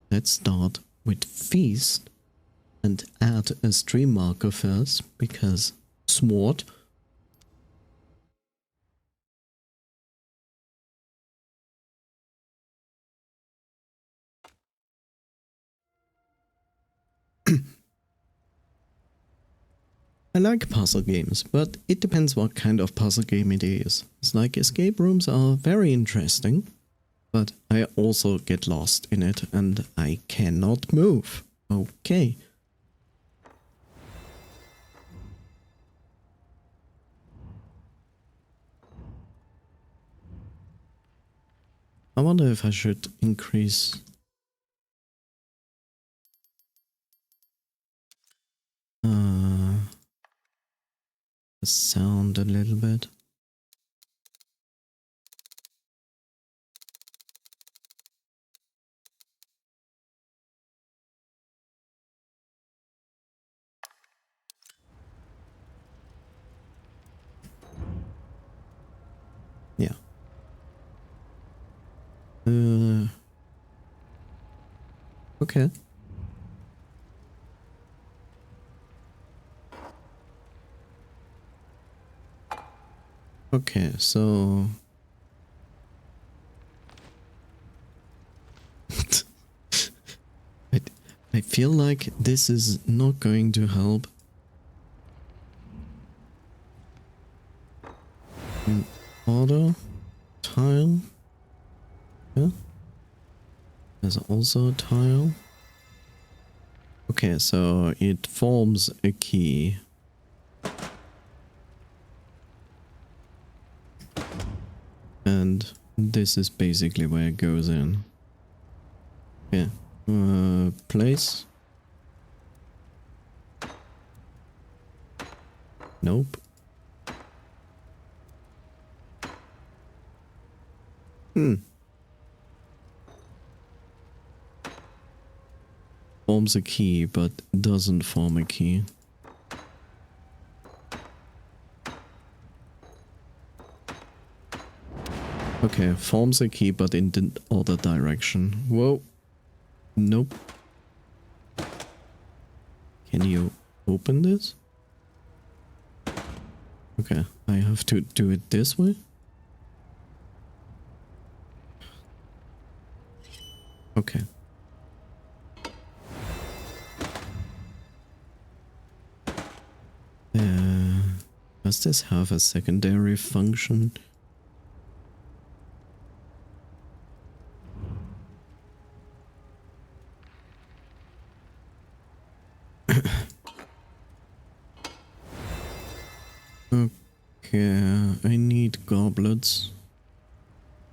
let's start with feast and add a stream marker first, because smart. I like puzzle games, but it depends what kind of puzzle game it is. It's like escape rooms are very interesting, but I also get lost in it and I cannot move. Okay. I wonder if I should increase the sound a little bit. Yeah. Okay. Okay, so I, I feel like this is not going to help. Order tile. Yeah. There's also a tile. Okay, so it forms a key. And this is basically where it goes in. Okay. Place. Nope. Forms a key, but doesn't form a key. Okay, forms a key, but in the other direction. Whoa. Nope. Can you open this? Okay, I have to do it this way? Okay. Does this have a secondary function? Okay, I need goblets.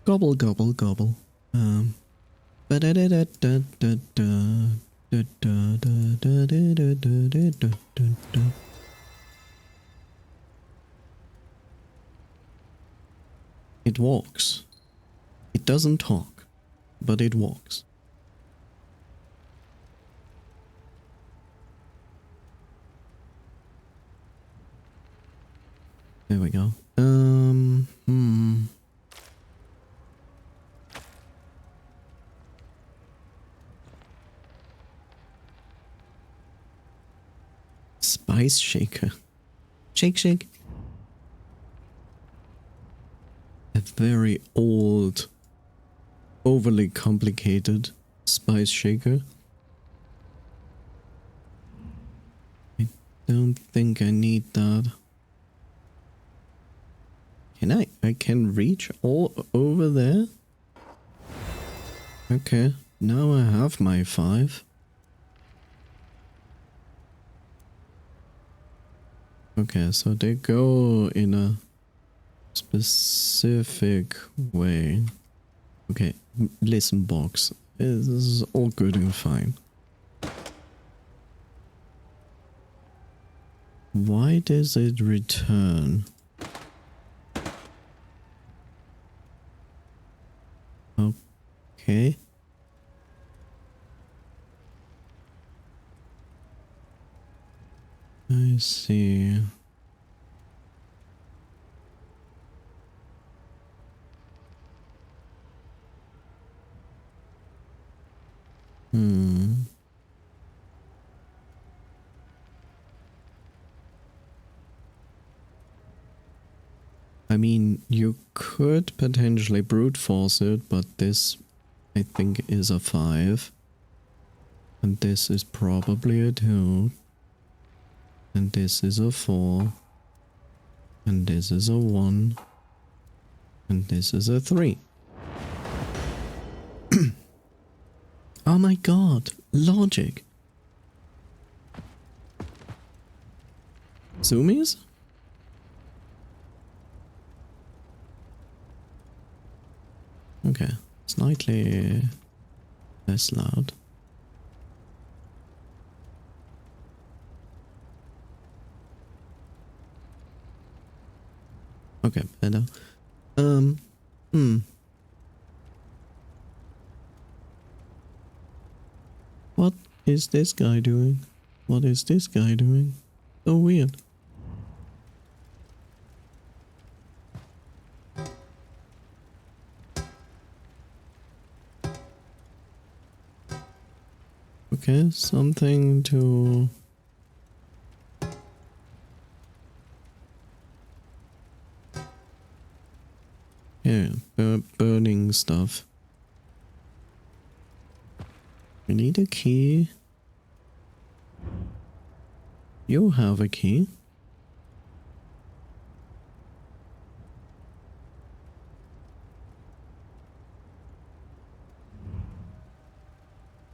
Gobble, gobble, gobble. It walks. It doesn't talk, but it walks. There we go. Spice shaker. Shake, shake. A very old, overly complicated spice shaker. I don't think I need that. Can I? I can reach all over there? Okay, now I have my 5. Okay, so they go in a specific way. Okay, listen box. This is all good and fine. Why does it return? Okay. I see. Hmm. I mean, you could potentially brute force it, but this, I think, is a 5. And this is probably a 2. And this is a 4. And this is a 1. And this is a 3. Oh my god, logic. Zoomies? Okay, slightly less loud. Okay, better. What is this guy doing? What is this guy doing? So weird. Okay, something to... Yeah, burning stuff. We need a key. You have a key.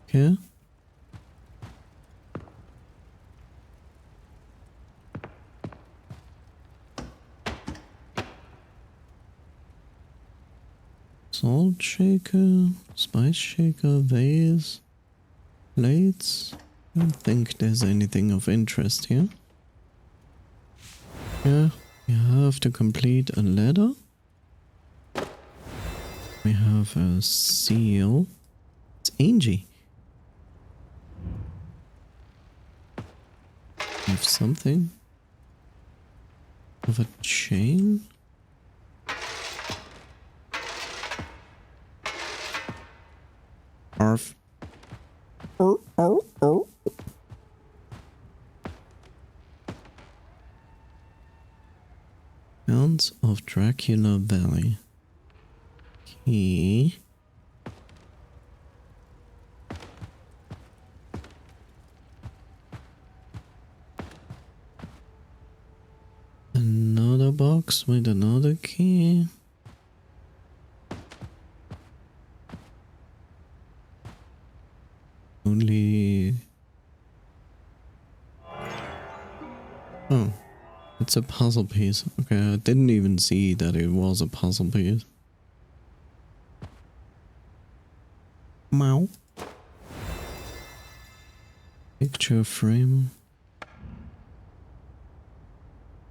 Okay. Salt shaker, spice shaker, vase, plates. I don't think there's anything of interest here. Yeah, we have to complete a ladder. We have a seal. It's Angie. We have something. Of a chain. Arf. Hounds of Dracula Valley. Key. Another box with another key. Only... Oh, it's a puzzle piece. Okay, I didn't even see that it was a puzzle piece. Meow. Picture frame.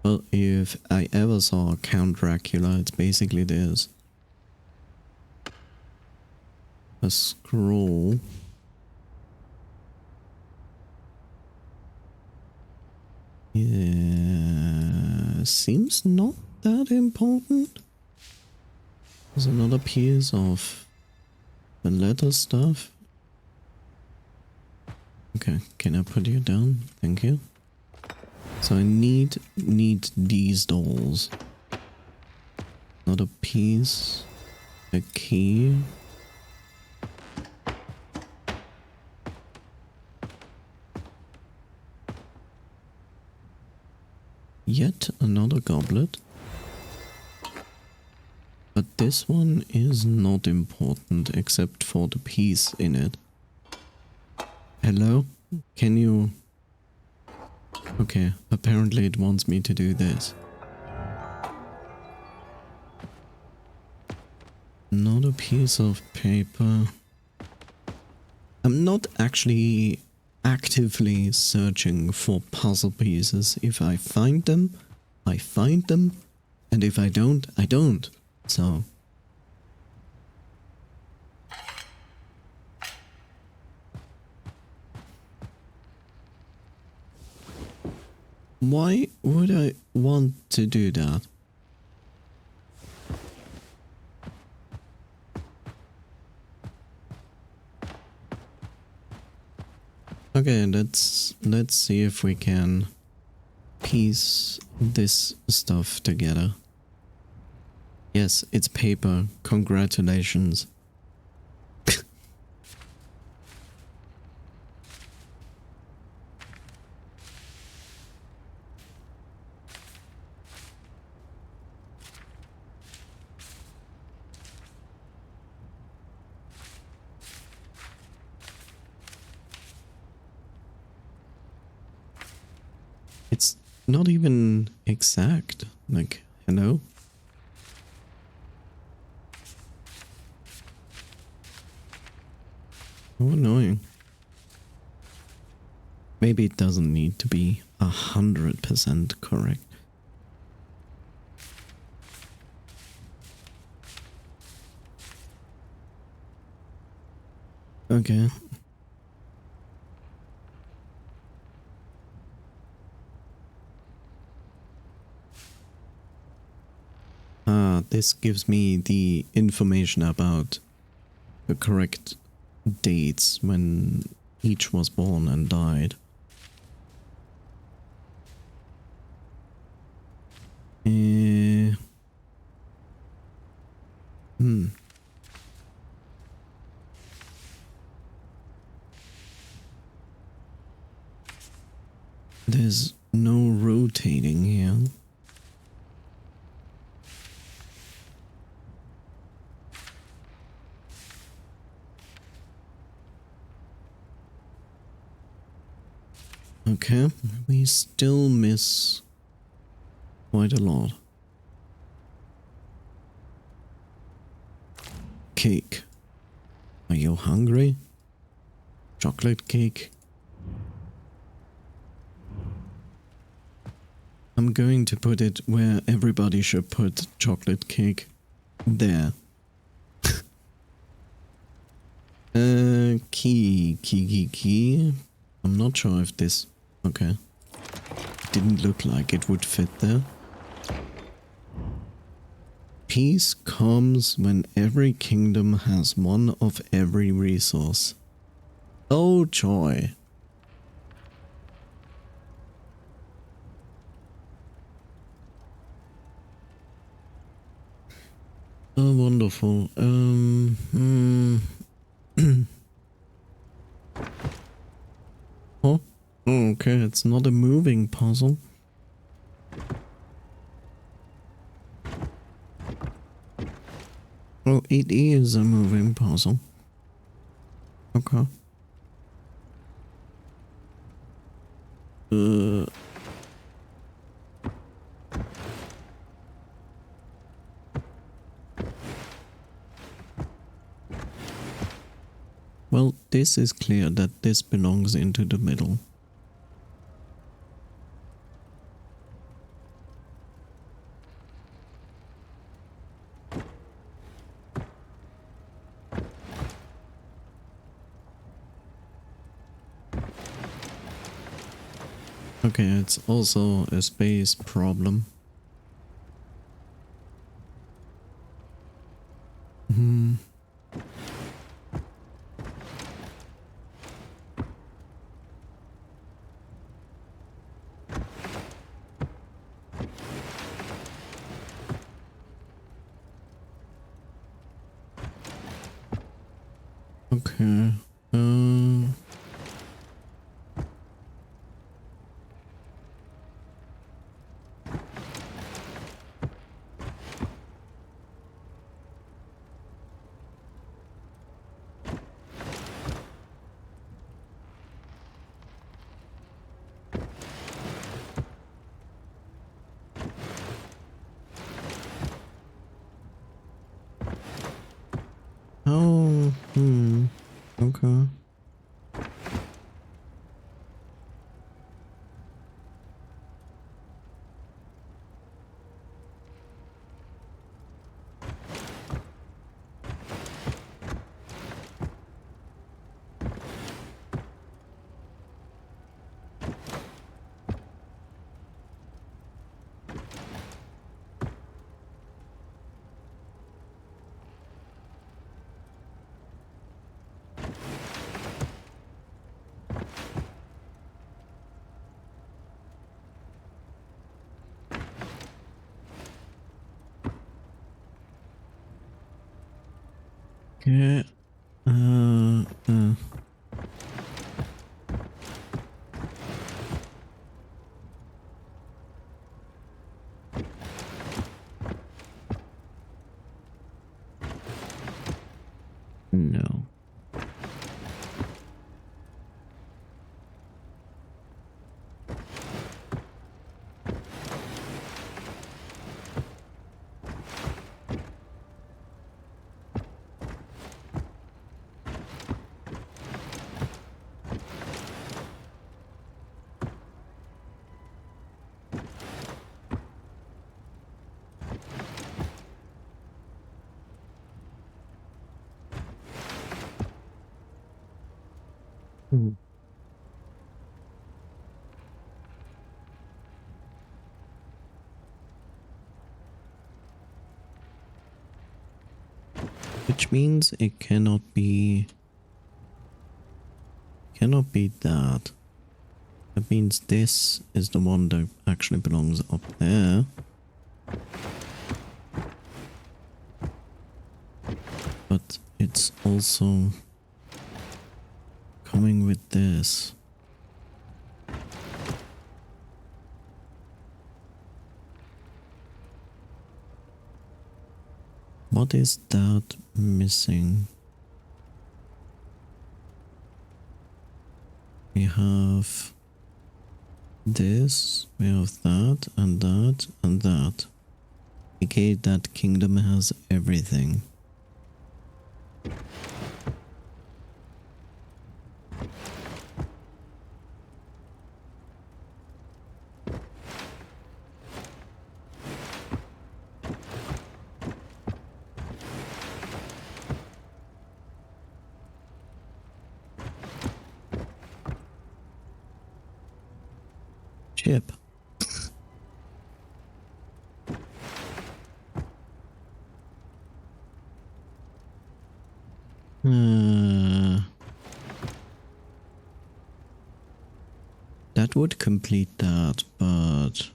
Well, if I ever saw Count Dracula, it's basically this. A scroll. Yeah, seems not that important. There's another piece of the letter stuff. Okay, can I put you down? Thank you. So I need these dolls. Not a piece. A key. Yet another goblet. But this one is not important except for the piece in it. Hello? Can you... Okay, apparently it wants me to do this. Another piece of paper. I'm not actually actively searching for puzzle pieces. If I find them, I find them. And if I don't, I don't. So... Why would I want to do that? Okay, let's see if we can piece this stuff together. Yes, it's paper. Congratulations. It's not even exact. Like, hello? How annoying. Maybe it doesn't need to be 100% correct. Okay. This gives me the information about the correct dates when each was born and died. There's no rotating here. Okay, we still miss quite a lot. Cake. Are you hungry? Chocolate cake? I'm going to put it where everybody should put chocolate cake. There. Key. I'm not sure if this... Okay. Didn't look like it would fit there. Peace comes when every kingdom has one of every resource. Oh joy. Oh, wonderful. Oh, okay, it's not a moving puzzle. Well, it is a moving puzzle. Okay. Well, this is clear that this belongs into the middle. Okay, it's also a space problem. Okay. Oh, okay. Yeah. Uh, uh. No. Hmm. Which means it cannot be that. That means this is the one that actually belongs up there. But it's also coming with this. What is that missing? We have this, we have that, and that, and that. Okay, that kingdom has everything. Chip. That would complete that, but...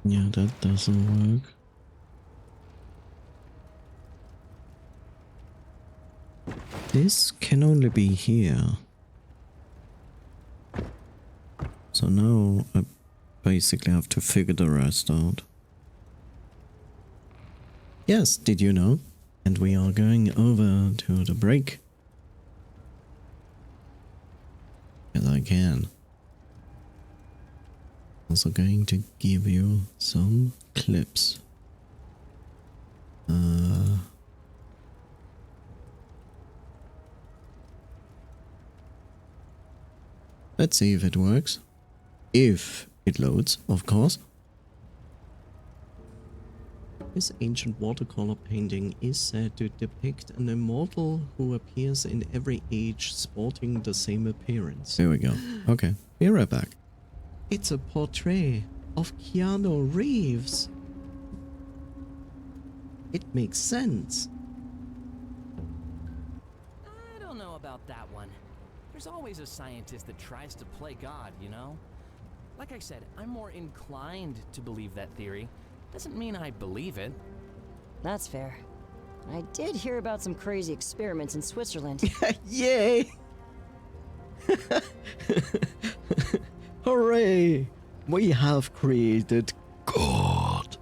yeah, that doesn't work. This can only be here. So now I basically have to figure the rest out. Yes, did you know? And we are going over to the break. As I can. Also going to give you some clips. Let's see if it works. If it loads, of course. This ancient watercolor painting is said to depict an immortal who appears in every age sporting the same appearance. There we go. Okay, be right back. It's a portrait of Keanu Reeves. It makes sense. I don't know about that one. There's always a scientist that tries to play God, you know? Like I said, I'm more inclined to believe that theory. Doesn't mean I believe it. That's fair. I did hear about some crazy experiments in Switzerland. Yay! Hooray! We have created God.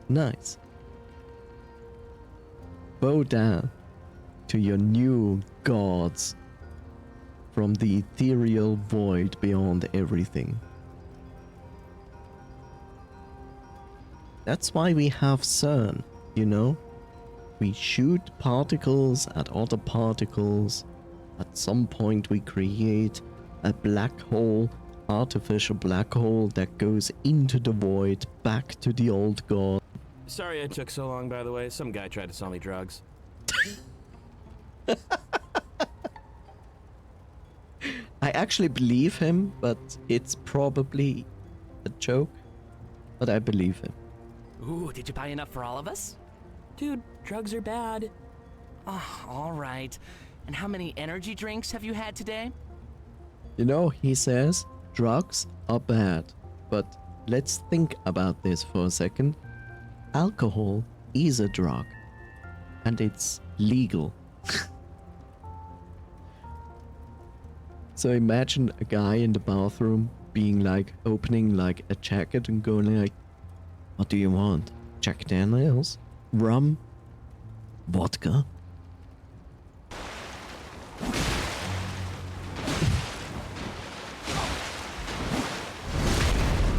Nice. Bow down to your new gods from the ethereal void beyond everything. That's why we have CERN, you know? We shoot particles at other particles. At some point we create a black hole, artificial black hole that goes into the void, back to the old god. Sorry it took so long, by the way. Some guy tried to sell me drugs. I actually believe him, but it's probably a joke. but I believe him. Ooh, did you buy enough for all of us? Dude, drugs are bad. Oh, all right. And how many energy drinks have you had today? You know, he says drugs are bad, but let's think about this for a second. Alcohol is a drug, and it's legal. So imagine a guy in the bathroom being like, opening like a jacket and going like, what do you want? Jack Daniels? Rum? Vodka?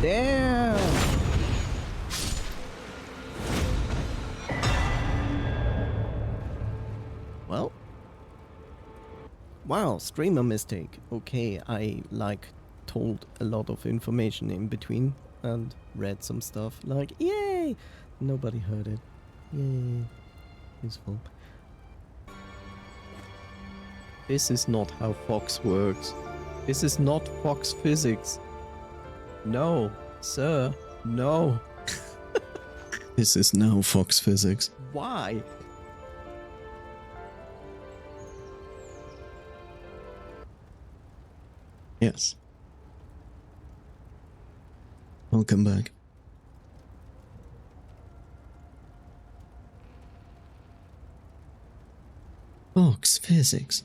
Damn! Well. Wow, streamer mistake. Okay, I like told a lot of information in between and read some stuff like, yay! Nobody heard it. Yay. Useful. This is not how Fox works. This is not Fox physics. No, sir, no. This is now Fox physics. Why? Yes. Welcome back. Fox physics.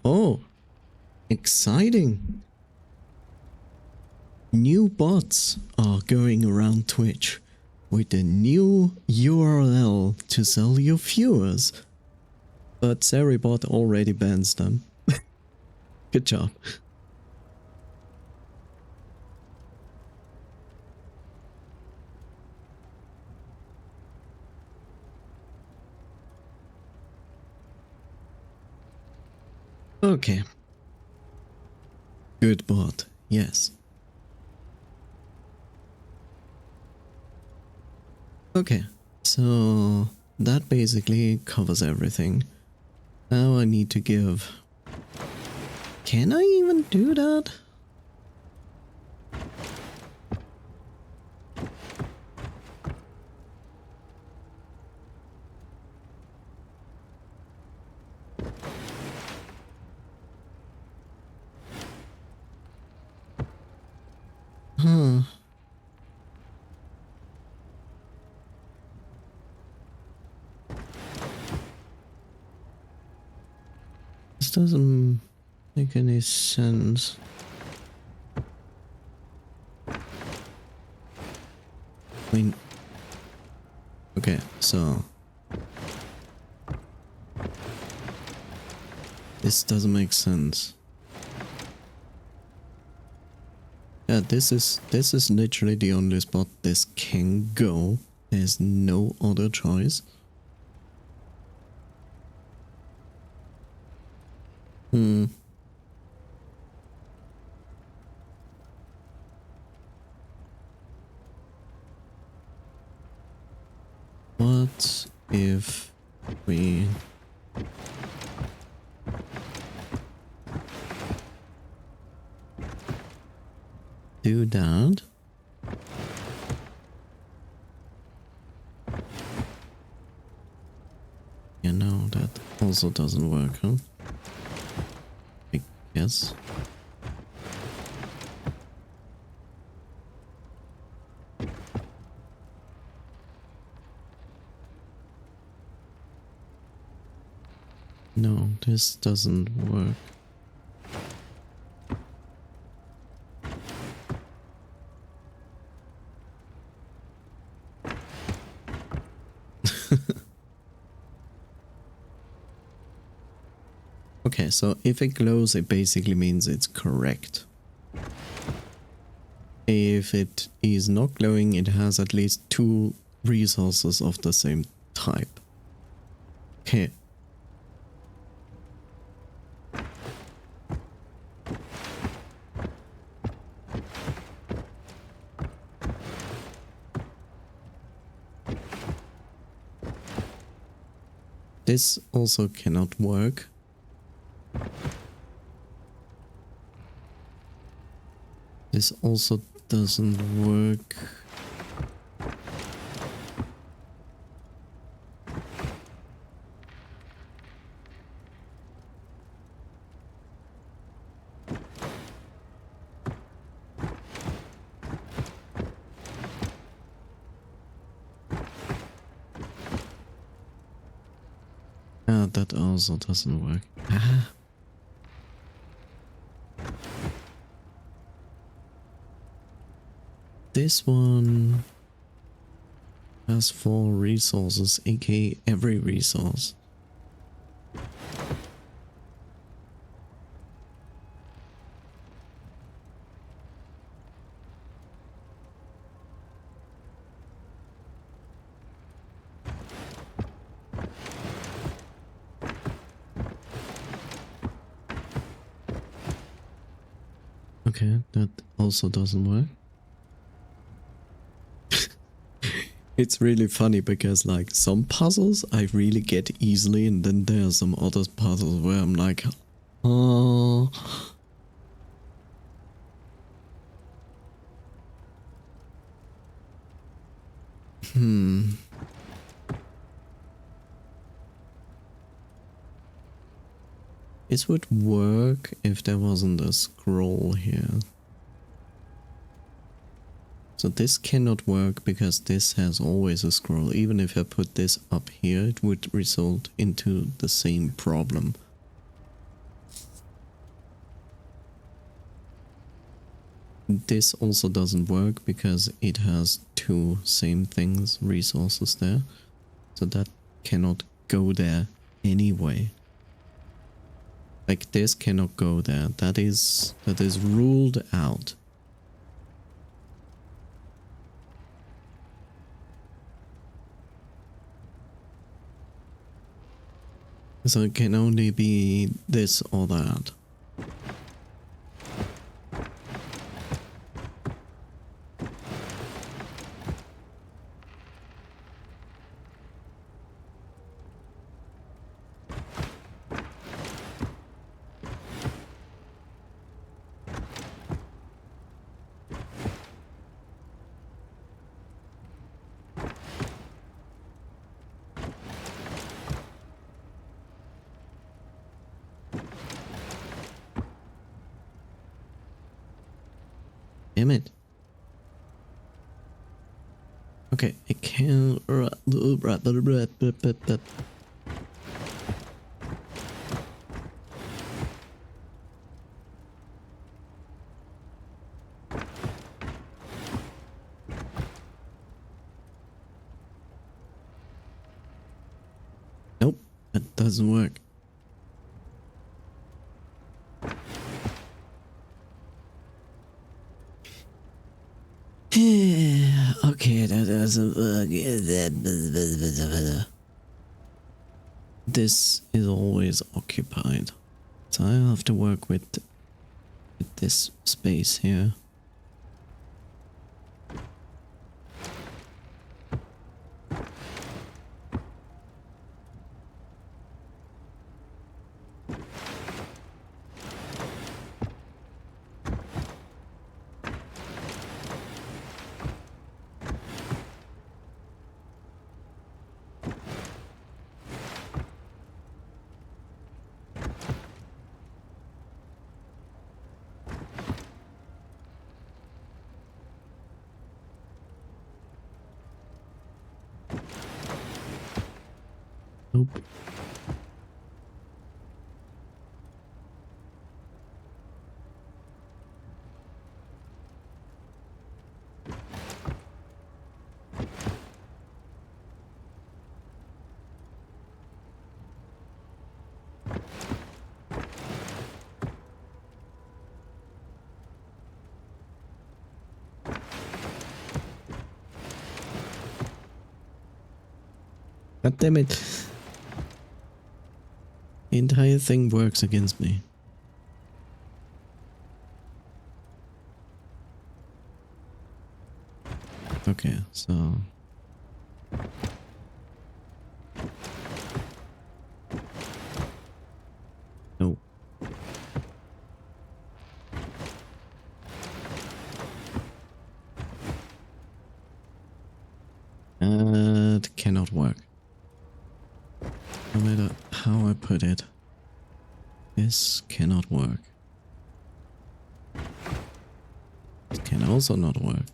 Oh, exciting. New bots are going around Twitch with a new URL to sell your viewers. But Seribot already bans them. Good job. Okay. Good bot, yes. Okay, so that basically covers everything. Now I need to give... Can I even do that? Huh. This doesn't make any sense. I mean... Okay, so... This doesn't make sense. Yeah, this is literally the only spot this can go. There's no other choice. What if we... do that? Yeah, no, that also doesn't work, huh? I guess. No, this doesn't work. Okay, so if it glows, it basically means it's correct. If it is not glowing, it has at least 2 resources of the same type. Okay. This also cannot work. This also doesn't work. Ah, that also doesn't work. Ah. This one has 4 resources, aka every resource. Okay, that also doesn't work. It's really funny because like some puzzles I really get easily, and then there are some other puzzles where I'm like, oh. This would work if there wasn't a scroll here. So this cannot work because this has always a scroll. Even if I put this up here, it would result into the same problem. This also doesn't work because it has 2 same things, resources there. So that cannot go there anyway. Like this cannot go there. That is ruled out. So it can only be this or that. Damn it. Okay, I can. Nope, that doesn't work. Okay, that doesn't work. This is always occupied. So I have to work with this space here. Nope. God damn it. The entire thing works against me. Okay, so... No. It cannot work. No matter how I put it, this cannot work. It can also not work.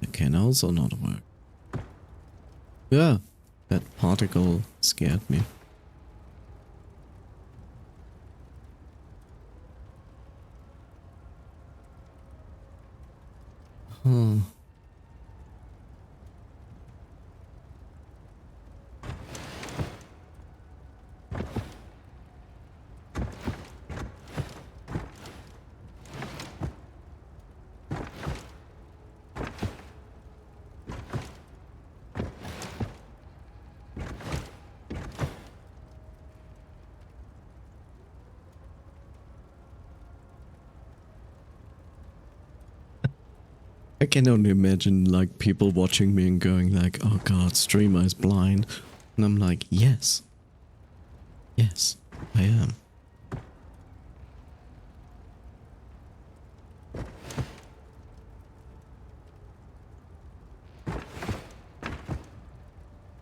It can also not work. Yeah, that particle scared me. Huh. I can only imagine like people watching me and going like, oh god, streamer is blind. And I'm like, yes. Yes, I am.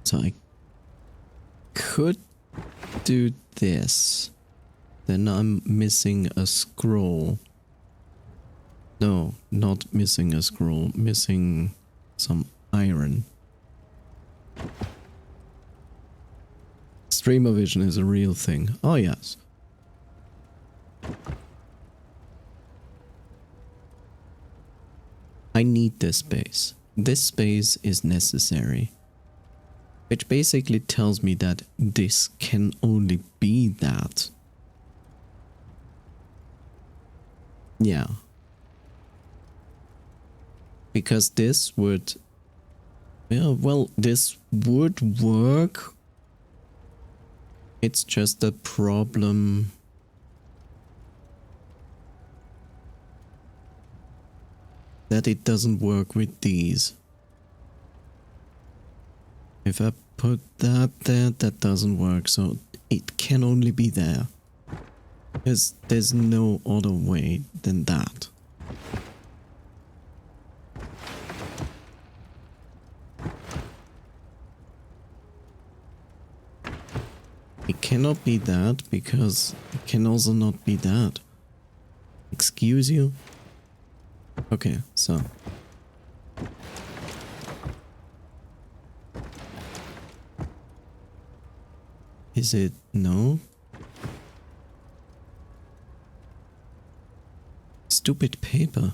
So I could do this. Then I'm missing a scroll. No, not missing a scroll, missing some iron. Streamer vision is a real thing. Oh yes. I need this space. This space is necessary. Which basically tells me that this can only be that. Yeah. Because this would... Yeah, well, this would work. It's just a problem... that it doesn't work with these. If I put that there, that doesn't work, so it can only be there. There's no other way than that. It cannot be that because it can also not be that. Excuse you? Okay, so. Is it no? Stupid paper.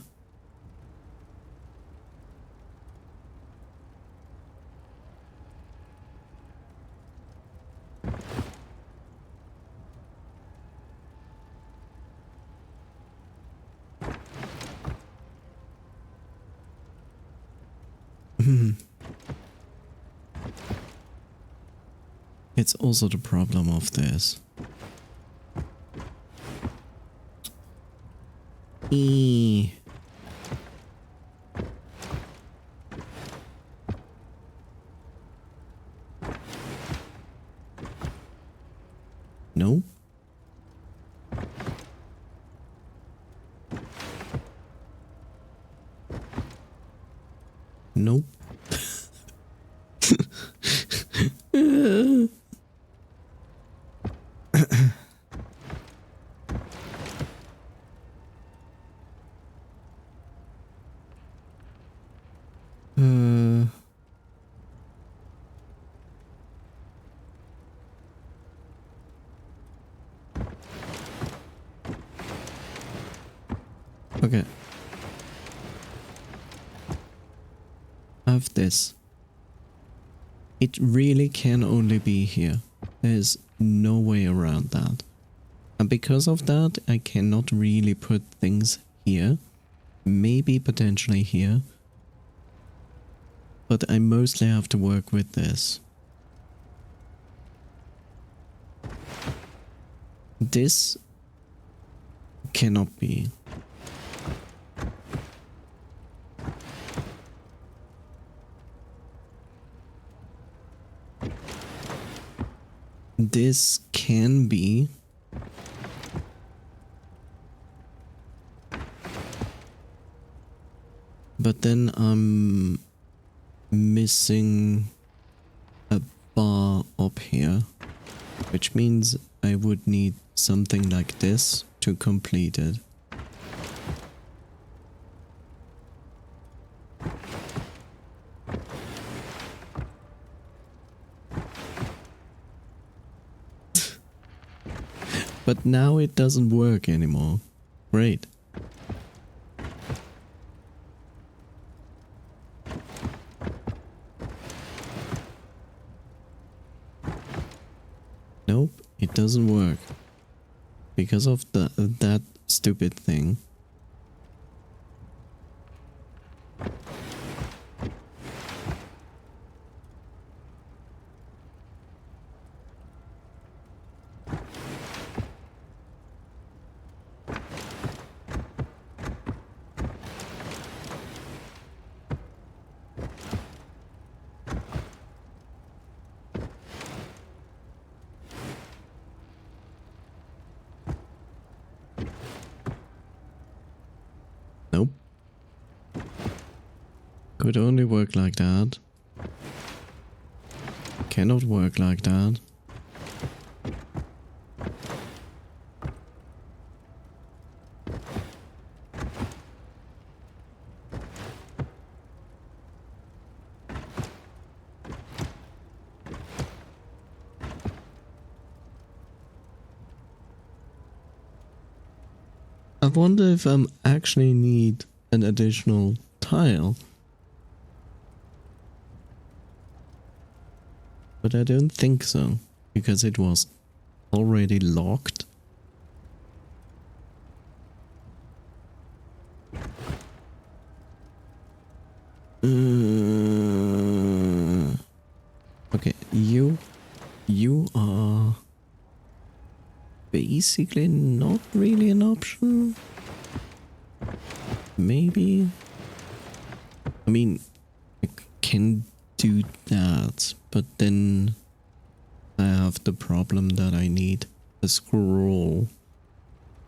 It's also the problem of this. No. Nope. Okay. I have this. It really can only be here. There's no way around that. And because of that, I cannot really put things here. Maybe potentially here. But I mostly have to work with this. This cannot be. This can be. But then I'm missing a bar up here, which means I would need something like this to complete it. But now it doesn't work anymore. Great. Nope, it doesn't work. Because of that stupid thing. Nope. Could only work like that. Cannot work like that. I wonder if I actually need an additional tile. But I don't think so, because it was already locked. Okay, you are basically not really an option. Maybe. I mean, I can do that, but then I have the problem that I need a scroll,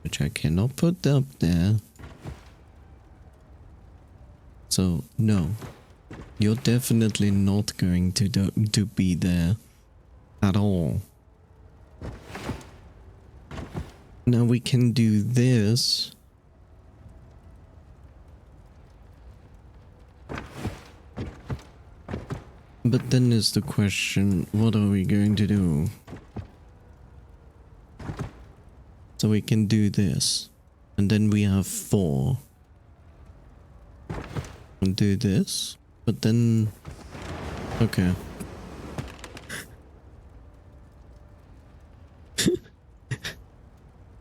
which I cannot put up there. So no, you're definitely not going to be there at all. Now we can do this. But then is the question, what are we going to do? So we can do this. And then we have 4. And do this. But then... Okay.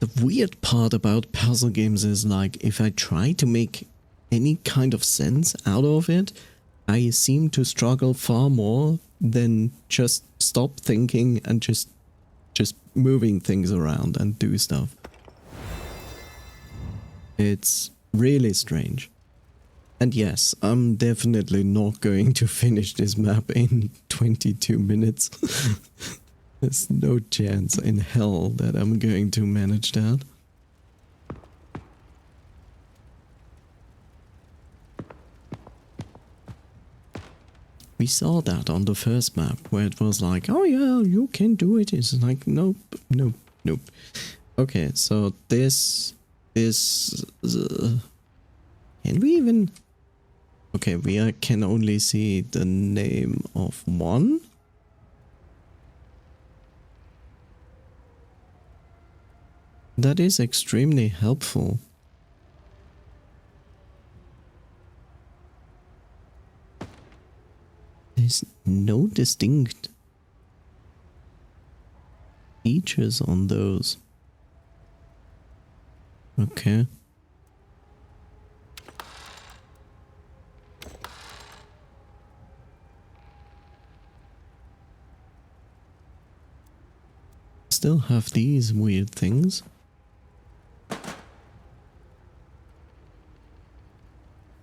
The weird part about puzzle games is, like, if I try to make any kind of sense out of it, I seem to struggle far more than just stop thinking and just moving things around and do stuff. It's really strange. And yes, I'm definitely not going to finish this map in 22 minutes. There's no chance in hell that I'm going to manage that. We saw that on the first map, where it was like, oh yeah, you can do it. It's like, nope, nope, nope. Okay, so this is... can we even... Okay, we can only see the name of one. That is extremely helpful. There's no distinct features on those. Okay. Still have these weird things.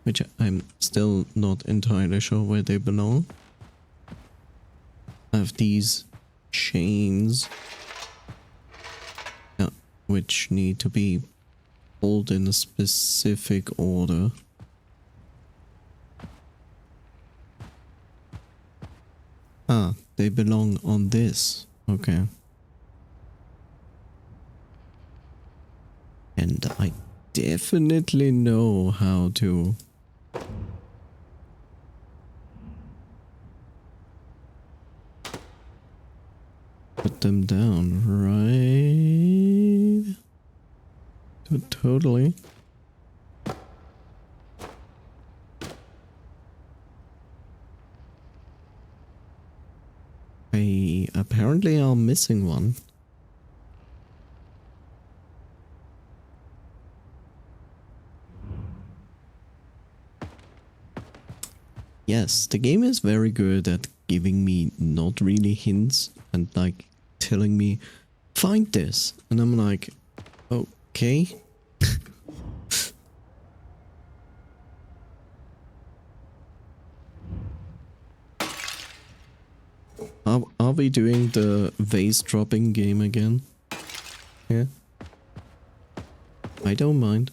Which I'm still not entirely sure where they belong. I have these chains, yeah, which need to be pulled in a specific order. they belong on this. Okay. And I definitely know how to put them down, right? Totally. I apparently are missing one. Yes, the game is very good at giving me not really hints and like telling me, find this. And I'm like, okay. Are we doing the vase dropping game again? Yeah. I don't mind.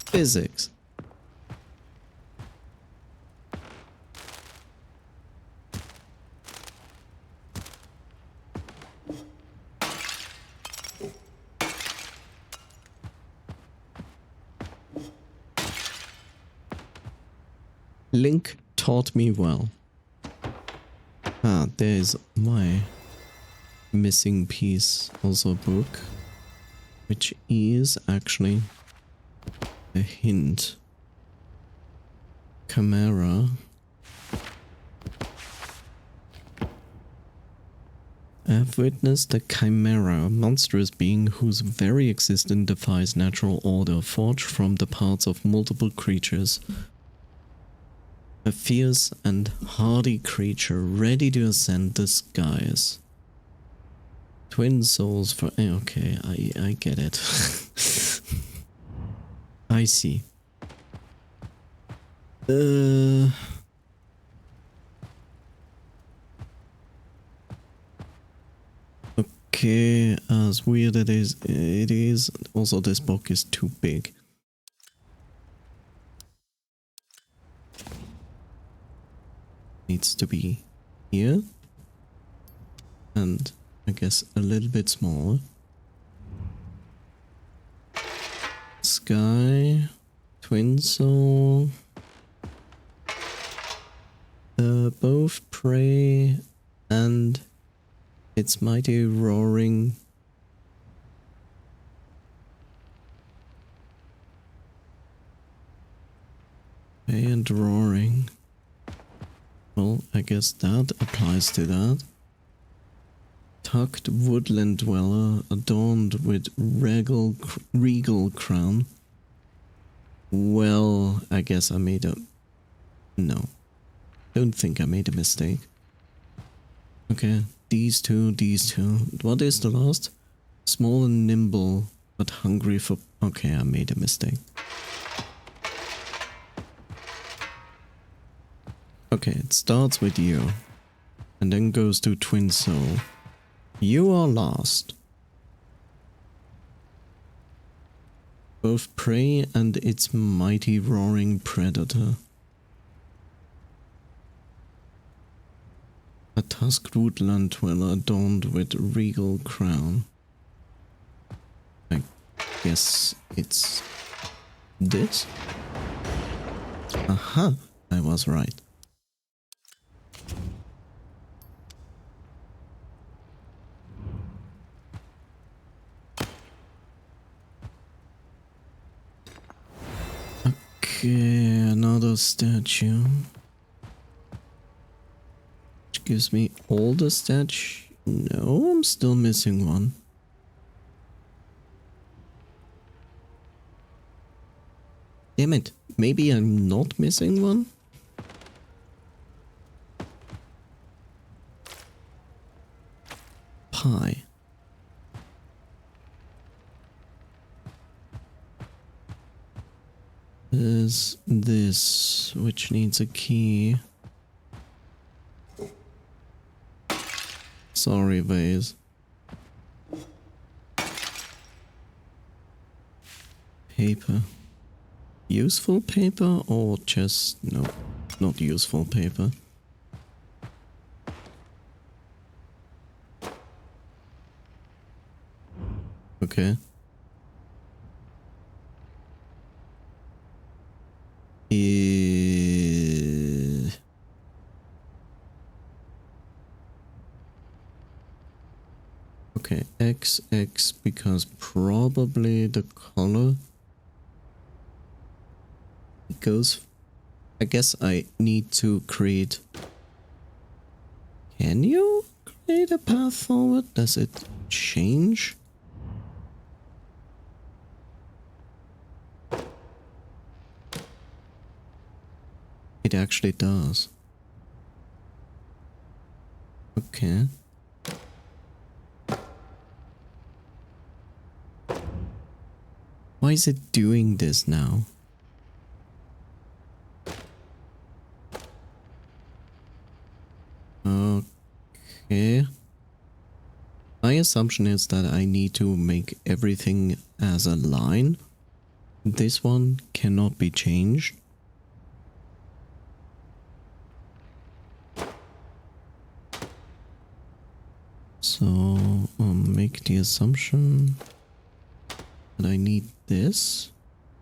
Physics. Link taught me well. Ah, there's my missing piece, also a book, which is actually a hint. Chimera. I've witnessed a chimera, a monstrous being whose very existence defies natural order, forged from the parts of multiple creatures. A fierce and hardy creature ready to ascend the skies. Twin souls for... okay, I get it. I see. Okay, as weird it is. Also, this book is too big. Needs to be here. And I guess a little bit smaller. Sky. Twin soul. Both prey and its mighty roaring. Prey and roaring. Well, I guess that applies to that. Tucked woodland dweller adorned with regal crown. Well, I guess I made a... no. Don't think I made a mistake. Okay, these two. What is the last? Small and nimble, but hungry for... okay, I made a mistake. Okay, it starts with you. And then goes to Twin Soul. You are last. Both prey and its mighty roaring predator. A tusked woodland dweller adorned with regal crown. I guess it's this? Aha! I was right. Okay, another statue. Which gives me all the stats. No, I'm still missing one. Damn it, maybe I'm not missing one? Pie. Is this, which needs a key. Sorry, vase. Paper. Useful paper or just... no, not useful paper. Okay. Okay, XX because probably the color goes... I guess I need to create... Can you create a path forward? Does it change? It actually does. Okay. Why is it doing this now? Okay. My assumption is that I need to make everything as a line. This one cannot be changed. So I'll make the assumption that I need this.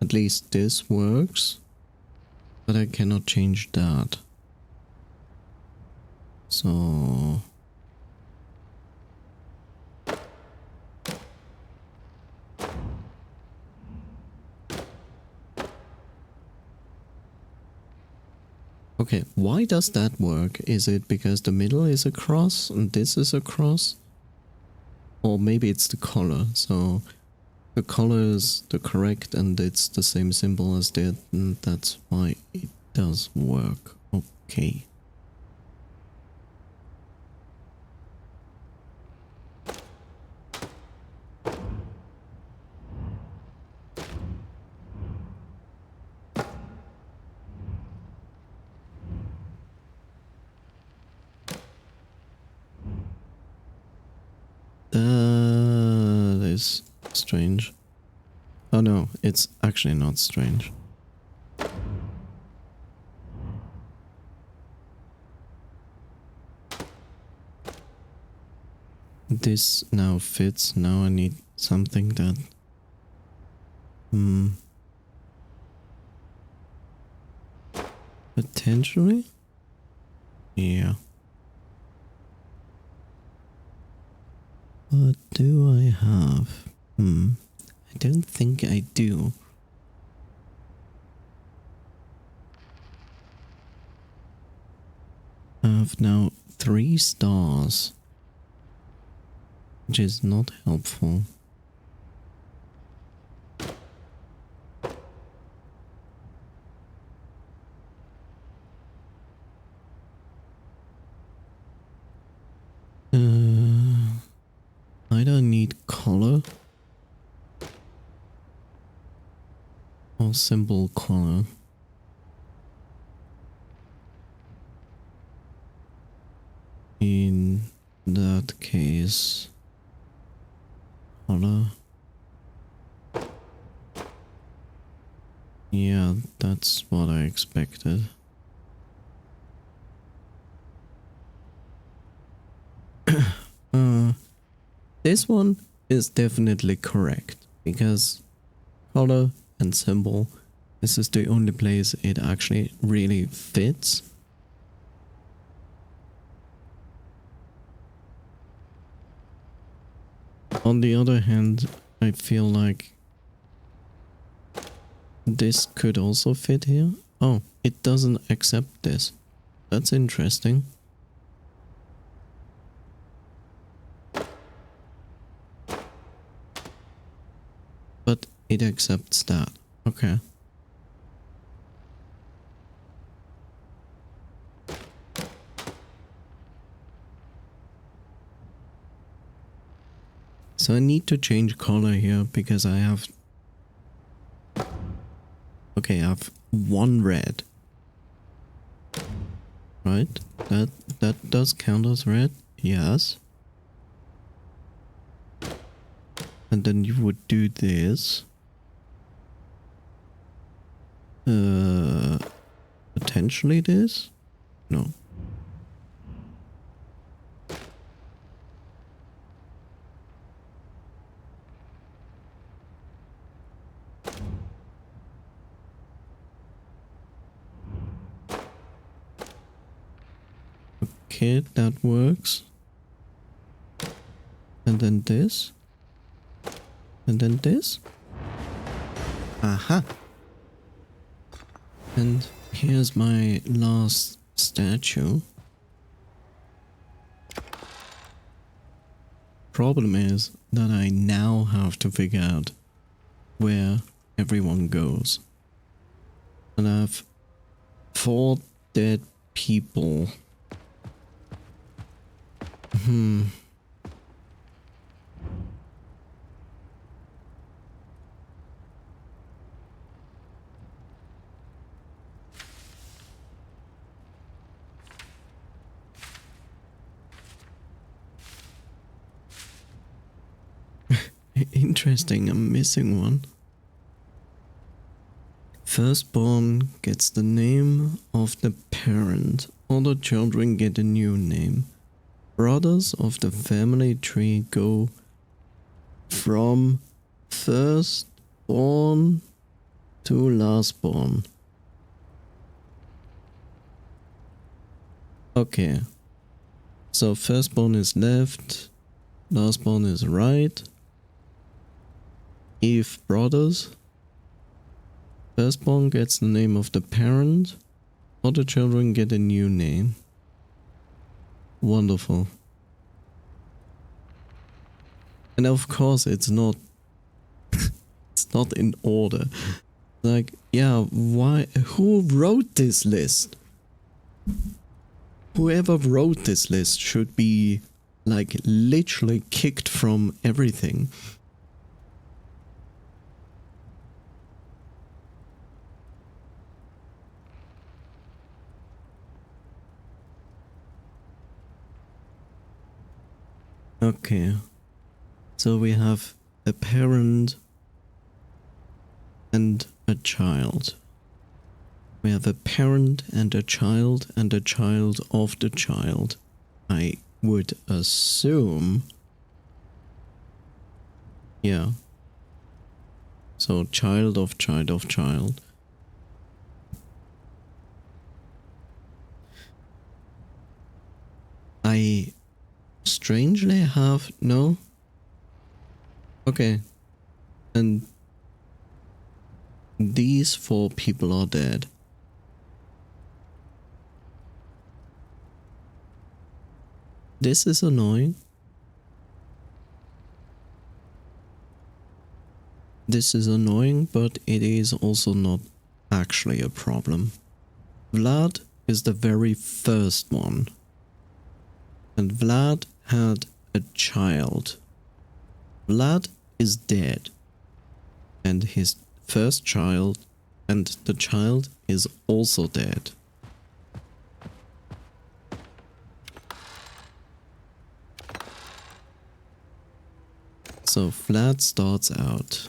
At least this works. But I cannot change that. So... okay, why does that work? Is it because the middle is a cross and this is a cross? Or maybe it's the color, so the color is the correct and it's the same symbol as that, and that's why it does work. Okay. That is strange. Oh no, it's actually not strange. This now fits. Now I need something that... potentially? Yeah. What do I have? I don't think I do. I have now 3 stars, which is not helpful. Either need color or symbol color. In that case, color. Yeah, that's what I expected. This one is definitely correct because color and symbol, this is the only place it actually really fits. On the other hand, I feel like this could also fit here. Oh, it doesn't accept this. That's interesting. But it accepts that. Okay. So I need to change color here because I have... okay, I have 1 red. Right? That does count as red? Yes. And then you would do this. Potentially this? No. Okay, that works. And then this. And then this. Aha! And here's my last statue. Problem is that I now have to figure out where everyone goes. And I have 4 dead people. Interesting, I'm missing one. Firstborn gets the name of the parent. Other children get a new name. Brothers of the family tree go from firstborn to lastborn. Okay. So firstborn is left, lastborn is right. If brothers, firstborn gets the name of the parent, other children get a new name. Wonderful. And of course it's not it's not in order. Like, yeah, why, who wrote this list? Whoever wrote this list should be like literally kicked from everything. Okay, so we have a parent and a child. We have a parent and a child of the child. I would assume. Yeah. So child of child of child. I strangely have no. Okay. And these 4 people are dead. This is annoying. This is annoying, but it is also not actually a problem. Vlad is the very first one. And Vlad had a child. Vlad is dead. And his first child and the child is also dead. So Vlad starts out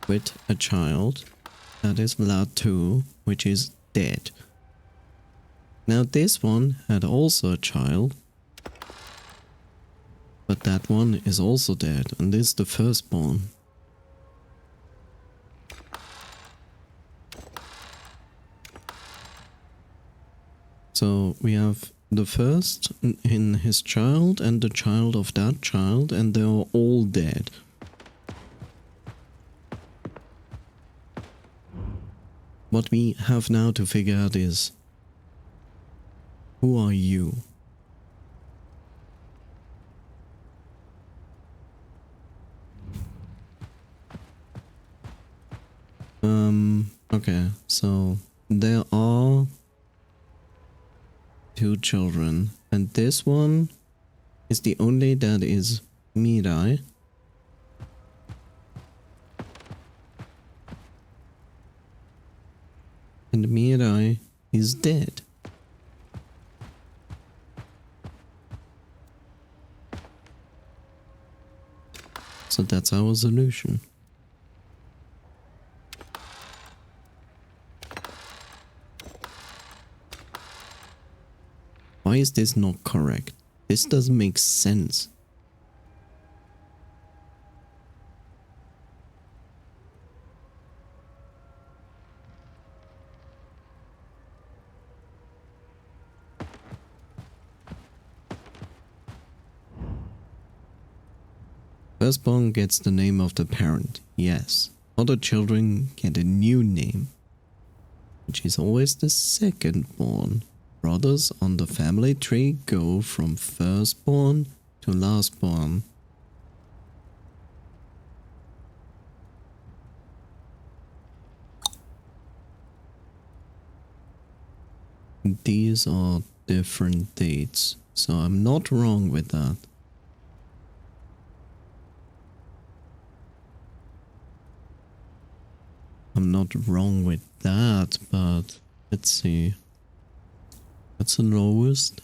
with a child. That is Vlad 2, which is dead. Now this one had also a child. But that one is also dead, and this is the firstborn. So we have the first in his child and the child of that child, and they are all dead. What we have now to figure out is, who are you? Okay, so there are 2 children, and this one is the only that is Mirai. And Mirai is dead. So that's our solution. Why is this not correct? This doesn't make sense. Firstborn gets the name of the parent, yes. Other children get a new name, which is always the secondborn. Brothers on the family tree go from firstborn to lastborn. These are different dates, so I'm not wrong with that. I'm not wrong with that, but let's see. That's the lowest.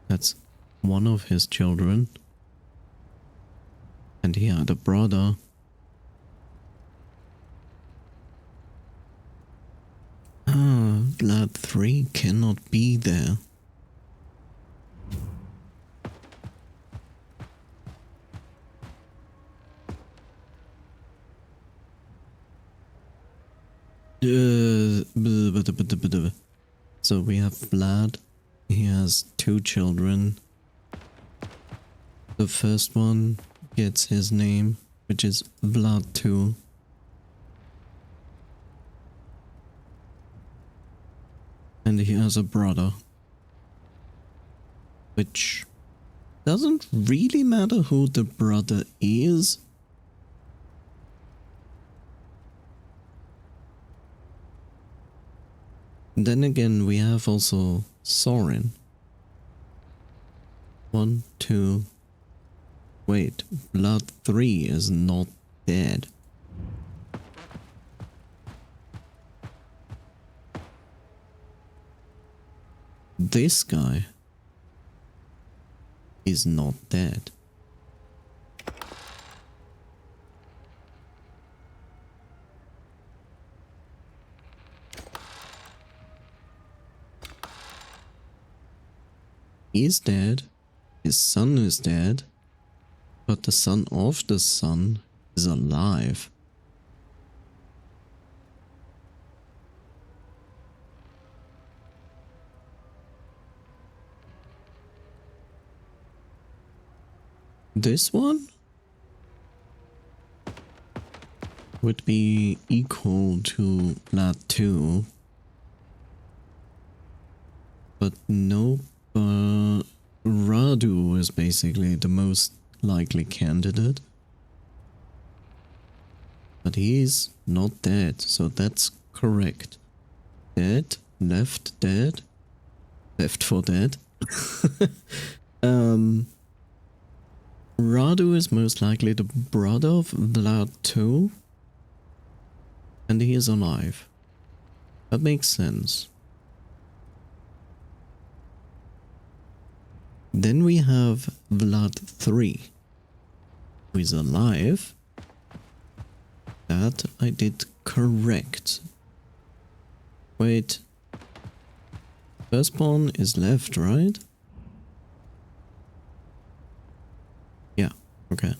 That's one of his children. And he had a brother. Ah, blood 3 cannot be there. So we have Vlad. He has 2 children. The first one gets his name, which is Vlad 2. And he has a brother. Which doesn't really matter who the brother is. Then again, we have also Soren. 1, 2. Wait, Blood 3 is not dead. This guy is not dead. He's dead, his son is dead, but the son of the son is alive. This one would be equal to Blood 2, but no. Radu is basically the most likely candidate. But he's not dead, so that's correct. Dead, left dead, left for dead. Radu is most likely the brother of Vlad 2. And he is alive. That makes sense. Then we have Vlad 3, who is alive. That I did correct. Wait. Firstborn is left, right? Yeah, okay.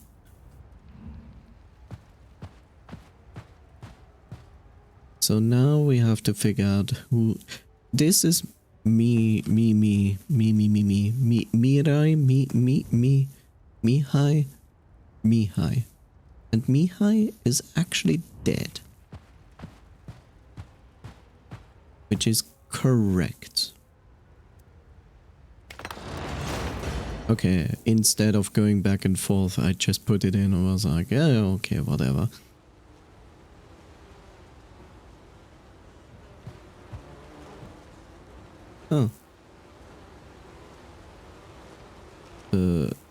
So now we have to figure out who... This is Mihai, Mihai. And Mihai is actually dead. Which is correct. Okay, instead of going back and forth, I just put it in and was like, yeah, okay, whatever. Oh.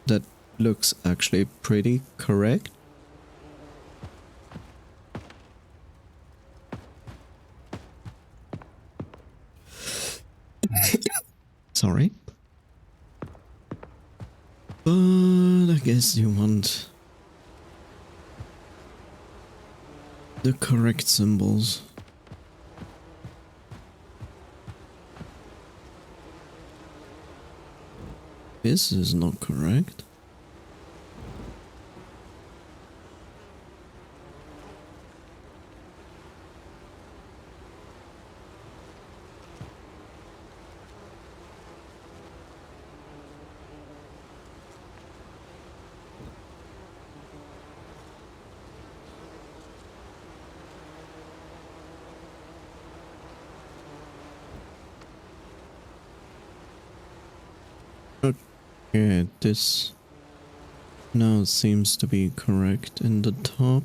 That looks actually pretty correct. Sorry. But I guess you want the correct symbols. This is not correct. Okay, this now seems to be correct in the top.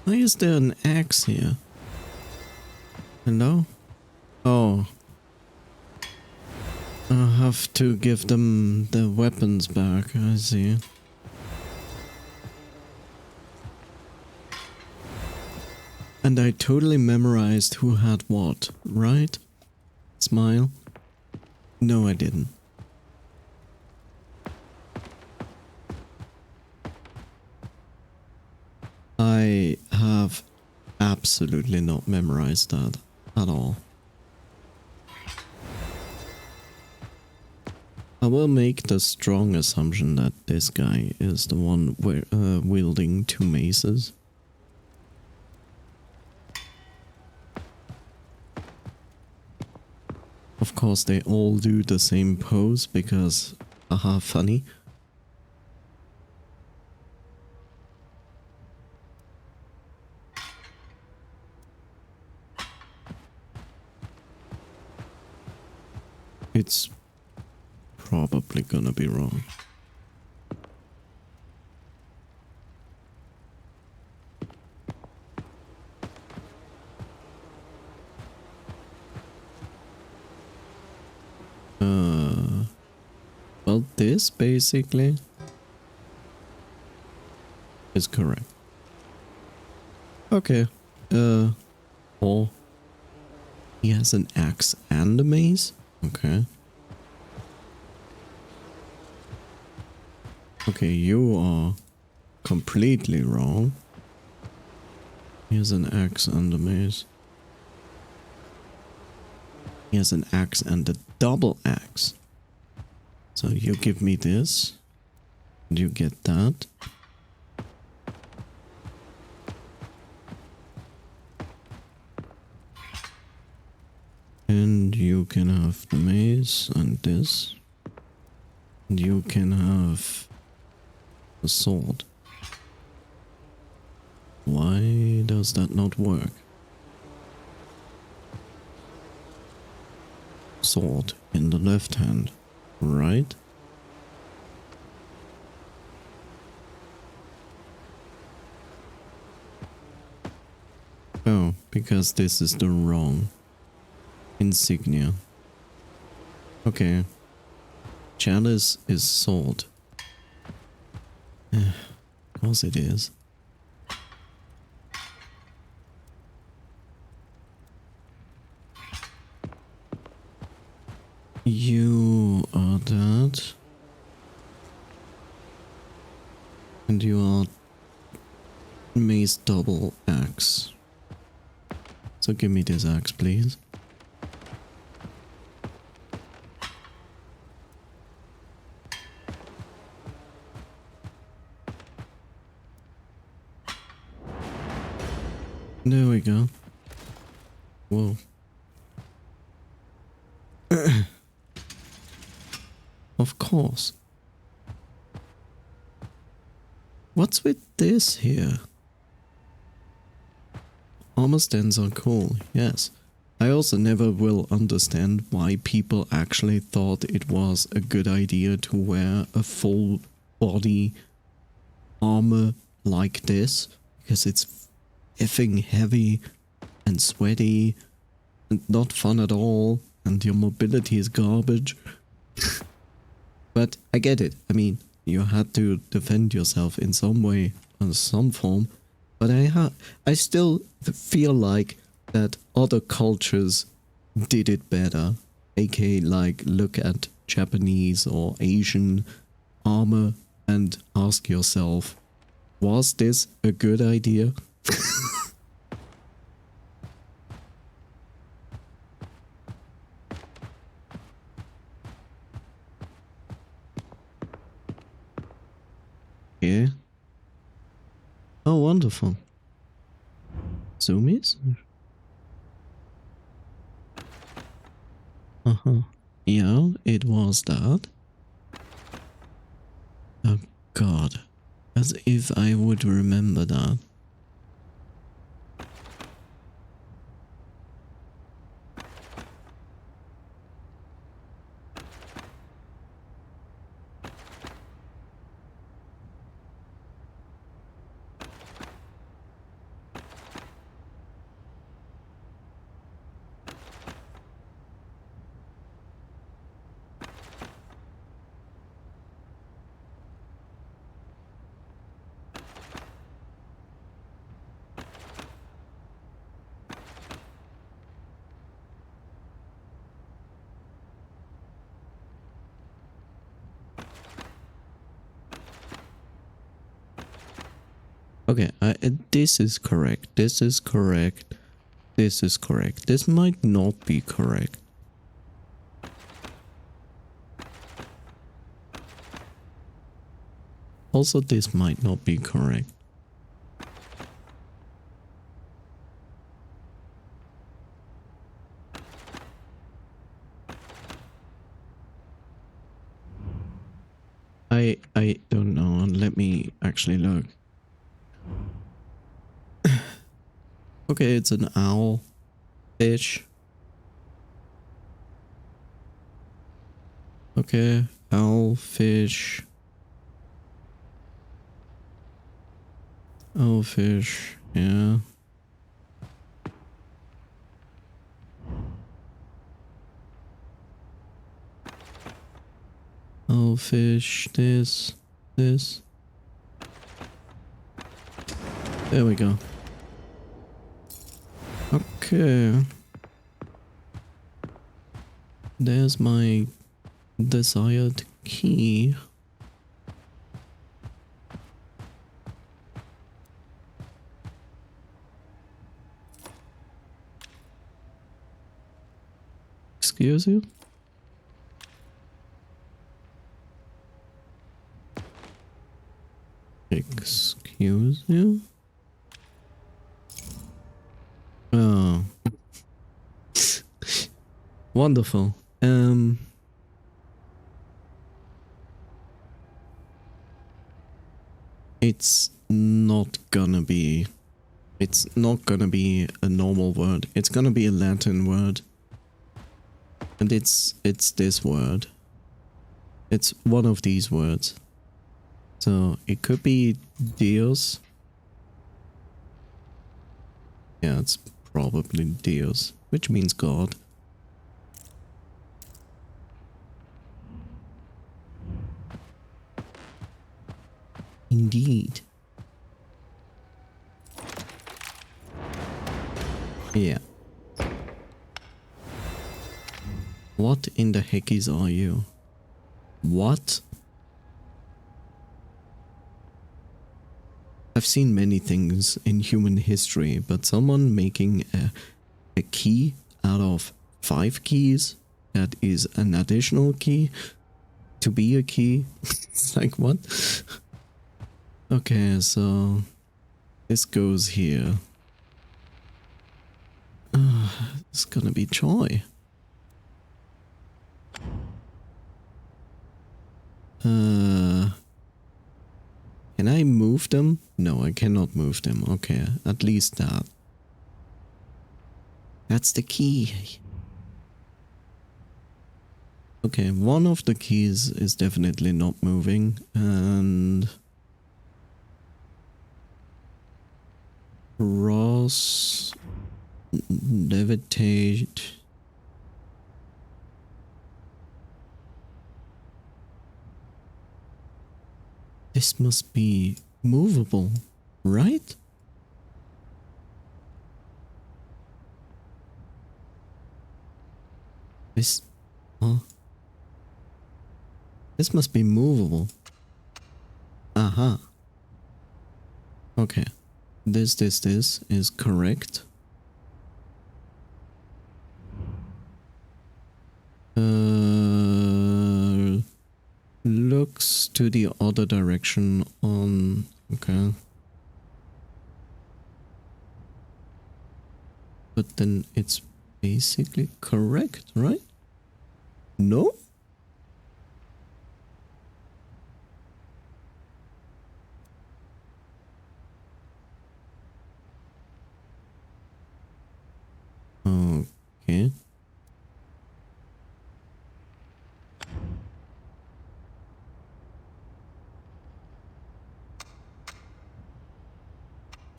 Why is there an axe here? Hello? Oh. I have to give them the weapons back, I see. And I totally memorized who had what, right? Smile? No, I didn't. I have absolutely not memorized that at all. I will make the strong assumption that this guy is the one wielding two maces. Of course, they all do the same pose because, haha, funny. It's probably gonna be wrong. Well, this basically is correct. Okay. Or he has an axe and a mace? Okay. Okay, you are completely wrong. He has an axe and a mace. He has an axe and a double axe. So you give me this, and you get that. And you can have the mace and this. And you can have the sword. Why does that not work? Sword in the left hand, right? Oh, because this is the wrong insignia. Okay. Chalice is sword. Of course it is. You are that. And you are mace double axe. So give me this axe, please. There we go. Whoa. Of course. What's with this here? Armor stands are cool, yes. I also never will understand why people actually thought it was a good idea to wear a full body armor like this, because it's effing heavy and sweaty and not fun at all, and your mobility is garbage. But I get it. I mean, you had to defend yourself in some way, in some form. But I still feel like that other cultures did it better. AK, like, look at Japanese or Asian armor and ask yourself, was this a good idea? Yeah. Oh, wonderful. Zoomies? Uh-huh. Yeah, it was that. Oh god. As if I would remember that. Okay, this is correct. This is correct. This is correct. This might not be correct. Also, this might not be correct. I don't know. Let me actually look. Okay, it's an owl. Fish. Okay, owl, fish. Owl, fish, yeah. Owl, fish, this. There we go. Okay. There's my desired key. Excuse you? Excuse you? Oh. Wonderful. It's not gonna be a normal word. It's gonna be a Latin word. And it's this word. It's one of these words. So it could be Dios. Yeah, it's probably Dios, which means God. Indeed. Yeah. What in the heckies are you? What? I've seen many things in human history, but someone making a key out of 5 keys that is an additional key to be a key? It's like, what? Okay, so this goes here. It's gonna be joy. Can I move them? No, I cannot move them. Okay, at least that. That's the key. Okay, one of the keys is definitely not moving, and Ross levitate. This must be movable, right? This, huh? This must be movable. Aha. Okay. This is correct. Looks to the other direction on... Okay. But then it's basically correct, right? No? Okay.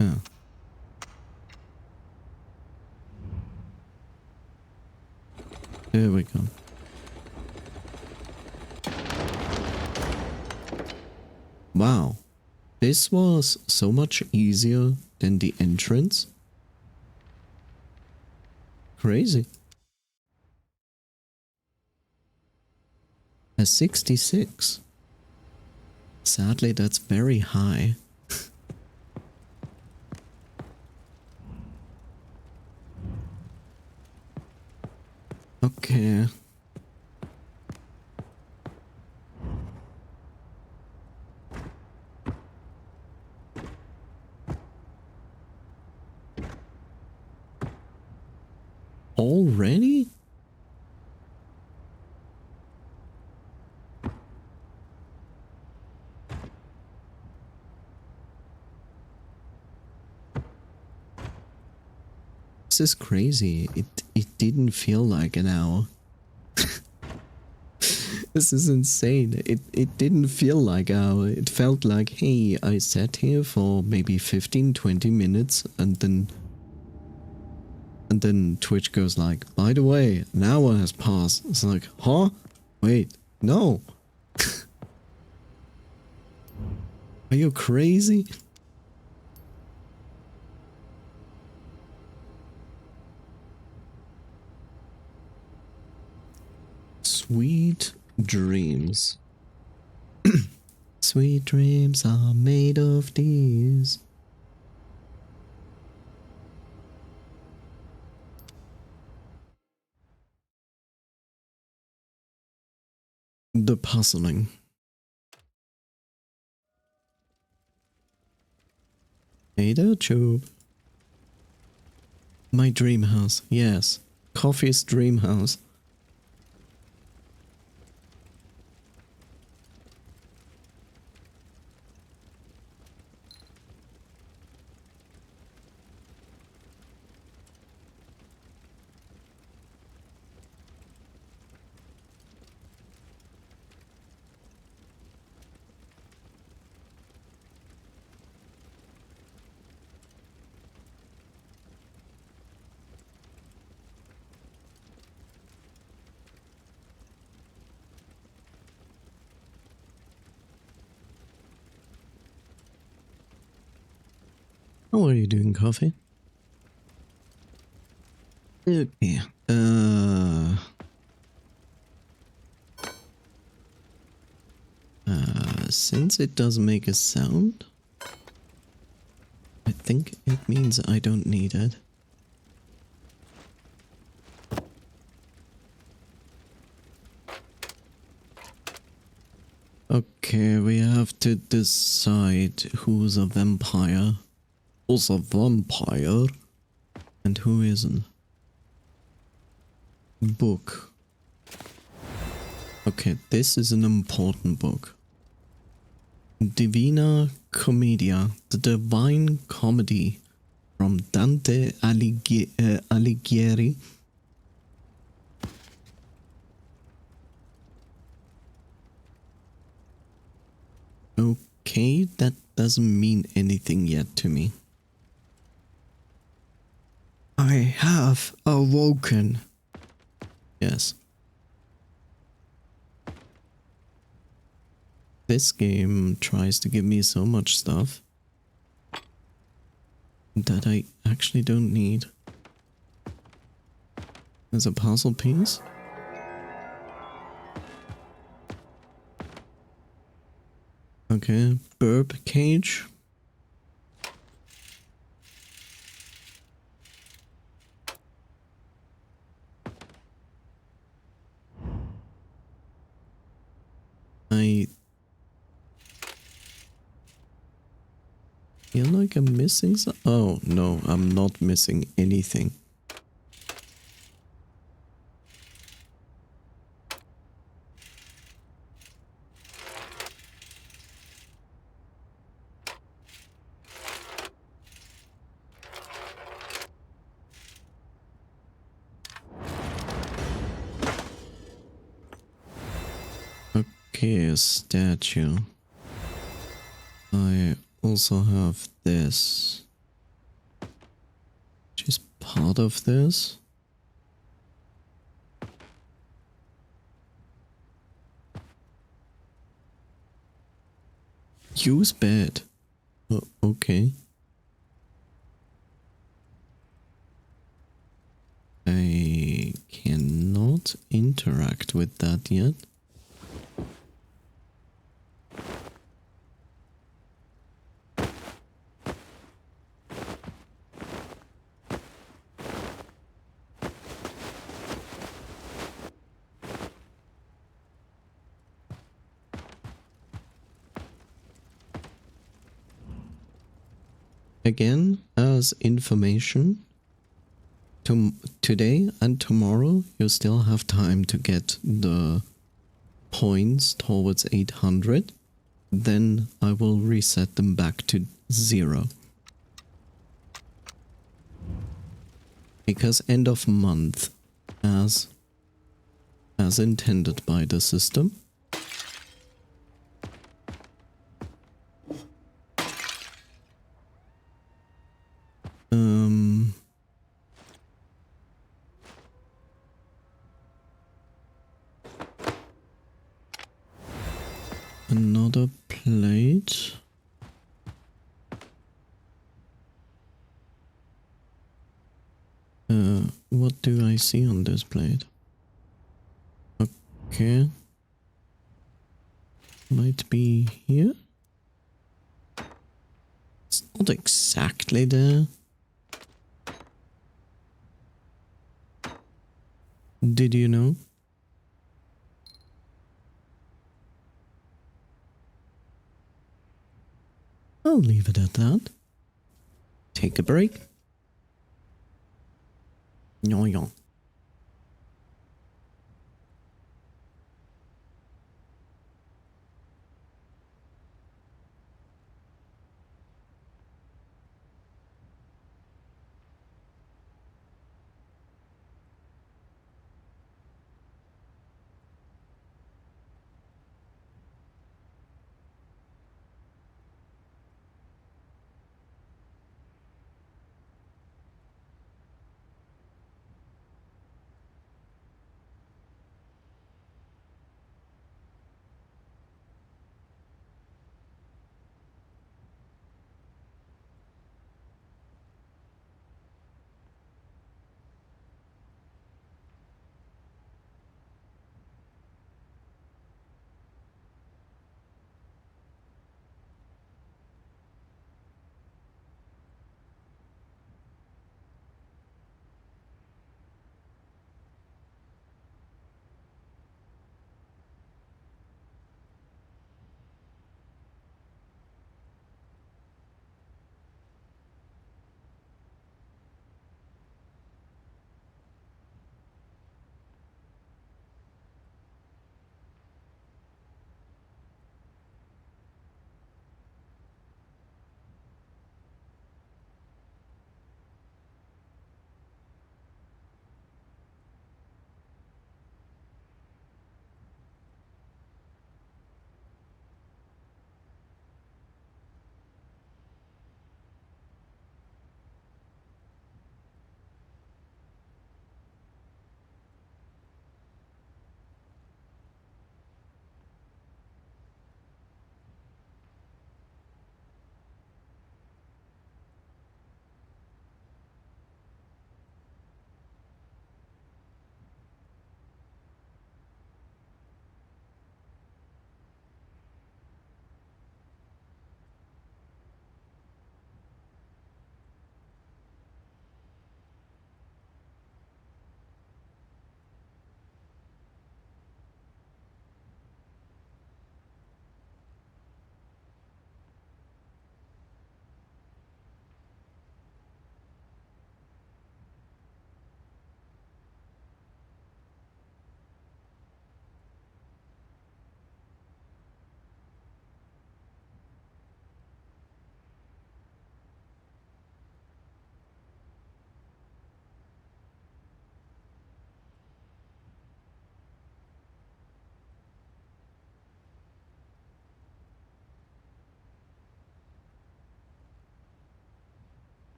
Yeah. There we go. Wow. This was so much easier than the entrance. Crazy. A 66. Sadly, that's very high. Okay. Already? This is crazy. It didn't feel like an hour. This is insane. It didn't feel like an hour. It felt like, hey, I sat here for maybe 15-20 minutes and then Twitch goes like, by the way, an hour has passed. It's like, huh? Wait, no. Are you crazy? Sweet dreams. Sweet dreams are made of these. The puzzling. Hey there, Tube. My dream house, yes. Coffee's dream house. How are you doing, Coffee? Okay. Since it doesn't make a sound, I think it means I don't need it. Okay, we have to decide who's a vampire. Who's a vampire? And who isn't? Book. Okay, this is an important book. Divina Commedia, the Divine Comedy from Dante Alighieri. Okay, that doesn't mean anything yet to me. I have awoken. Yes. This game tries to give me so much stuff that I actually don't need. There's a puzzle piece. Okay, burp cage. I feel like I'm missing some. Oh no, I'm not missing anything. Okay, a statue. I also have this, which is part of this. Use bed. Oh, okay. I cannot interact with that yet. Again, as information, today and tomorrow you still have time to get the points towards 800. Then I will reset them back to 0. Because end of month, as intended by the system. Another plate. What do I see on this plate? Okay. Might be here. It's not exactly there. Did you know? I'll leave it at that. Take a break. Yo.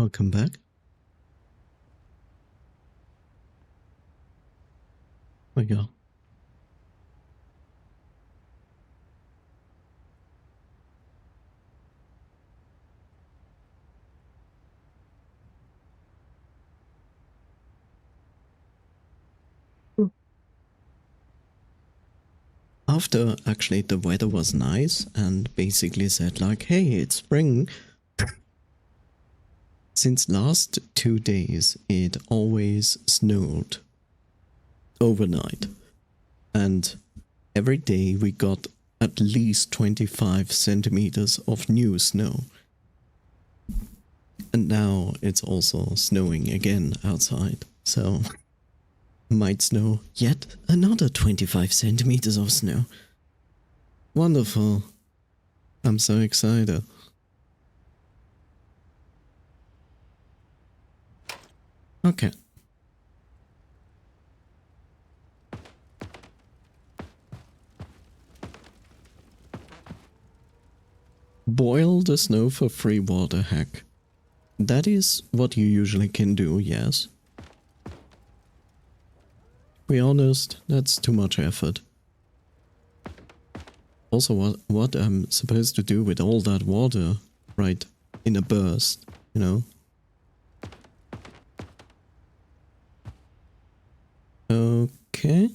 Welcome back. We go. After actually the weather was nice and basically said like, hey, it's spring. Since last 2 days, it always snowed overnight. And every day we got at least 25 centimeters of new snow. And now it's also snowing again outside. So might snow yet another 25 centimeters of snow. Wonderful. I'm so excited. Okay. Boil the snow for free water hack. That is what you usually can do, yes. Be honest, that's too much effort. Also, what I'm supposed to do with all that water, right, in a burst, you know? Okay.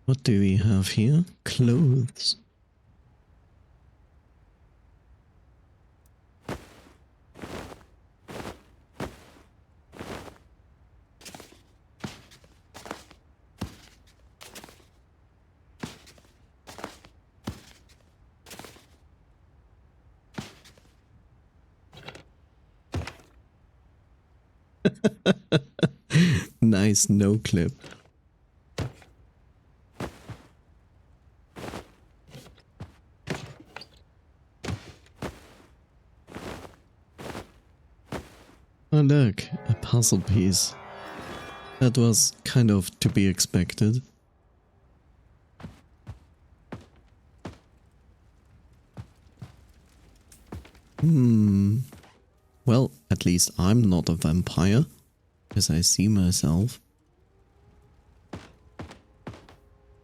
What do we have here? Clothes. Nice no clip. Oh look, a puzzle piece. That was kind of to be expected. Well, at least I'm not a vampire, as I see myself.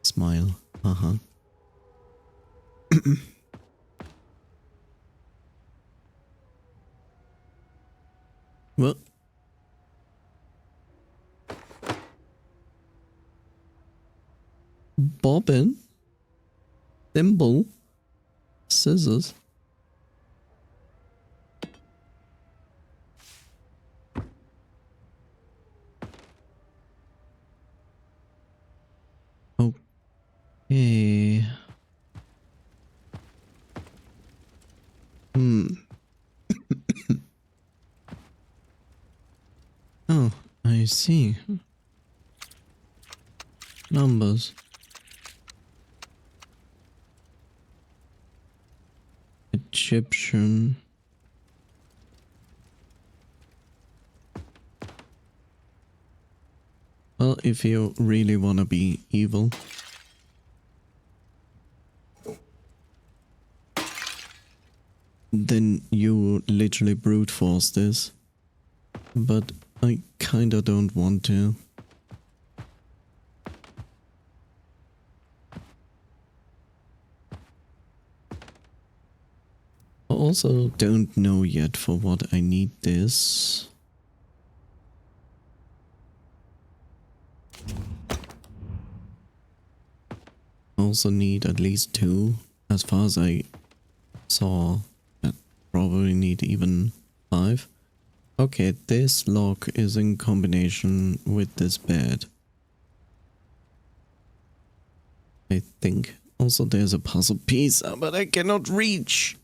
Smile, haha. What? Bobbin? Thimble? Scissors? Okay. Oh, I see. Numbers. Egyptian. Well, if you really wanna be evil. Then you literally brute force this. But I kinda don't want to. I also don't know yet for what I need this. Also need at least 2, as far as I saw. Probably need even 5. Okay, this lock is in combination with this bed, I think. Also there's a puzzle piece, but I cannot reach.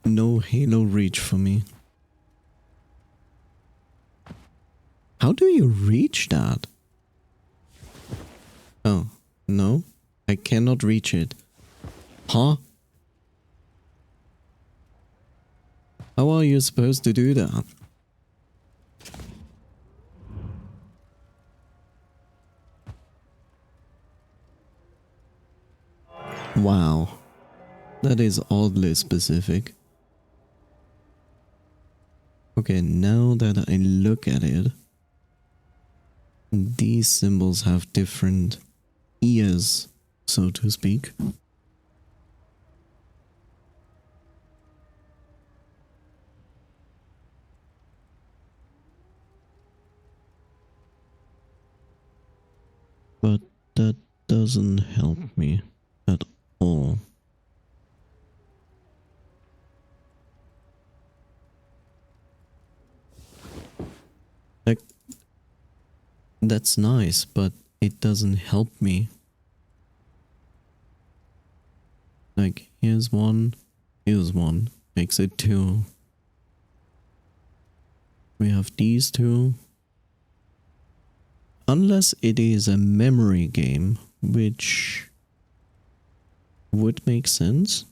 No Halo reach for me. How do you reach that? Oh, no. I cannot reach it. Huh? How are you supposed to do that? Wow. That is oddly specific. Okay, now that I look at it, these symbols have different ears, so to speak. But that doesn't help me at all. Like, that's nice, but it doesn't help me. Like, here's one, makes it two. We have these two. Unless it is a memory game, which would make sense.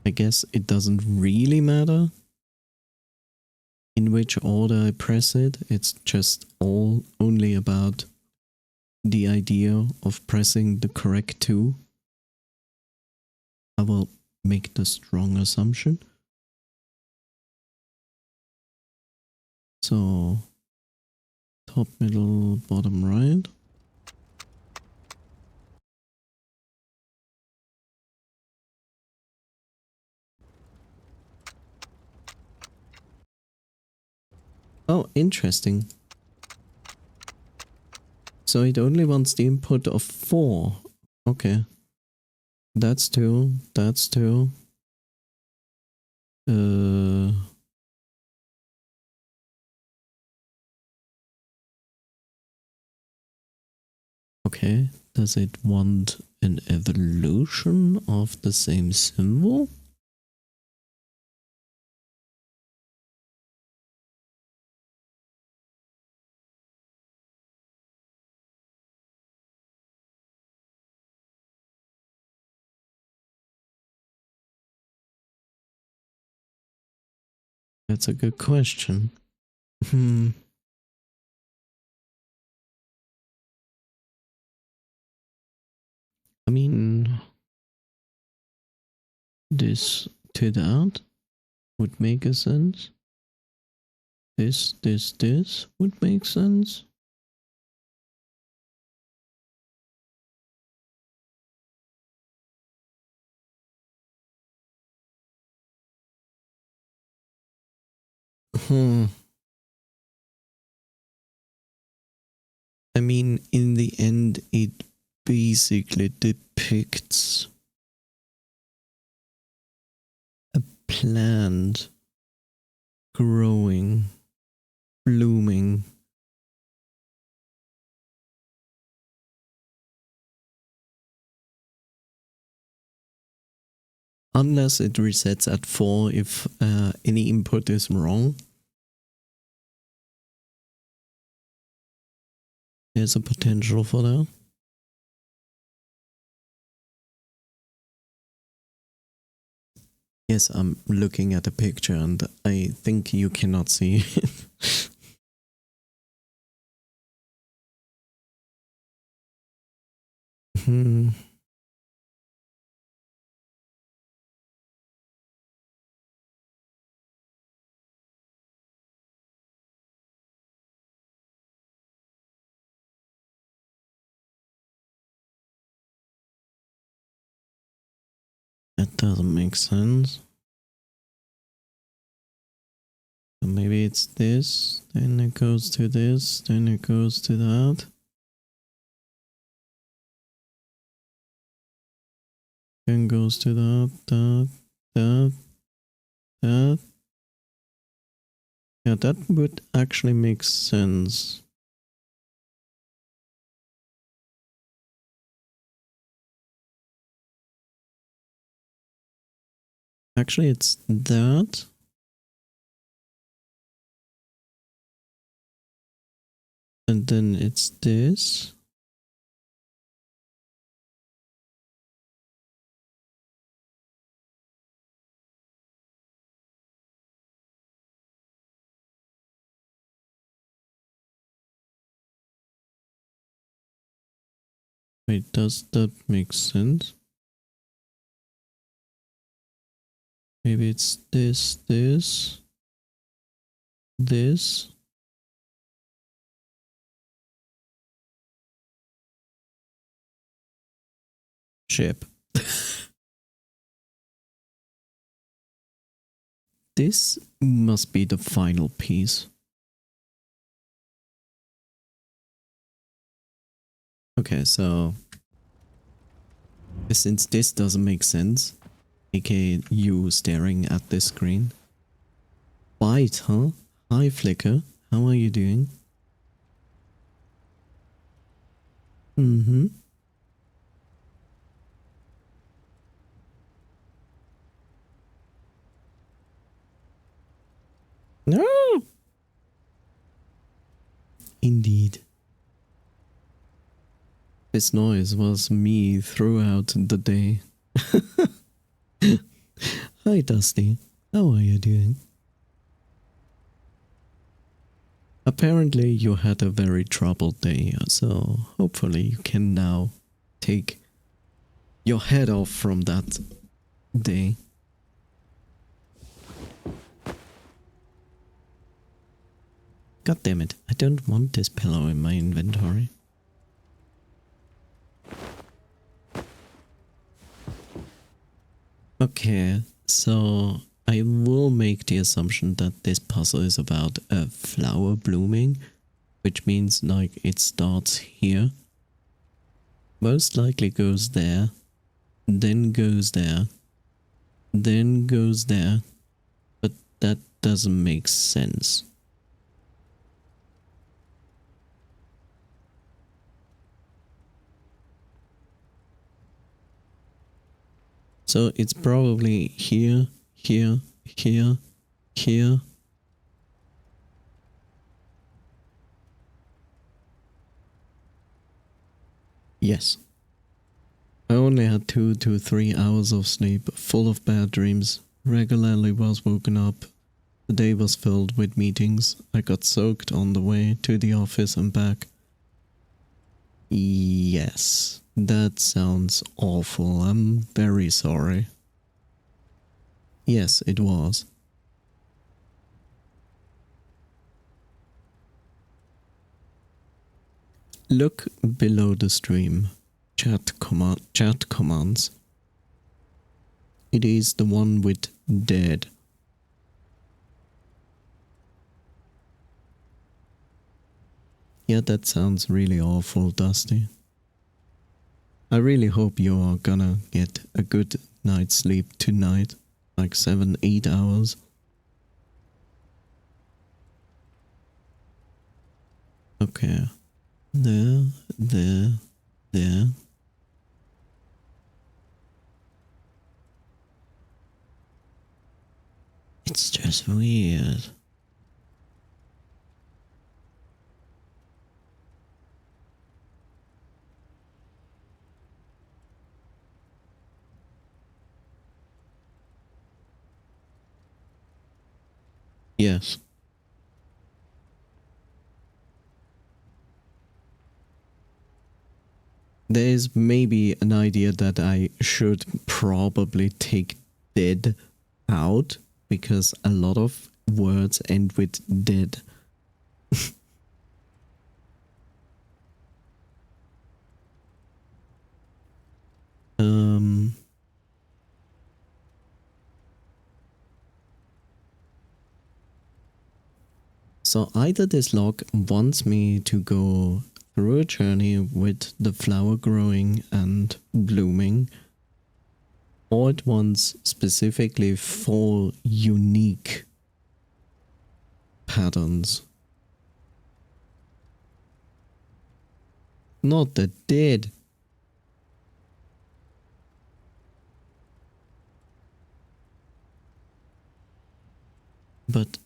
I guess it doesn't really matter in which order I press it. It's just only about the idea of pressing the correct two. I will make the strong assumption. So, top, middle, bottom, right. Oh, interesting. So it only wants the input of 4. Okay. That's 2. That's 2. Okay. Does it want an evolution of the same symbol? That's a good question. I mean, this to that would make a sense. This would make sense. I mean, in the end, it basically depicts a plant growing, blooming. Unless it resets at 4 if any input is wrong. There's a potential for that. Yes, I'm looking at the picture and I think you cannot see it. That doesn't make sense. So maybe it's this, then it goes to this, then it goes to that. Then goes to that. Yeah, that would actually make sense. Actually, it's that. And then it's this. Wait, does that make sense? Maybe it's this, this. Ship. This must be the final piece. Okay, so since this doesn't make sense, aka you staring at this screen. Bite, huh? Hi Flicker, how are you doing? Mm-hmm. No! Indeed. This noise was me throughout the day. Hi Dusty, how are you doing? Apparently you had a very troubled day, so hopefully you can now take your head off from that day. God damn it, I don't want this pillow in my inventory. Okay, so I will make the assumption that this puzzle is about a flower blooming, which means like it starts here, most likely goes there, then goes there, then goes there, but that doesn't make sense. So it's probably here, here, here, here. Yes. I only had 2 to 3 hours of sleep, full of bad dreams. Regularly was woken up. The day was filled with meetings. I got soaked on the way to the office and back. Yes, that sounds awful. I'm very sorry. Yes, it was. Look below the stream. Chat commands. It is the one with dead. Yeah, that sounds really awful, Dusty. I really hope you are gonna get a good night's sleep tonight, like 7-8 hours. Okay. There. It's just weird. Yes. There is maybe an idea that I should probably take dead out, because a lot of words end with dead. So either this log wants me to go through a journey with the flower growing and blooming, or it wants specifically 4 unique patterns. Not the dead. But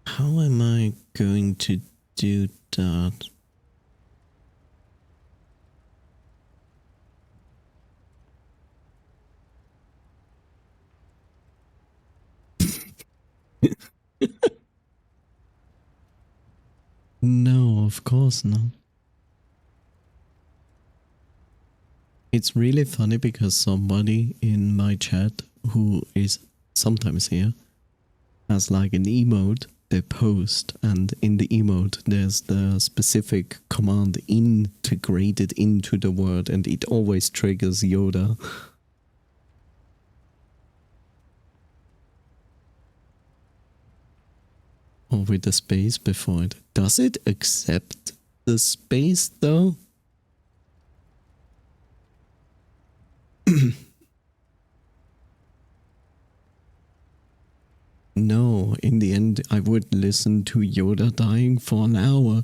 how am I going to do that? No, of course not. It's really funny because somebody in my chat who is sometimes here has like an emote they post, and in the emote there's the specific command integrated into the word, and it always triggers Yoda. Or with a space before it. Does it accept the space though? No, in the end I would listen to Yoda dying for an hour.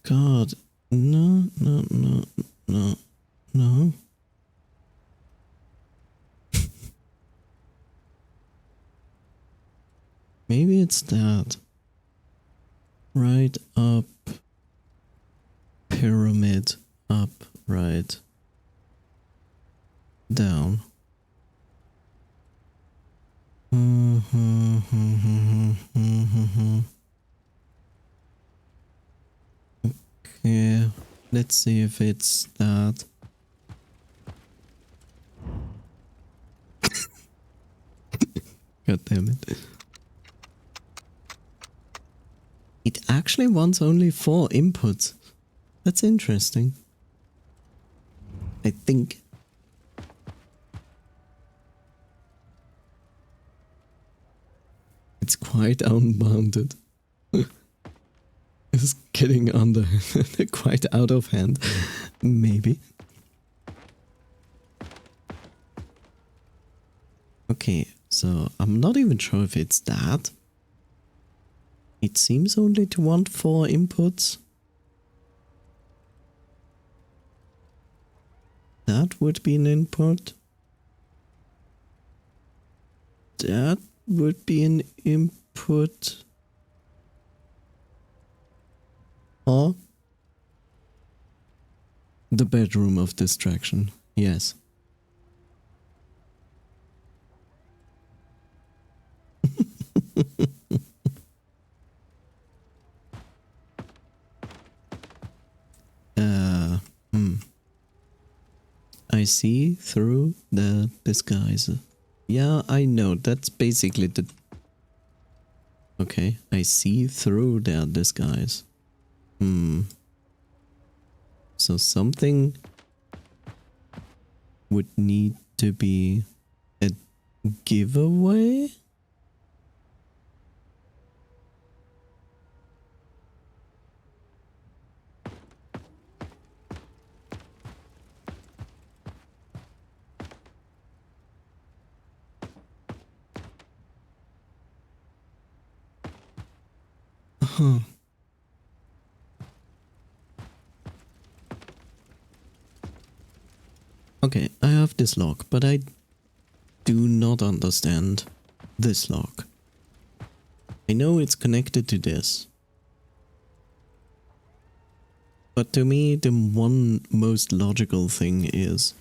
God, no, no, no, no, no. Maybe it's that. Right up, pyramid, up, right, down. Yeah, let's see if it's that. God damn it. It actually wants only 4 inputs. That's interesting. I think. It's quite unbounded. It's getting under quite out of hand. Maybe. Okay, so I'm not even sure if it's that. It seems only to want 4 inputs. That would be an input. That would be an input. Or the bedroom of distraction. Yes. I see through the disguise. Yeah, I know. That's basically the... Okay, I see through their disguise. So something would need to be a giveaway? Huh. Okay, I have this lock, but I do not understand this lock. I know it's connected to this. But to me, the one most logical thing is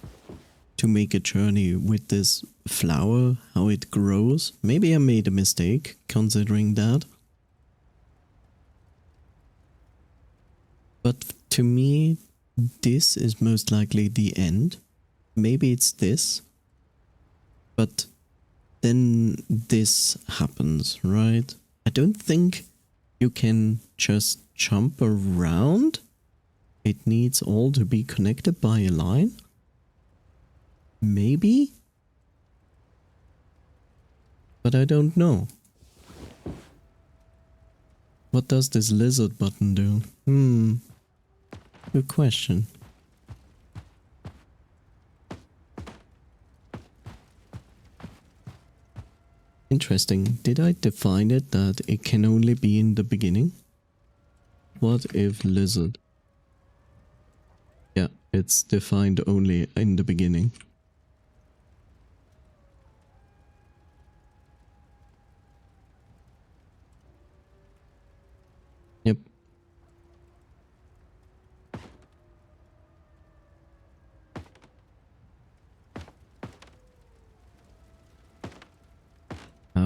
to make a journey with this flower, how it grows. Maybe I made a mistake considering that. But to me, this is most likely the end. Maybe it's this. But then this happens, right? I don't think you can just jump around. It needs all to be connected by a line. Maybe? But I don't know. What does this lizard button do? Good question. Interesting. Did I define it that it can only be in the beginning? What if lizard? Yeah, it's defined only in the beginning. Yep.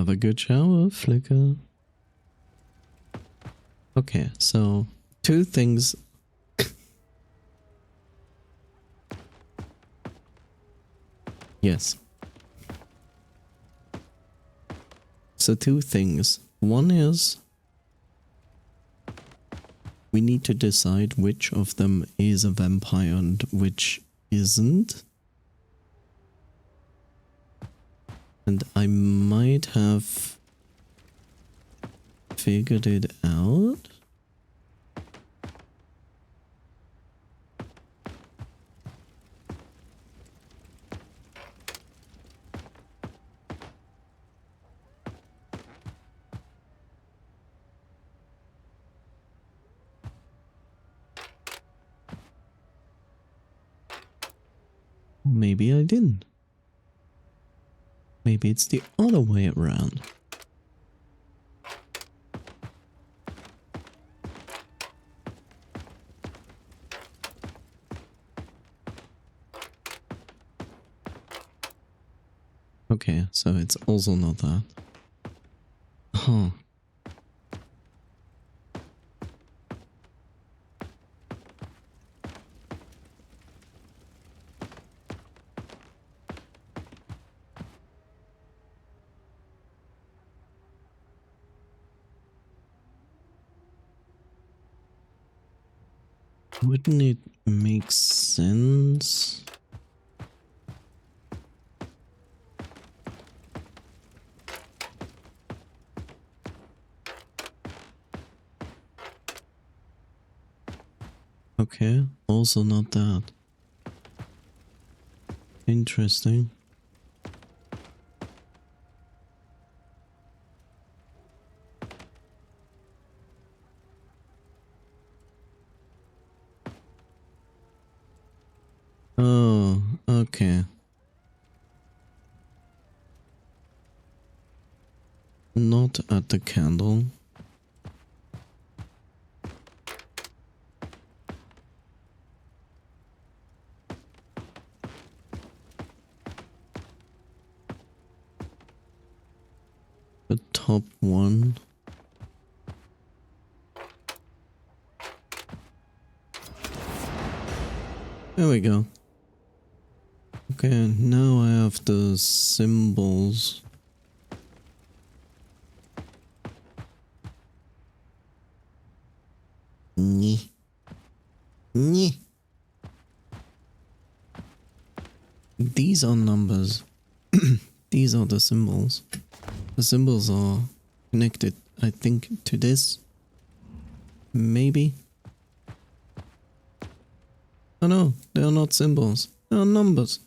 Have a good shower, Flicker. Okay, so 2 things. Yes. So 2 things. One is we need to decide which of them is a vampire and which isn't. And I might have figured it out. Maybe I didn't. Maybe it's the other way around. Okay, so it's also not that. Huh. Wouldn't it make sense? Okay, also not that. Interesting. Oh, okay. Not at the candle. The top one. There we go. Okay, now I have the symbols. Nyeh. Nyeh. These are numbers. These are the symbols. The symbols are connected, I think, to this. Maybe. Oh no, they are not symbols. They are numbers.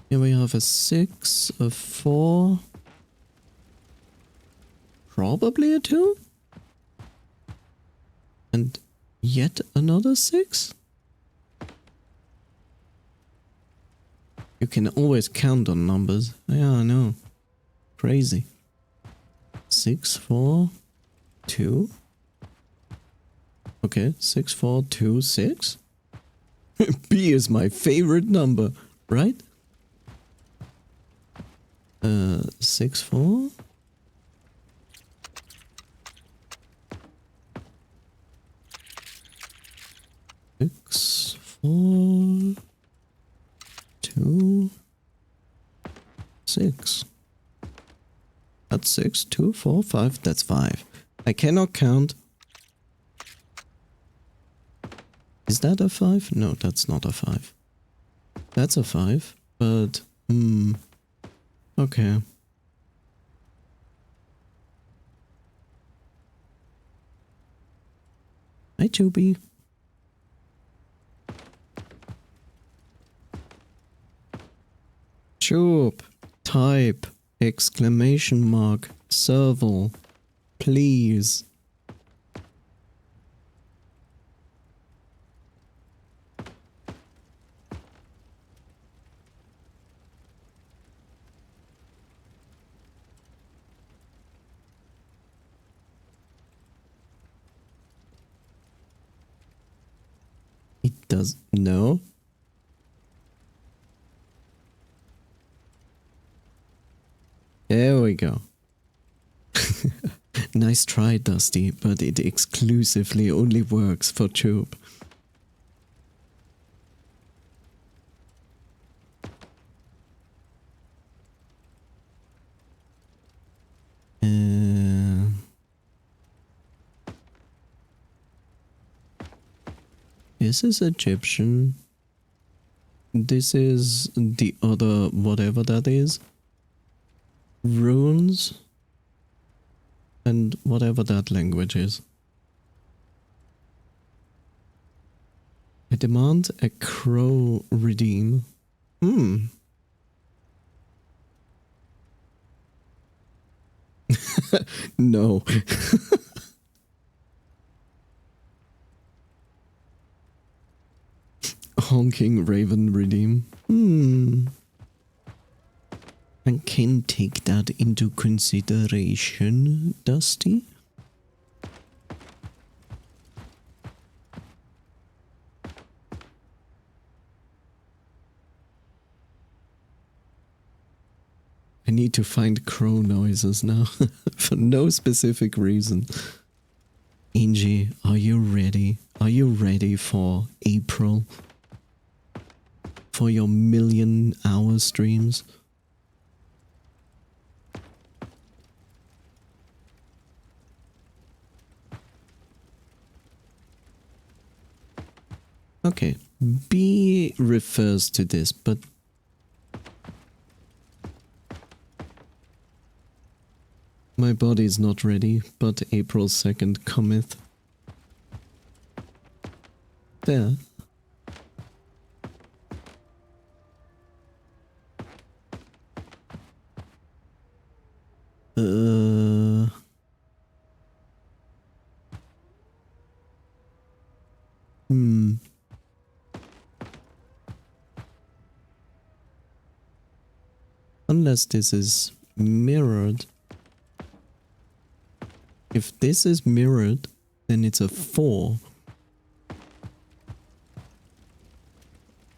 Here we have a 6, a 4. Probably a 2. And yet another 6. You can always count on numbers. Yeah, I know. Crazy. 6, 4, 2. Okay, 6, 4, 2, 6. B is my favorite number, right? 6, 4. Six, 4, 2, 6. That's 6, 2, 4, 5. That's 5. I cannot count. Is that a 5? No, that's not a 5. That's a 5, but okay. Hi, Chubby. Chub, type, exclamation mark, serval, please. It does no. go. Nice try, Dusty, but it exclusively only works for Job. This is Egyptian. This is the other, whatever that is. Runes. And whatever that language is. I demand a crow redeem. No. Honking raven redeem. I can take that into consideration, Dusty. I need to find crow noises now, for no specific reason. Angie, are you ready? Are you ready for April? For your 1,000,000-hour streams? Okay, B refers to this, but my body is not ready, but April 2nd cometh. There. Unless this is mirrored. If this is mirrored, then it's a 4.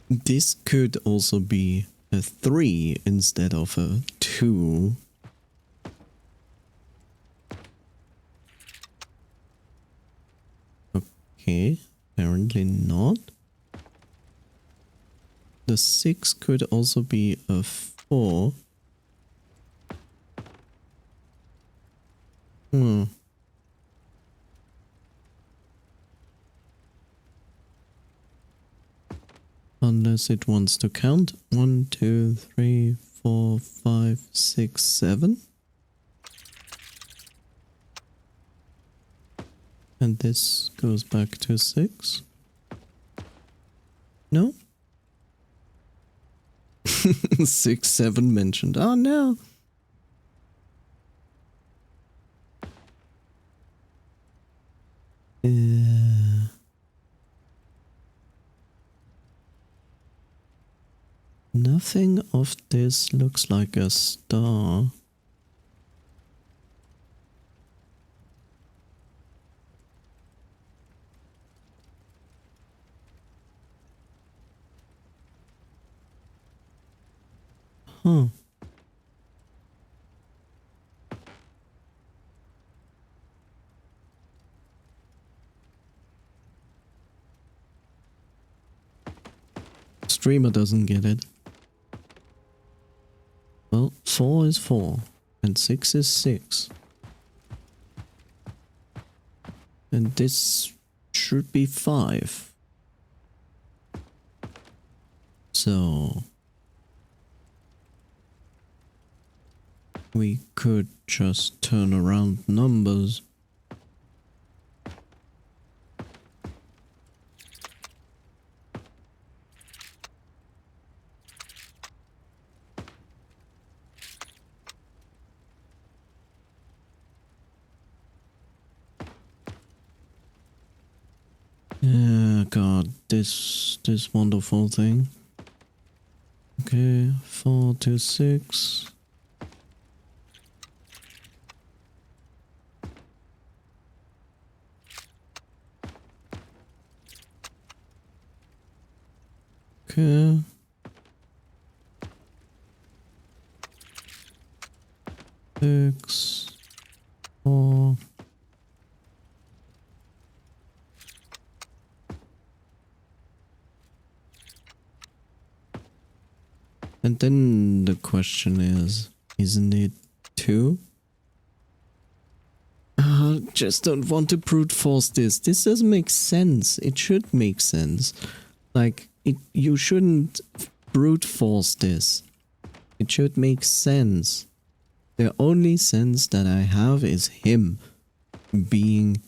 This could also be a 3 instead of a 2. Okay, apparently not. The 6 could also be a 4. Unless it wants to count. 1, 2, 3, 4, 5, 6, 7. And this goes back to 6. No? 6, 7 mentioned. Oh no! Nothing of this looks like a star. Huh. Streamer doesn't get it. Well, 4 is 4, and 6 is 6. And this should be 5. So we could just turn around numbers. God, this wonderful thing. Okay, 4 to 6. Okay. And then the question is, isn't it 2? Just don't want to brute force this. This doesn't make sense. It should make sense. Like, you shouldn't brute force this. It should make sense. The only sense that I have is him being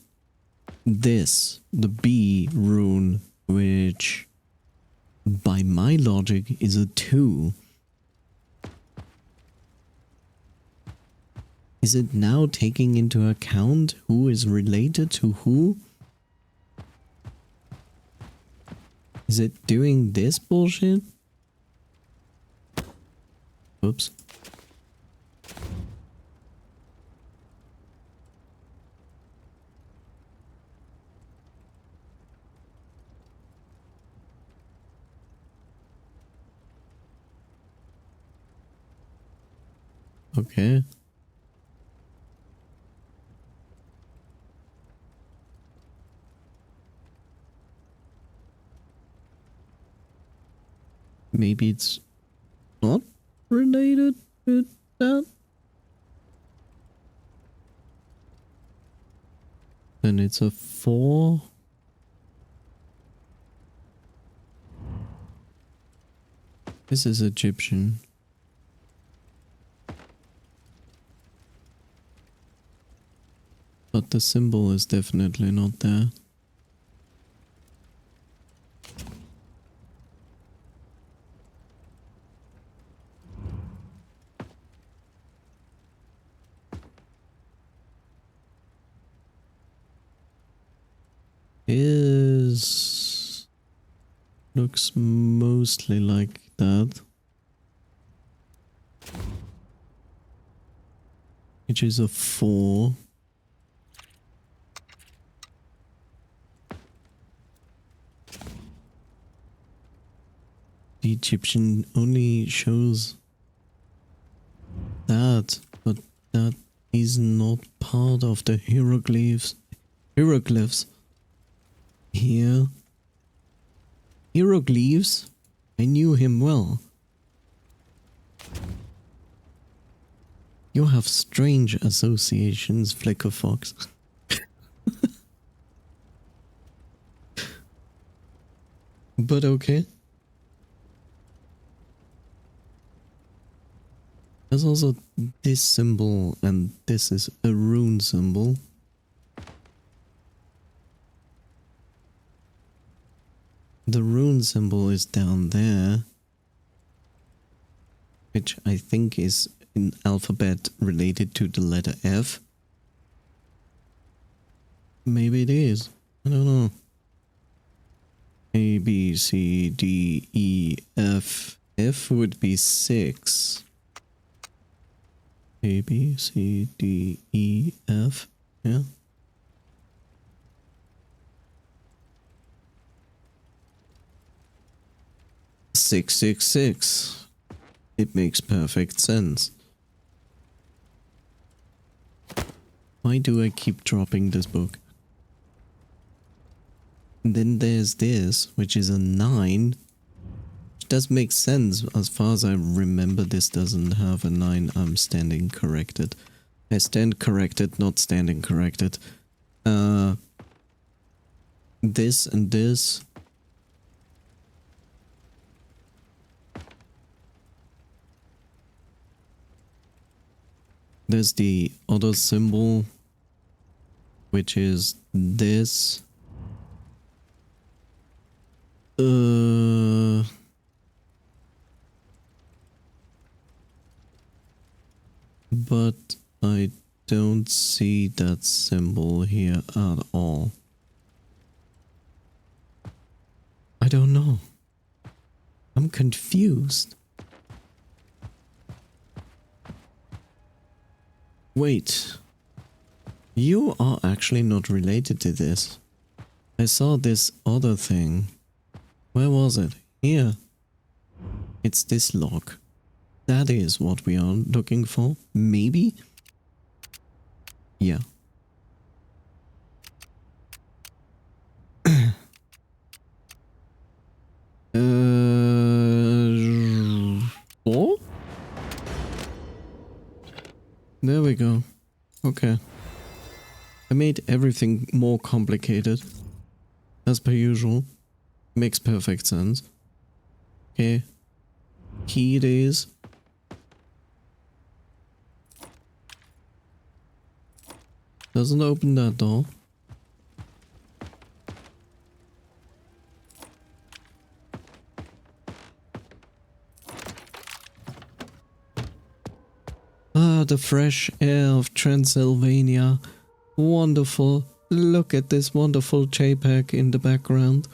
this, the B rune, which by my logic is a 2. Is it now taking into account who is related to who? Is it doing this bullshit? Oops. Okay. Maybe it's not related to that? Then it's a 4. This is Egyptian. But the symbol is definitely not there. Looks mostly like that. Which is a 4. The Egyptian only shows that, but that is not part of the hieroglyphs. Here. Hieroglyphs? I knew him well. You have strange associations, Flickerfox. But okay. There's also this symbol, and this is a rune symbol. The rune symbol is down there, which I think is an alphabet related to the letter F. Maybe it is. I don't know. A, B, C, D, E, F. F would be 6. A, B, C, D, E, F. Yeah. Six, 6, 6. It makes perfect sense. Why do I keep dropping this book? And then there's this, which is a 9. Which does make sense. As far as I remember, this doesn't have a 9. I'm standing corrected. I stand corrected, not standing corrected. This and this. There's the other symbol, which is this. But I don't see that symbol here at all. I don't know. I'm confused. Wait. You are actually not related to this. I saw this other thing. Where was it? Here. It's this lock. That is what we are looking for. Maybe? Yeah. we go. Okay. I made everything more complicated. As per usual. Makes perfect sense. Okay. Key it is. Doesn't open that door. Ah, the fresh air of Transylvania. Wonderful. Look at this wonderful JPEG in the background.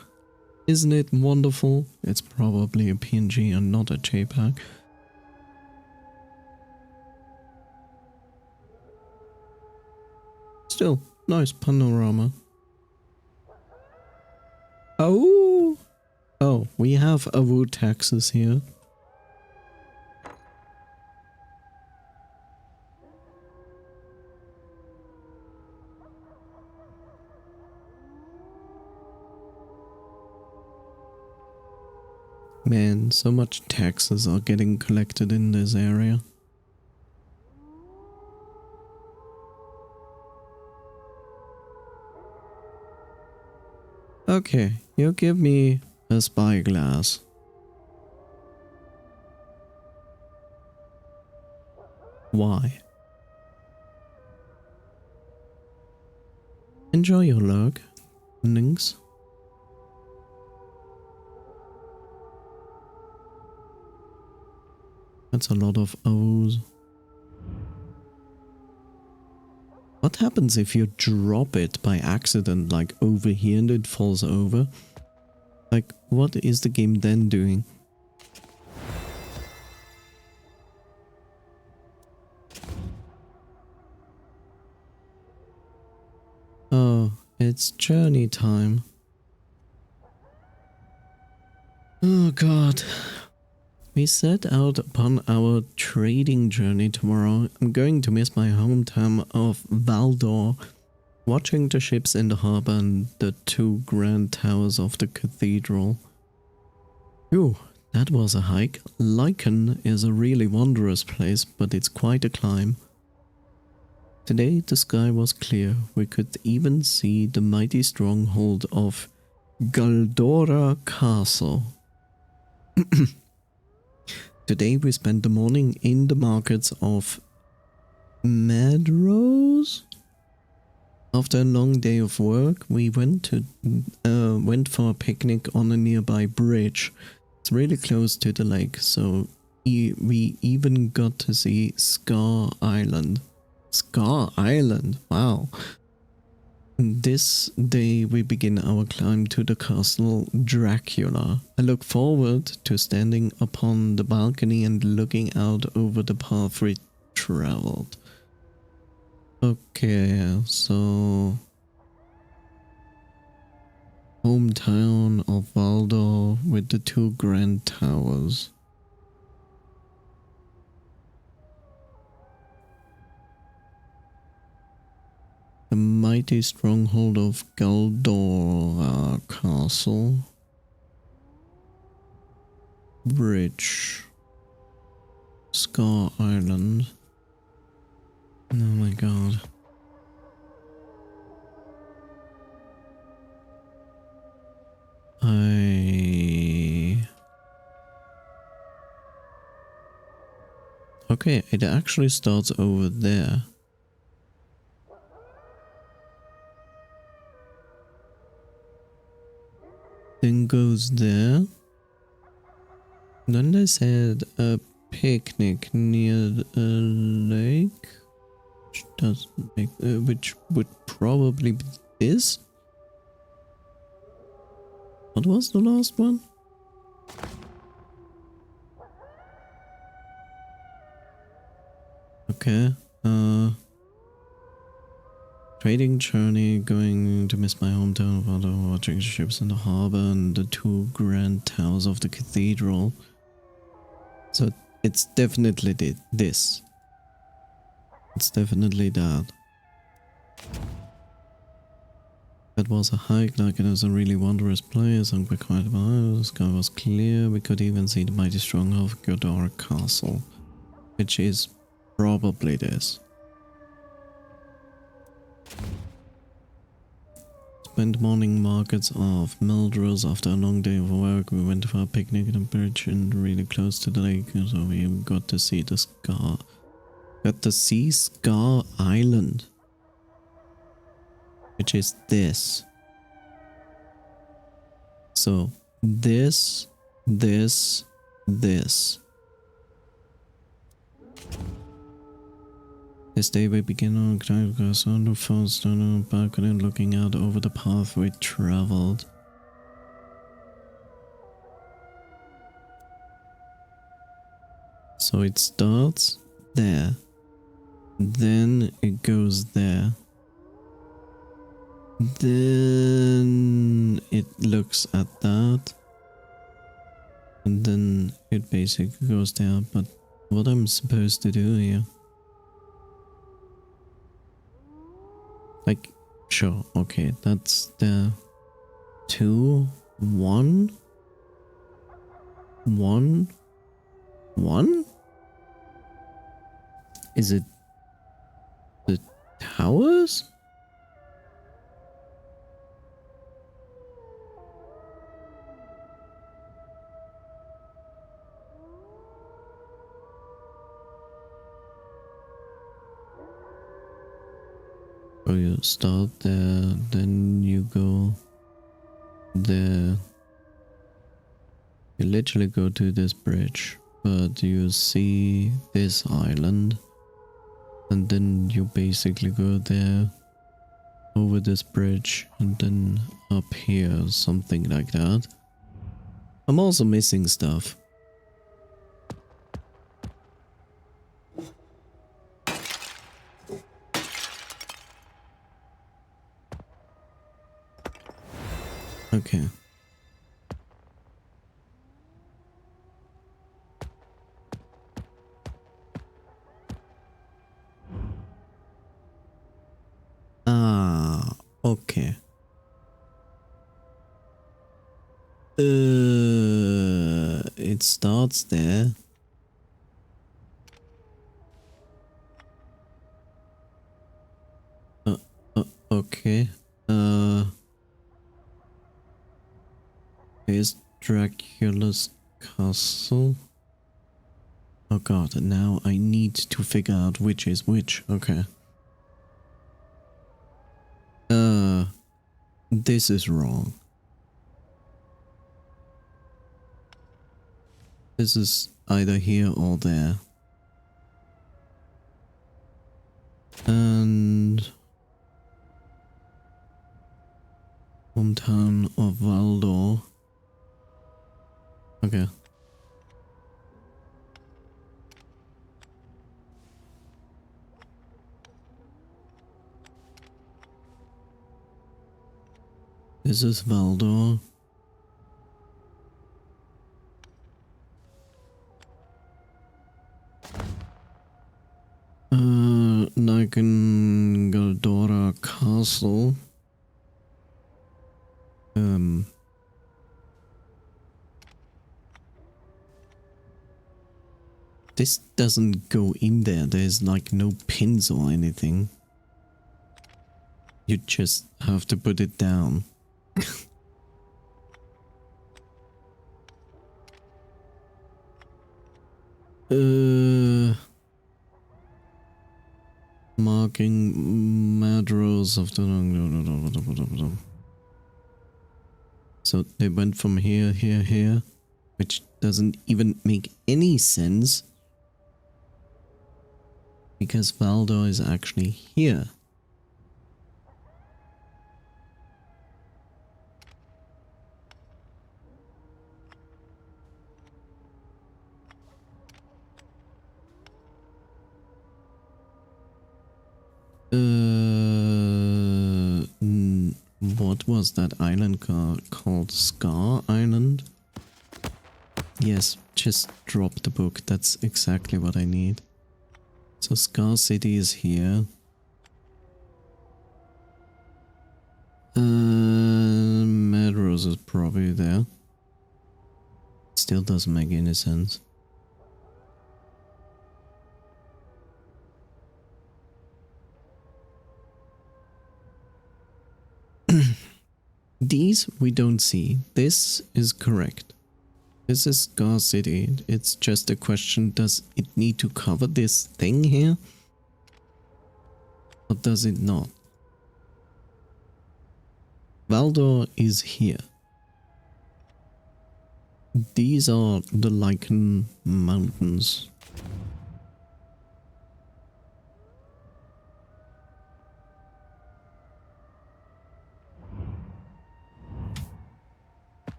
Isn't it wonderful? It's probably a PNG and not a JPEG. Still, nice panorama. Oh! Oh, we have AWU taxes here. Man, so much taxes are getting collected in this area. Okay, you give me a spyglass. Why? Enjoy your lurk, Nynx. That's a lot of O's. What happens if you drop it by accident, like over here, and it falls over? Like, what is the game then doing? Oh, it's journey time. Oh god. We set out upon our trading journey tomorrow. I'm going to miss my hometown of Valdor, watching the ships in the harbor and the two grand towers of the cathedral. Phew, that was a hike. Lycan is a really wondrous place, but it's quite a climb. Today the sky was clear. We could even see the mighty stronghold of Galdora Castle. Today we spent the morning in the markets of Madrose. After a long day of work, we went for a picnic on a nearby bridge. It's really close to the lake, so we even got to see Scar Island. Scar Island, wow. This day we begin our climb to the castle Dracula. I look forward to standing upon the balcony and looking out over the path we traveled. Okay, so hometown of Valdor with the two grand towers. The mighty stronghold of Galdora Castle. Bridge. Scar Island. Oh my god. Okay, it actually starts over there. Then goes there. Then they said a picnic near a lake, which doesn't make, which would probably be this. What was the last one? Okay. Trading journey, going to miss my hometown of Otto, watching ships in the harbor and the two grand towers of the cathedral. So it's definitely this. It's definitely that. That was a hike, like it was a really wondrous place, and we're quite about the sky was clear. We could even see the mighty stronghold of Galdora Castle, which is probably this. went morning markets of Mildred's after a long day of work. We went for a picnic at a bridge and really close to the lake, so we got to see the Scar Island, which is this. So this. This day we begin on the first on the balcony looking out over the path we traveled. So it starts there, then it goes there, then it looks at that, and then it basically goes there. But what I'm supposed to do here? Like, sure, okay, that's the 2, 1, 1, 1? Is it the towers? Oh, you start there, then you go there. You literally go to this bridge, but you see this island, and then you basically go there, over this bridge, and then up here, something like that. I'm also missing stuff. Okay. Ah, okay. It starts there. Okay. Here's Dracula's castle. Oh god, now I need to figure out which is which. Okay. This is wrong. This is either here or there. And hometown of Valdor. Okay. This is Valdor. Galdora Castle. This doesn't go in there. There's like no pins or anything. You just have to put it down. Marking Madros of the... So they went from here, here, which doesn't even make any sense. Because Valdor is actually here. What was that island called? Scar Island? Yes, just drop the book. That's exactly what I need. So Scar City is here. Madrose is probably there. Still doesn't make any sense. These we don't see. This is correct. This is Scar City. It's just a question, does it need to cover this thing here? Or does it not? Valdor is here. These are the Lichen Mountains.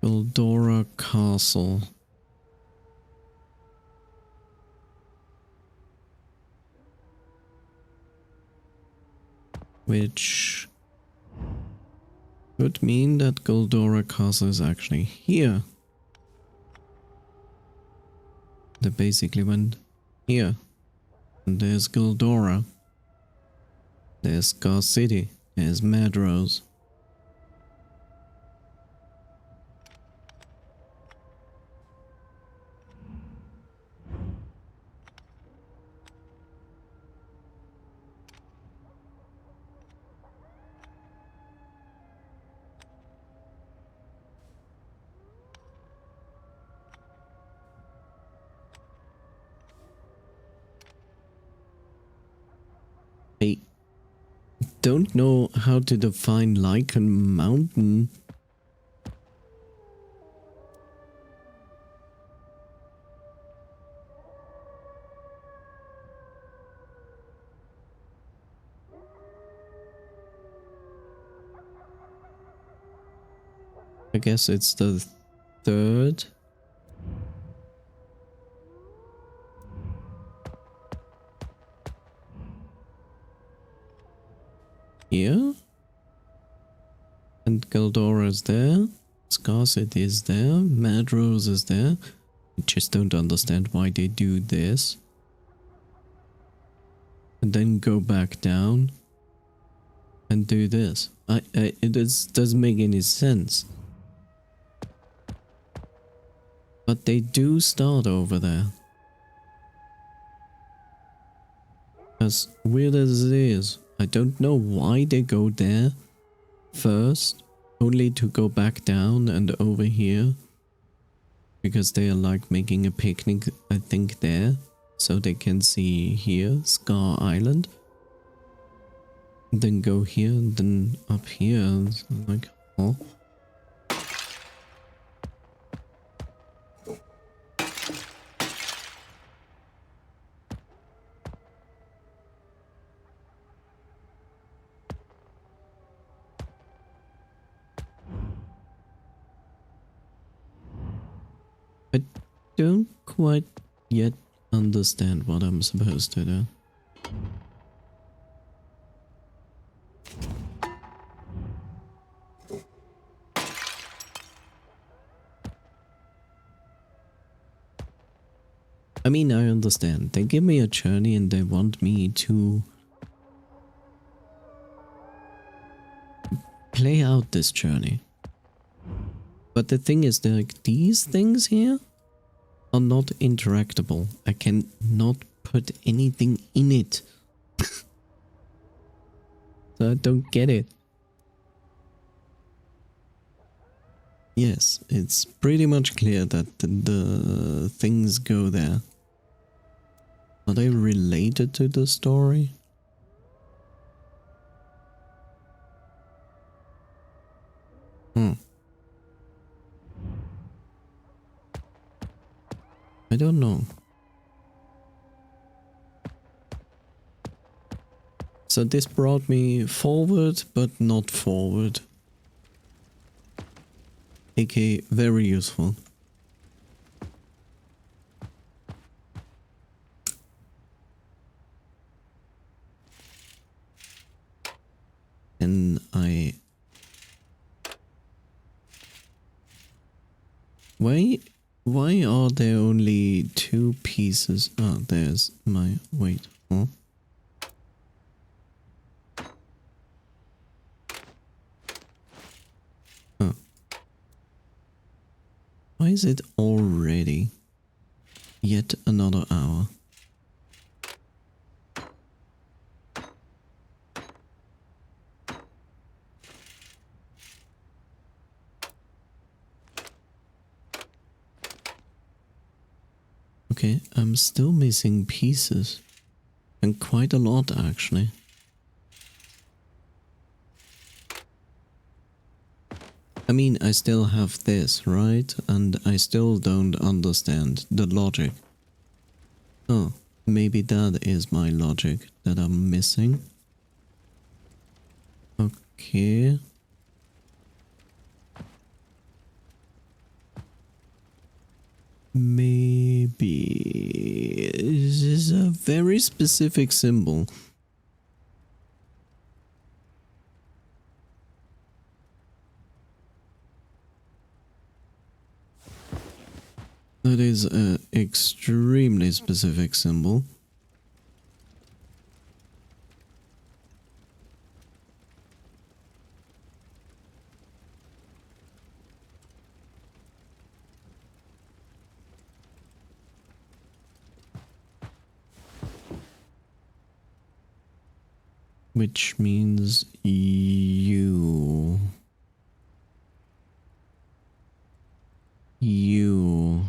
Eldora Castle. Which could mean that Goldora Castle is actually here. They basically went here. And there's Goldora. There's Scar City. There's Madrose. I don't know how to define Lichen Mountain. I guess it's the third. Here. And Galdora is there. Scar City is there. Madrose is there. I just don't understand why they do this. And then go back down. And do this. It doesn't make any sense. But they do start over there. As weird as it is, I don't know why they go there first, only to go back down and over here. Because they are like making a picnic, I think, there. So they can see here, Scar Island. Then go here, and then up here. So like, oh. I don't quite yet understand what I'm supposed to do. I mean, I understand. They give me a journey and they want me to play out this journey. But the thing is, like, these things here are not interactable. I can not put anything in it. So I don't get it. Yes, it's pretty much clear that the things go there. Are they related to the story? I don't know. So this brought me forward, but not forward. aka very useful. And why are there only two pieces? Ah, there's my, wait, huh? Oh. Why is it already yet another hour? Okay, I'm still missing pieces. And quite a lot, actually. I mean, I still have this, right? And I still don't understand the logic. Oh, maybe that is my logic that I'm missing. Okay. Maybe this is a very specific symbol. That is an extremely specific symbol. Which means you. You.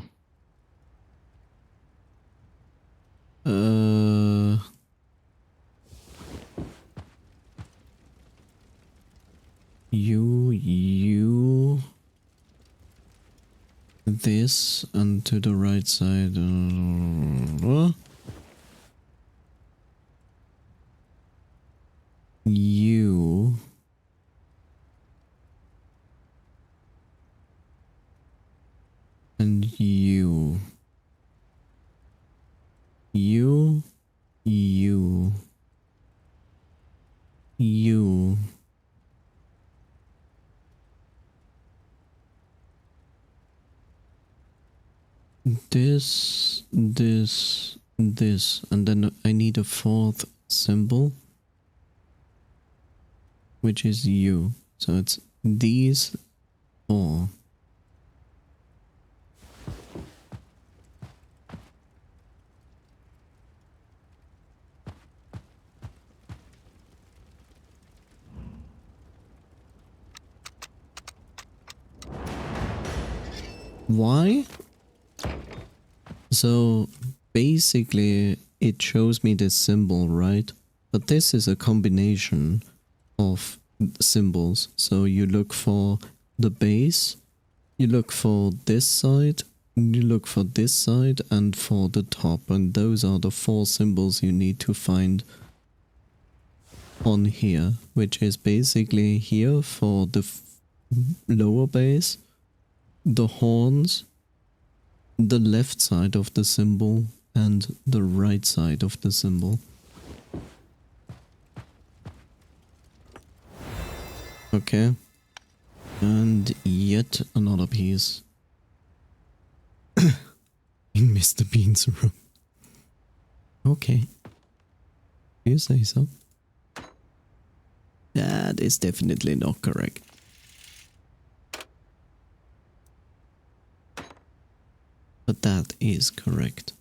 You. This and to the right side. You. And you. You. You. You. This, and then I need a fourth symbol, which is you. So it's these four. Why? So basically it shows me this symbol, right? But this is a combination of symbols. So you look for the base, you look for this side, you look for this side, and for the top. And those are the four symbols you need to find on here, which is basically here for the lower base, the horns, the left side of the symbol, and the right side of the symbol. Okay. And yet another piece. In Mr. Bean's room. Okay. You say so? That is definitely not correct. But that is correct.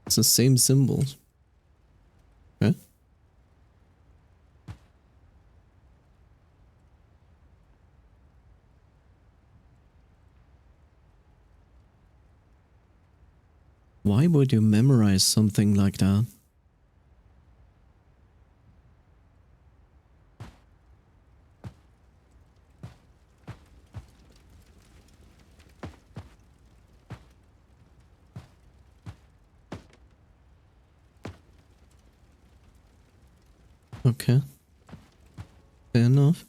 It's the same symbols. Huh? Why would you memorize something like that? Okay. Fair enough.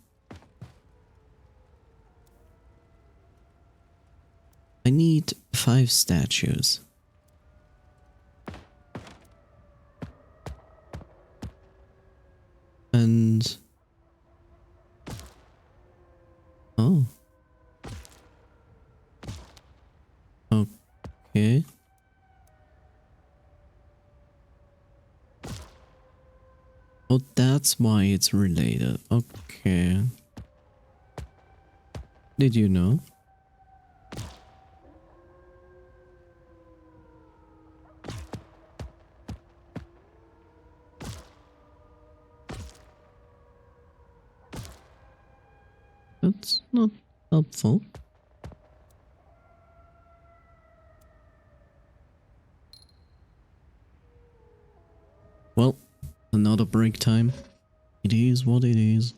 I need 5 statues. And... oh. Okay. Oh, that's why it's related. Okay. Did you know? That's not helpful. Another break time. It is what it is.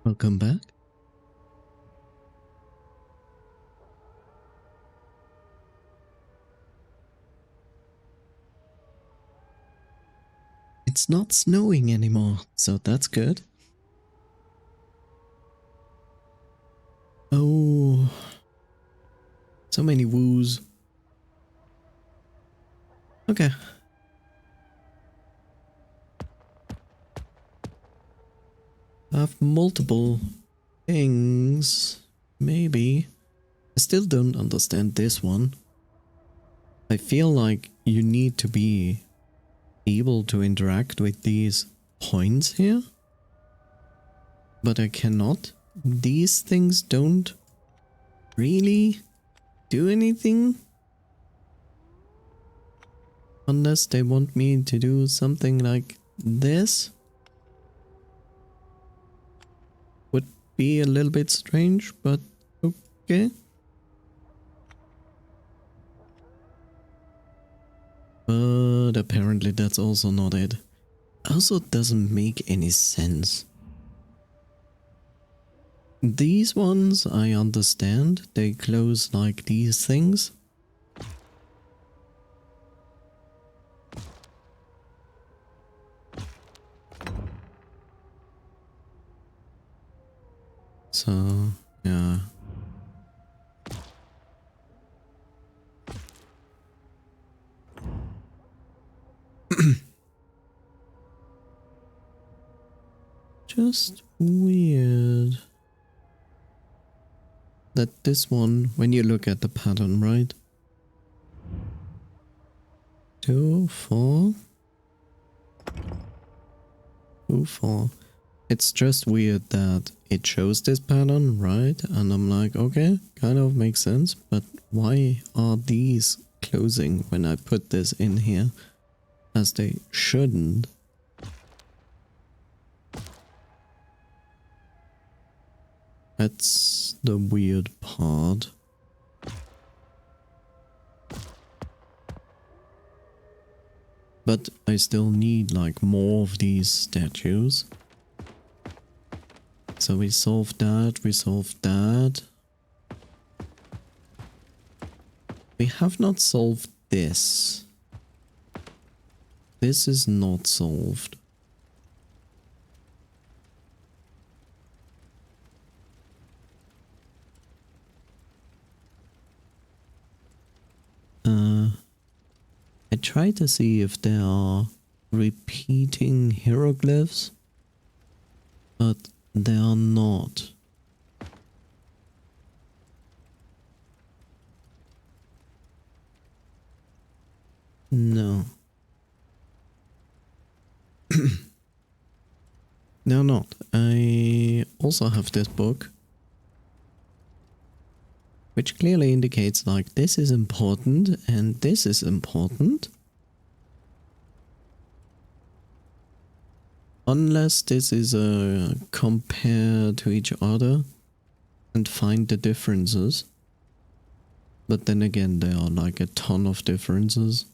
Welcome back. It's not snowing anymore, so that's good. Oh, so many woos. Okay. I have multiple things. Maybe. I still don't understand this one. I feel like you need to be able to interact with these points here. But I cannot. These things don't really do anything. Unless they want me to do something like this. Would be a little bit strange, but okay. But apparently that's also not it. Also doesn't make any sense. These ones I understand, they close like these things. So, yeah. Just weird. That this one, when you look at the pattern, right? 2, 4. 2, 4. It's just weird that it shows this pattern, right? And I'm like, okay, kind of makes sense, but why are these closing when I put this in here? As they shouldn't. That's the weird part. But I still need like more of these statues. So we solved that, we solved that. We have not solved this. This is not solved. I try to see if there are repeating hieroglyphs, but they are not. No. They're not. I also have this book, which clearly indicates like this is important and this is important. Unless this is a compare to each other and find the differences. But then again, there are like a ton of differences.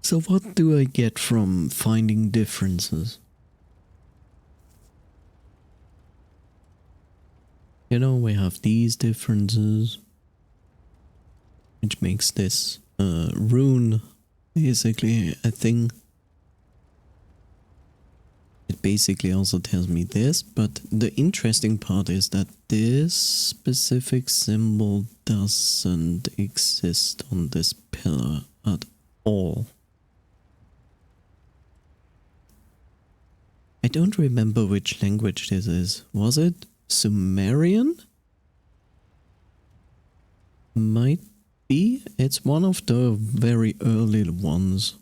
So what do I get from finding differences? You know, we have these differences, which makes this rune basically a thing. It basically also tells me this, but the interesting part is that this specific symbol doesn't exist on this pillar at all. I don't remember which language this is. Was it Sumerian? Might be. It's one of the very early ones.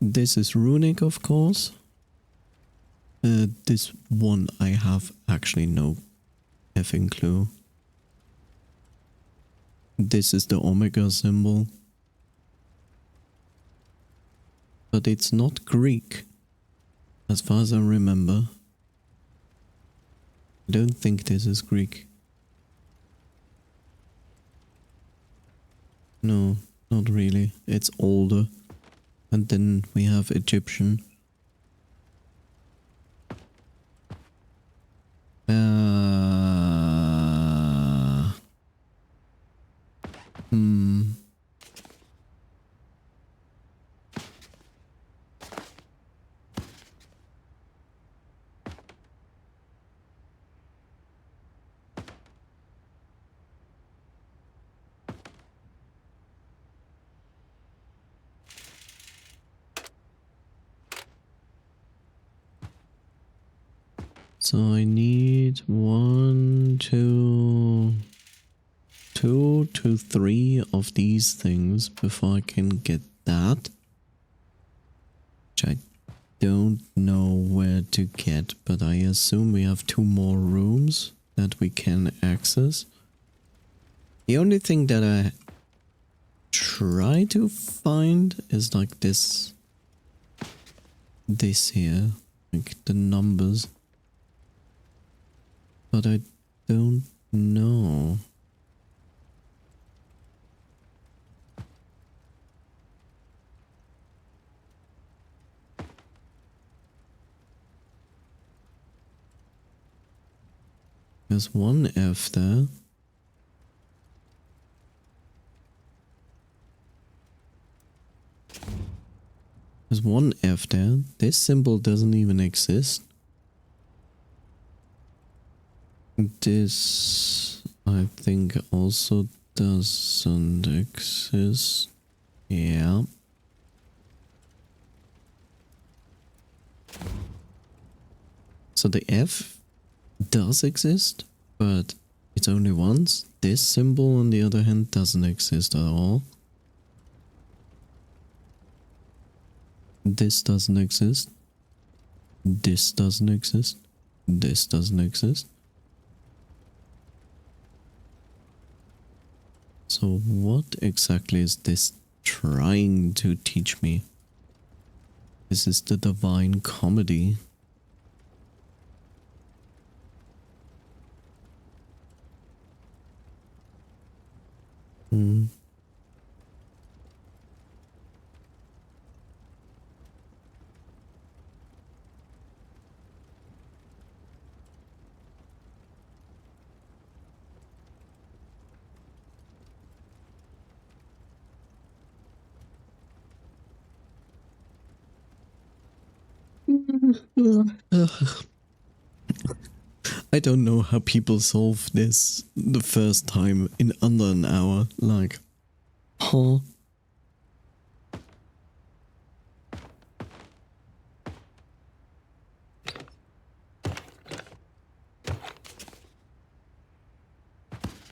This is runic, of course. This one I have actually no effing clue. This is the Omega symbol. But it's not Greek, as far as I remember. I don't think this is Greek. No, not really. It's older. And then we have Egyptian. So I need 2 to 3 of these things before I can get that. Which I don't know where to get, but I assume we have 2 more rooms that we can access. The only thing that I try to find is like this here, like the numbers. But I don't know. There's one F there. There's one F there. This symbol doesn't even exist. This, I think, also doesn't exist. Yeah. So the F does exist, but it's only once. This symbol, on the other hand, doesn't exist at all. This doesn't exist. This doesn't exist. This doesn't exist. So what exactly is this trying to teach me? This is the Divine Comedy. I don't know how people solve this the first time in under an hour. Like, huh?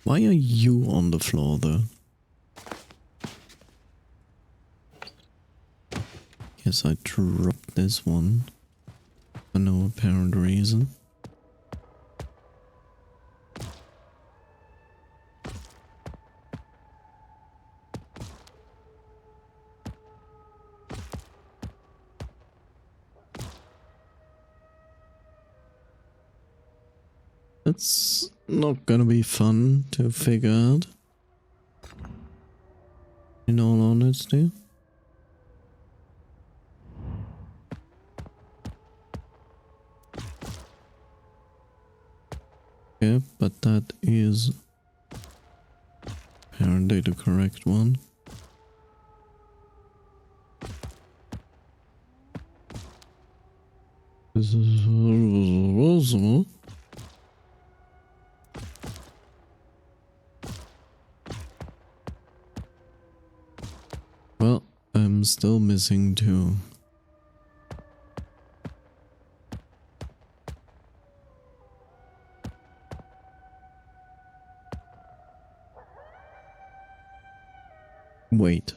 Why are you on the floor though? Guess I dropped this one for no apparent reason. It's not gonna be fun to figure out, in all honesty. Yeah, but that is apparently the correct one. This is also. Well, I'm still missing 2. Wait,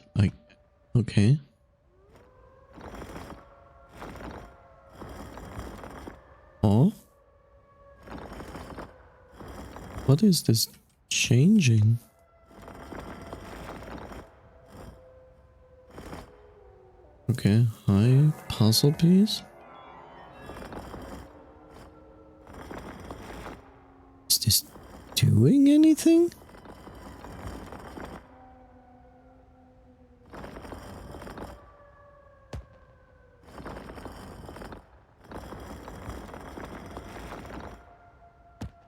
okay. Oh? What is this changing? Okay, hi, puzzle piece. Is this doing anything?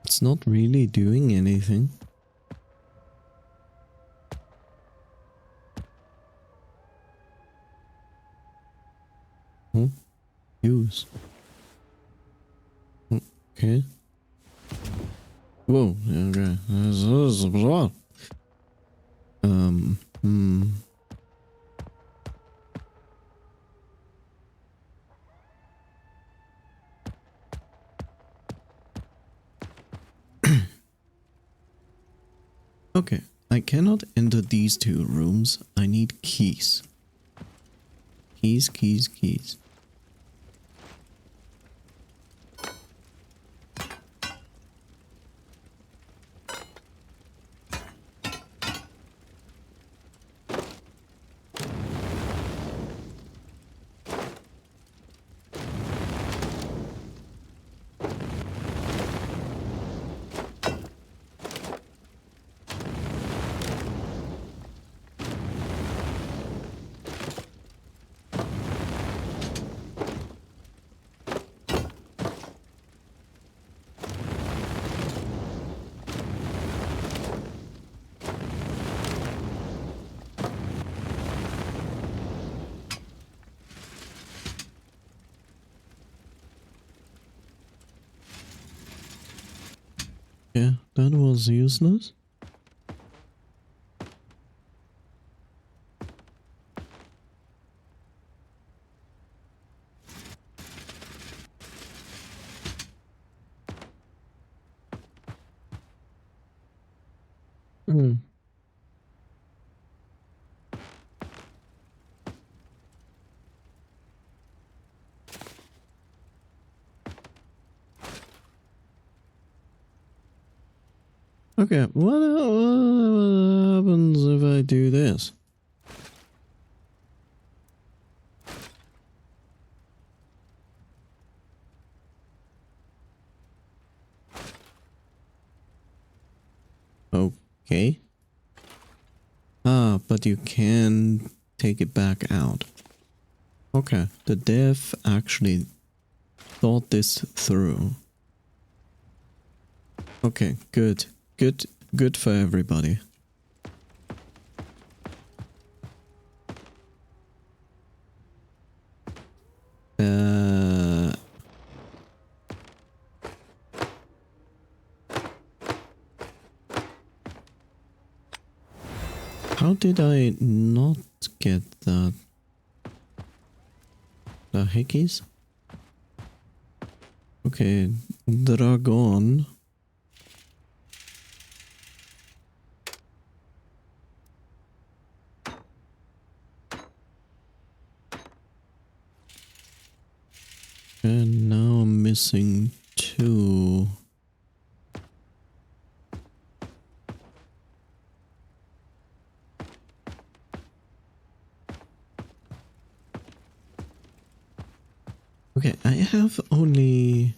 It's not really doing anything. Oh, use. Okay. Whoa, okay. Hmm. Okay, I cannot enter these two rooms. I need keys. Keys, keys, keys. Yeah, that was useless. Hmm. Okay, what happens if I do this? Okay. Ah, but you can take it back out. Okay, the dev actually thought this through. Okay, good. Good, good for everybody. Uh... How did I not get that? The hickeys? Okay, dragon. And now I'm missing two. Okay, I have only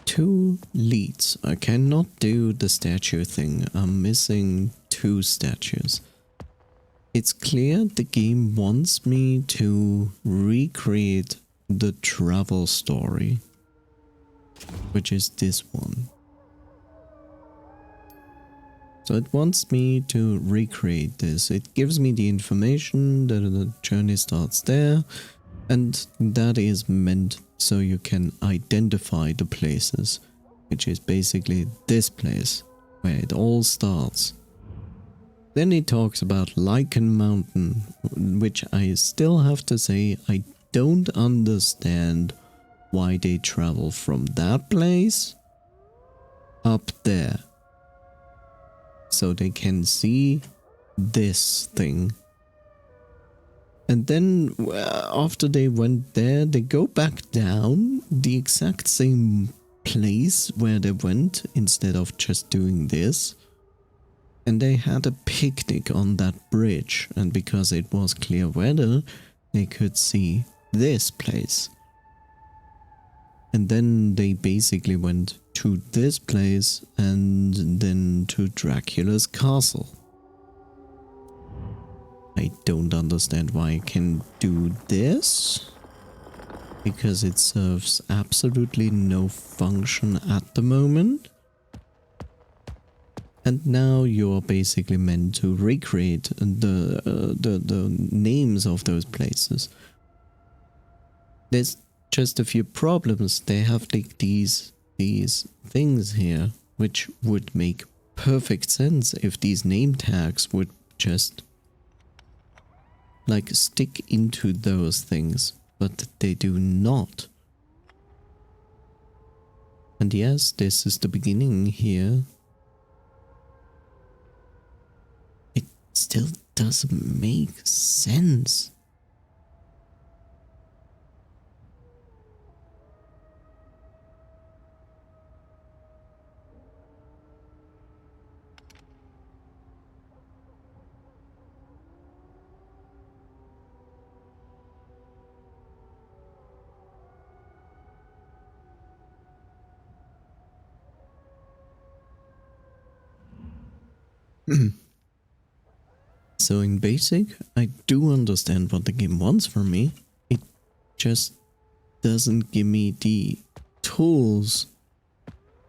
two leads. I cannot do the statue thing. I'm missing two statues. It's clear the game wants me to recreate the travel story, which is this one. So it wants me to recreate this. It gives me the information that the journey starts there, and that is meant so you can identify the places, which is basically this place where it all starts. Then he talks about Lichen Mountain, which I still have to say I don't understand why they travel from that place up there. So they can see this thing. And then after they went there, they go back down the exact same place where they went instead of just doing this. And they had a picnic on that bridge, and because it was clear weather, they could see this place. And then they basically went to this place and then to Dracula's castle. I don't understand why I can do this, because it serves absolutely no function at the moment. And now you're basically meant to recreate the names of those places. There's just a few problems. They have like these things here, which would make perfect sense if these name tags would just like stick into those things, but they do not. And yes, this is the beginning here. still doesn't make sense. So in basic, I do understand what the game wants from me. It just doesn't give me the tools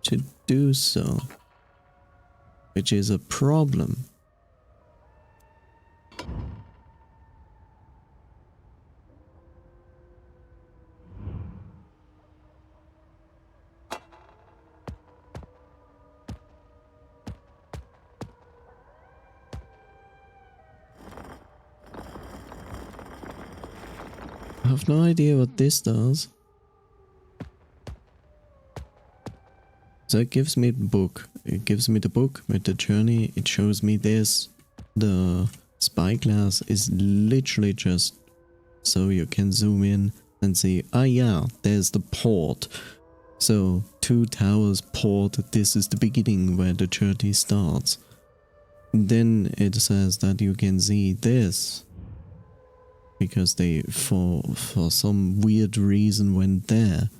to do so, which is a problem. I have no idea what this does. So it gives me the book. It gives me the book with the journey. It shows me this. The spyglass is literally just so you can zoom in and see, ah yeah, there's the port. So 2 towers port, this is the beginning where the journey starts. Then it says that you can see this. Because they, for some weird reason, went there.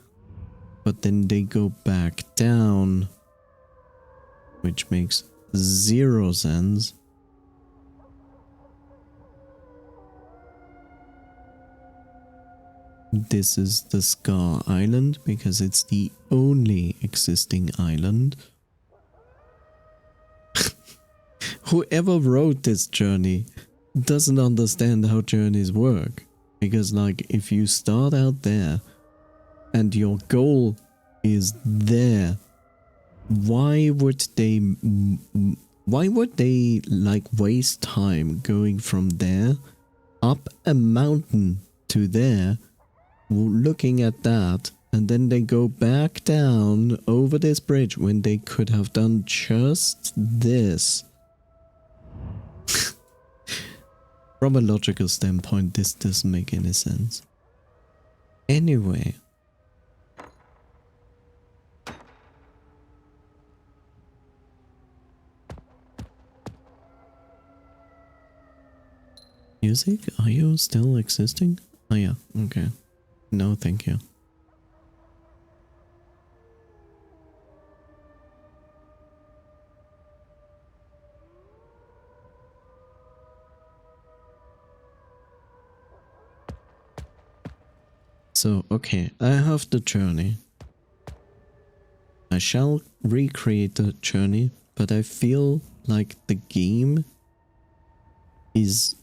But then they go back down. Which makes 0 sense. This is the Scar Island, because it's the only existing island. Whoever wrote this journey doesn't understand how journeys work, because like if you start out there and your goal is there, why would they like waste time going from there up a mountain to there, looking at that, and then they go back down over this bridge when they could have done just this? From a logical standpoint, this doesn't make any sense. Anyway. Music? Are you still existing? Oh yeah, okay. No, thank you. So, okay, I have the journey. I shall recreate the journey, but I feel like the game is...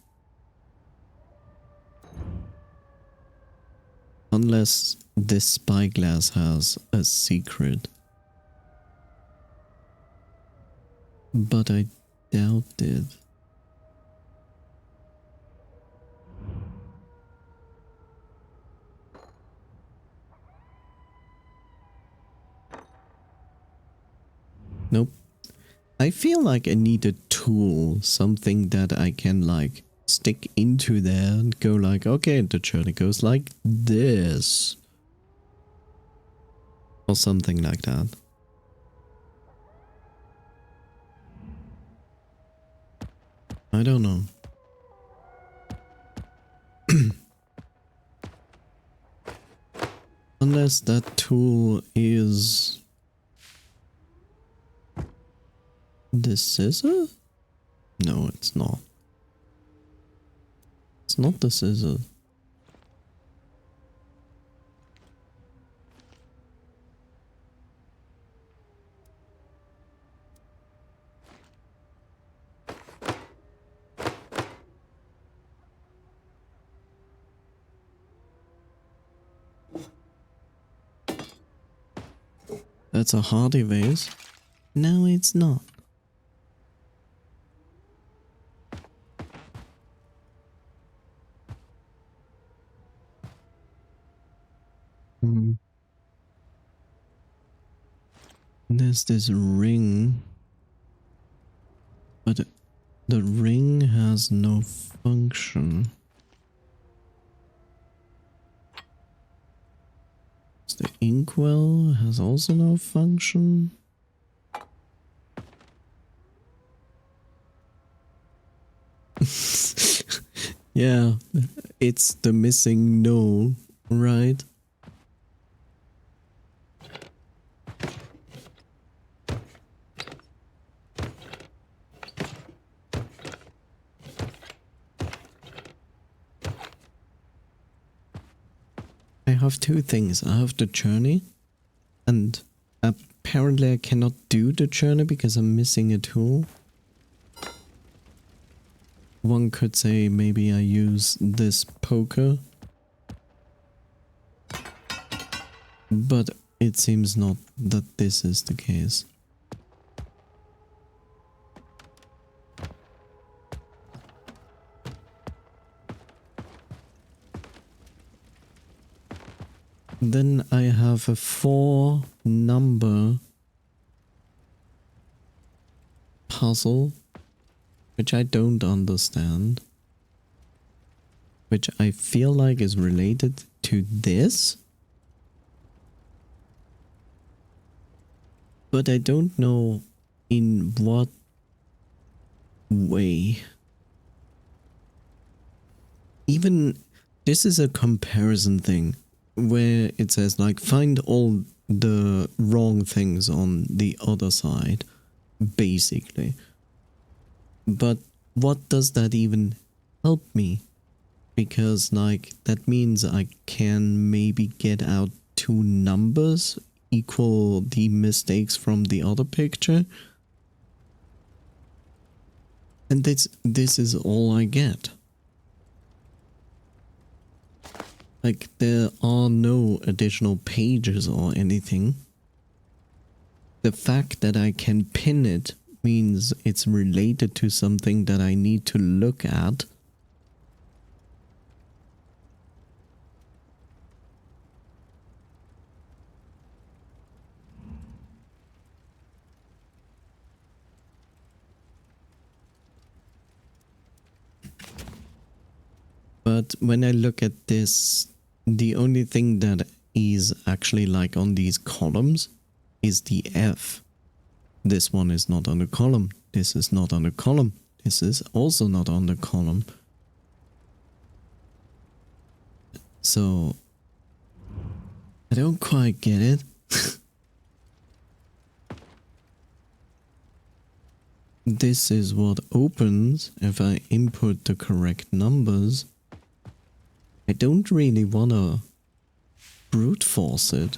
Unless this spyglass has a secret. But I doubt it. Nope. I feel like I need a tool, something that I can like stick into there and go like, okay, the journey goes like this. Or something like that. I don't know. Unless that tool is... the scissor? No, it's not. It's not the scissor. That's a hardy vase. No, it's not. There's this ring, but The ring has no function. The inkwell has also no function. Yeah, it's the missing no, right? I have two things. I have the journey, and apparently I cannot do the journey because I'm missing a tool. One could say maybe I use this poker, but it seems not that this is the case. Then I have a 4-number puzzle, which I don't understand, which I feel like is related to this, but I don't know in what way. Even this is a comparison thing where it says like find all the wrong things on the other side, basically. But what does that even help me? Because like that means I can maybe get out 2 numbers equal the mistakes from the other picture. And this is all I get. Like, there are no additional pages or anything. The fact that I can pin it means it's related to something that I need to look at. But when I look at this, the only thing that is actually like on these columns is the F. This one is not on the column. This is not on the column. This is also not on the column. So I don't quite get it. This is what opens if I input the correct numbers. I don't really wanna brute force it.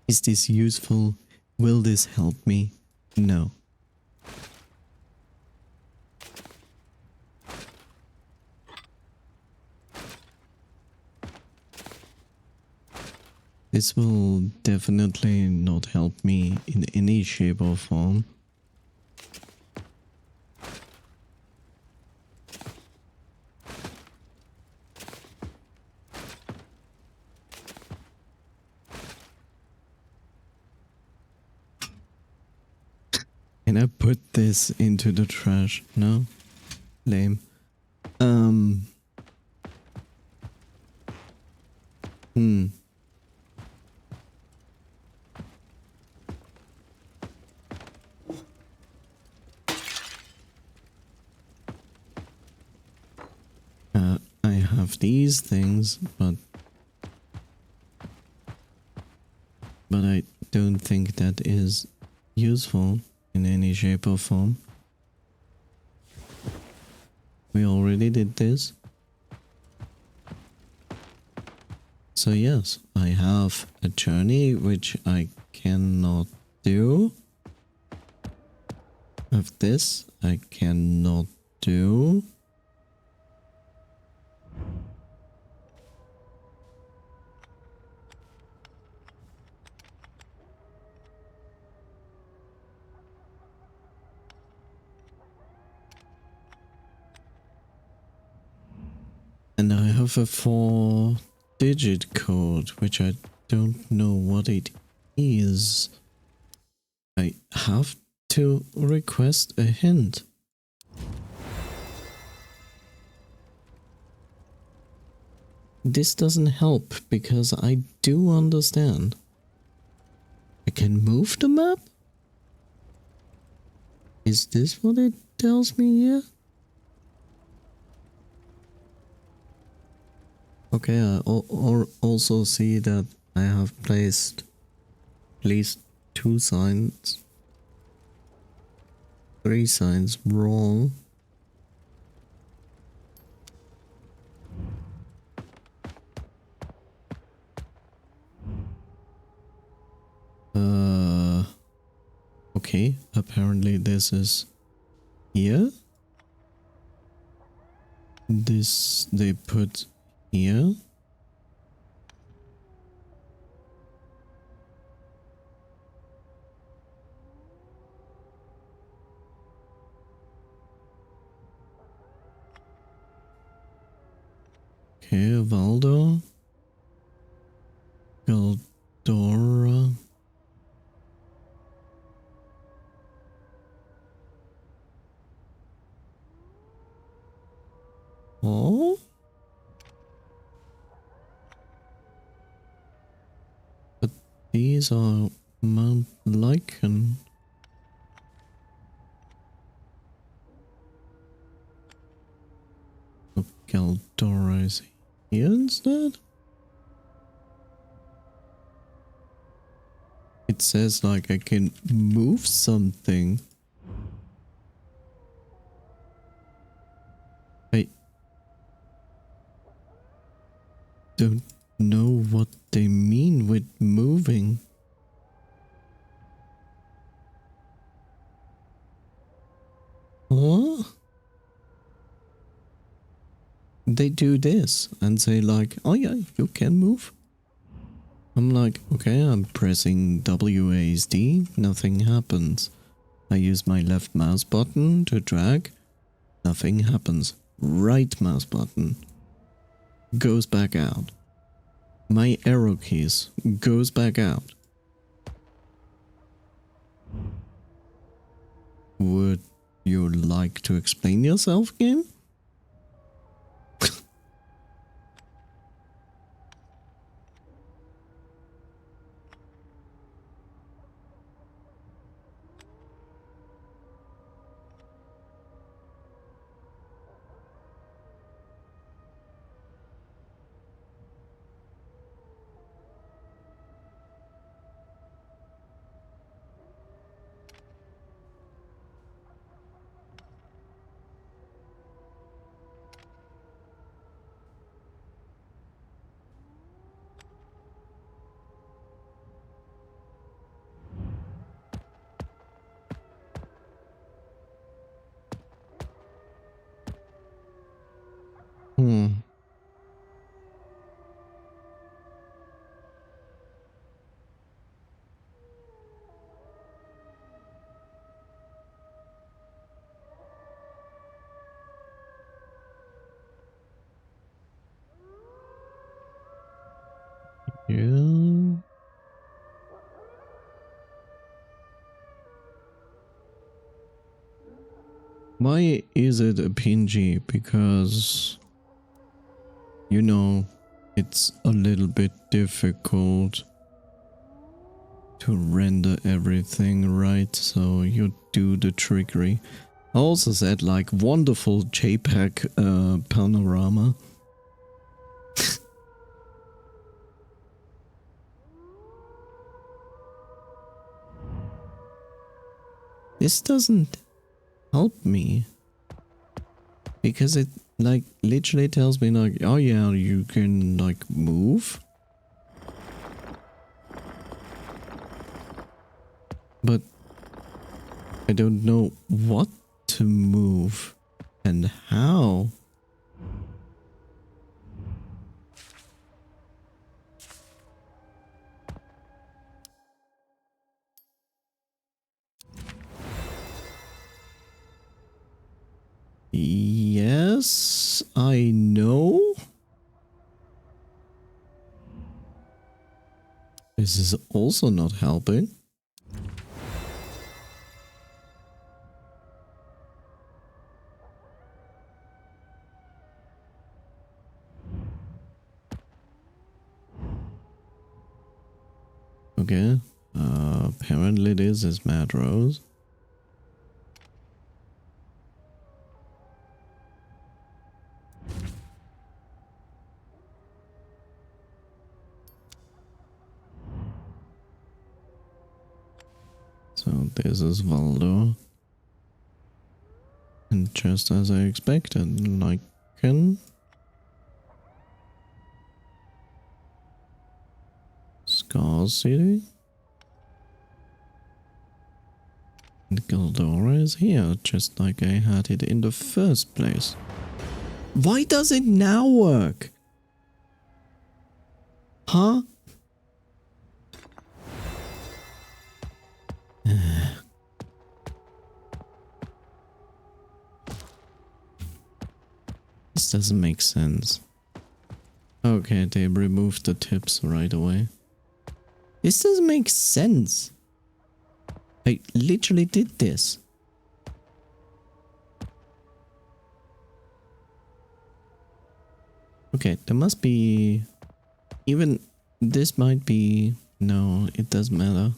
Is this useful? Will this help me? No. This will definitely not help me in any shape or form. Can I put this into the trash? No? Lame. I have these things, but I don't think that is useful in any shape or form. We already did this. So yes, I have a journey which I cannot do. Of this I cannot do. And I have a 4-digit code, which I don't know what it is. I have to request a hint. This doesn't help because I do understand. I can move the map? Is this what it tells me here? Okay, I also see that I have placed at least 2 signs, 3 signs wrong. Okay, apparently this is here. This they put here. Okay, Valdo. Galdora. Oh? But these are Mount Lycan. Oh, Galdora is here instead? It says like I can move something. I don't know what they mean with moving. Huh? They do this and say like, oh yeah, you can move. I'm like, okay, I'm pressing WASD, nothing happens. I use my left mouse button to drag, nothing happens. Right mouse button goes back out. My arrow keys goes back out. Would you like to explain yourself, game? Yeah. Why is it a PNG? Because, you know, it's a little bit difficult to render everything right, so you do the trickery. I also said like wonderful JPEG panorama. This doesn't help me. Because it like literally tells me like, oh yeah, you can like move. But I don't know what to move and how. Yes, I know. This is also not helping. Okay. Apparently this is Mad Rose. So this is Valdo. And just as I expected, Lycan. Scar City. And Galdora is here, just like I had it in the first place. Why does it now work? Huh? This doesn't make sense. Okay, they removed the tips right away. This doesn't make sense. I literally did this. Okay, there must be... Even this might be... No, it doesn't matter.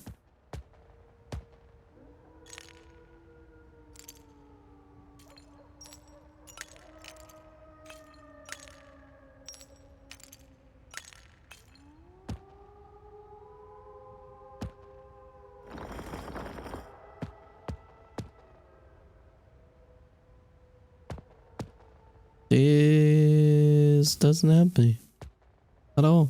This doesn't help me at all.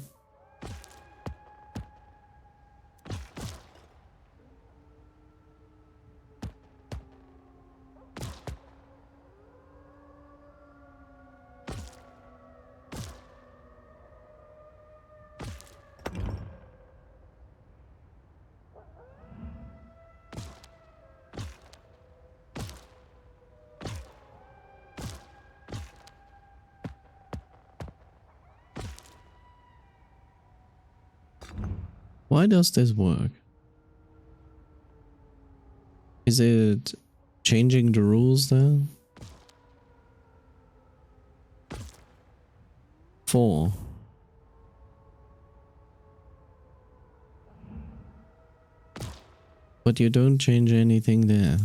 Why does this work? Is it changing the rules there? 4. But you don't change anything there.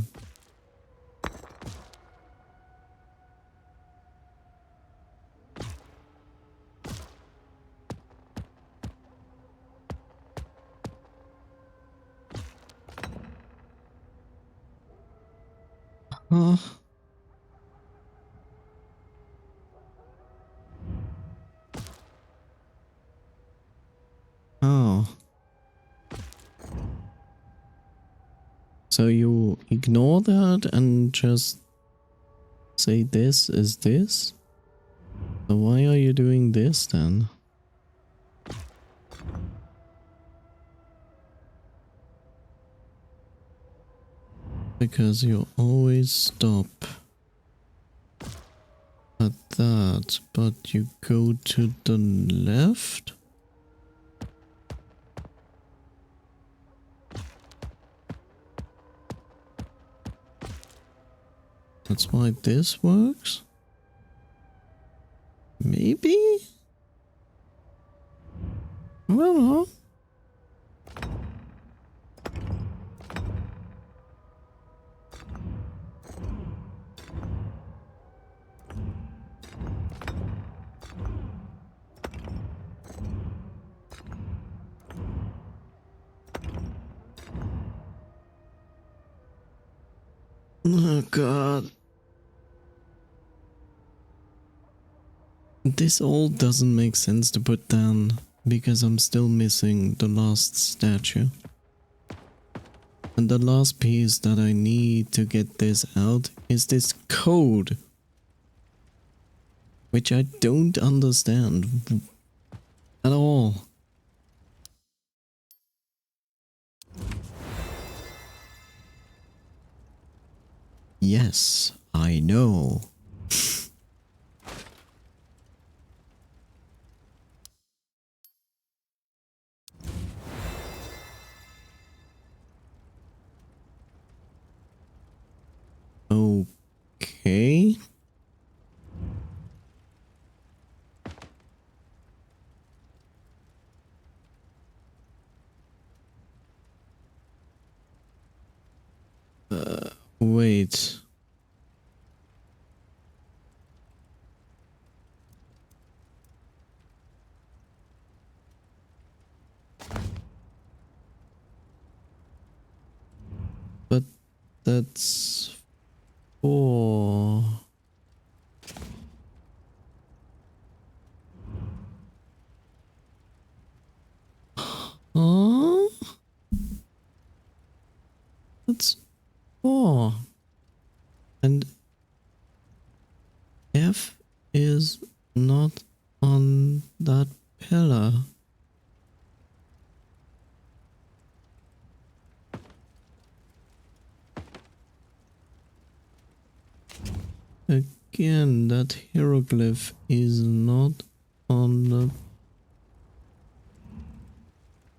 Huh? Oh. So you ignore that and just say this is this? So why are you doing this then? Because you always stop at that, but you go to the left? That's why this works? Maybe? I don't know. Oh god. This all doesn't make sense to put down because I'm still missing the last statue. And the last piece that I need to get this out is this code. Which I don't understand at all. Yes, I know. Okay. Wait. But that's 4. Huh? That's 4. And F is not on that pillar. Again, that hieroglyph is not on the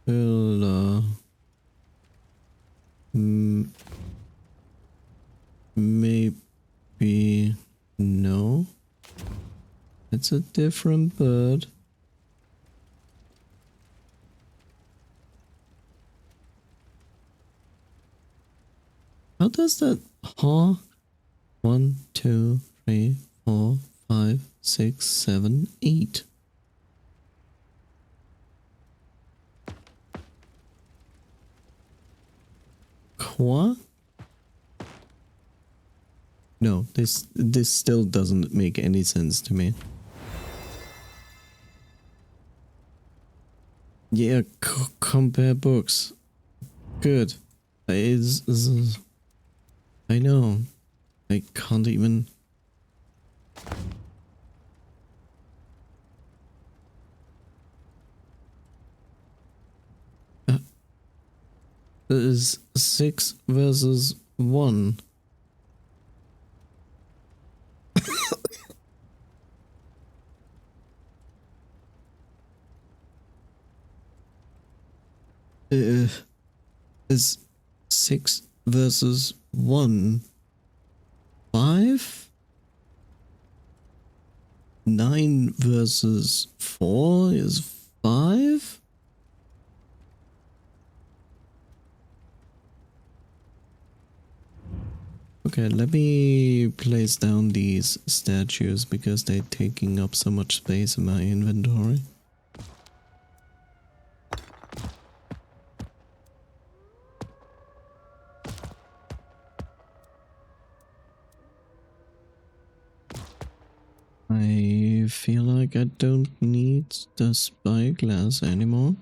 pillar. Maybe no. It's a different bird. How does that? Huh? 1, 2, 3, 4, 5, 6, 7, 8. Quoi? No, this still doesn't make any sense to me. Yeah, compare books. Good. I know. I can't even. Is 6 versus 1. Is 6 versus 1 5? 9 versus 4 is 5? Okay, let me place down these statues because they're taking up so much space in my inventory. I feel like I don't need the spyglass anymore.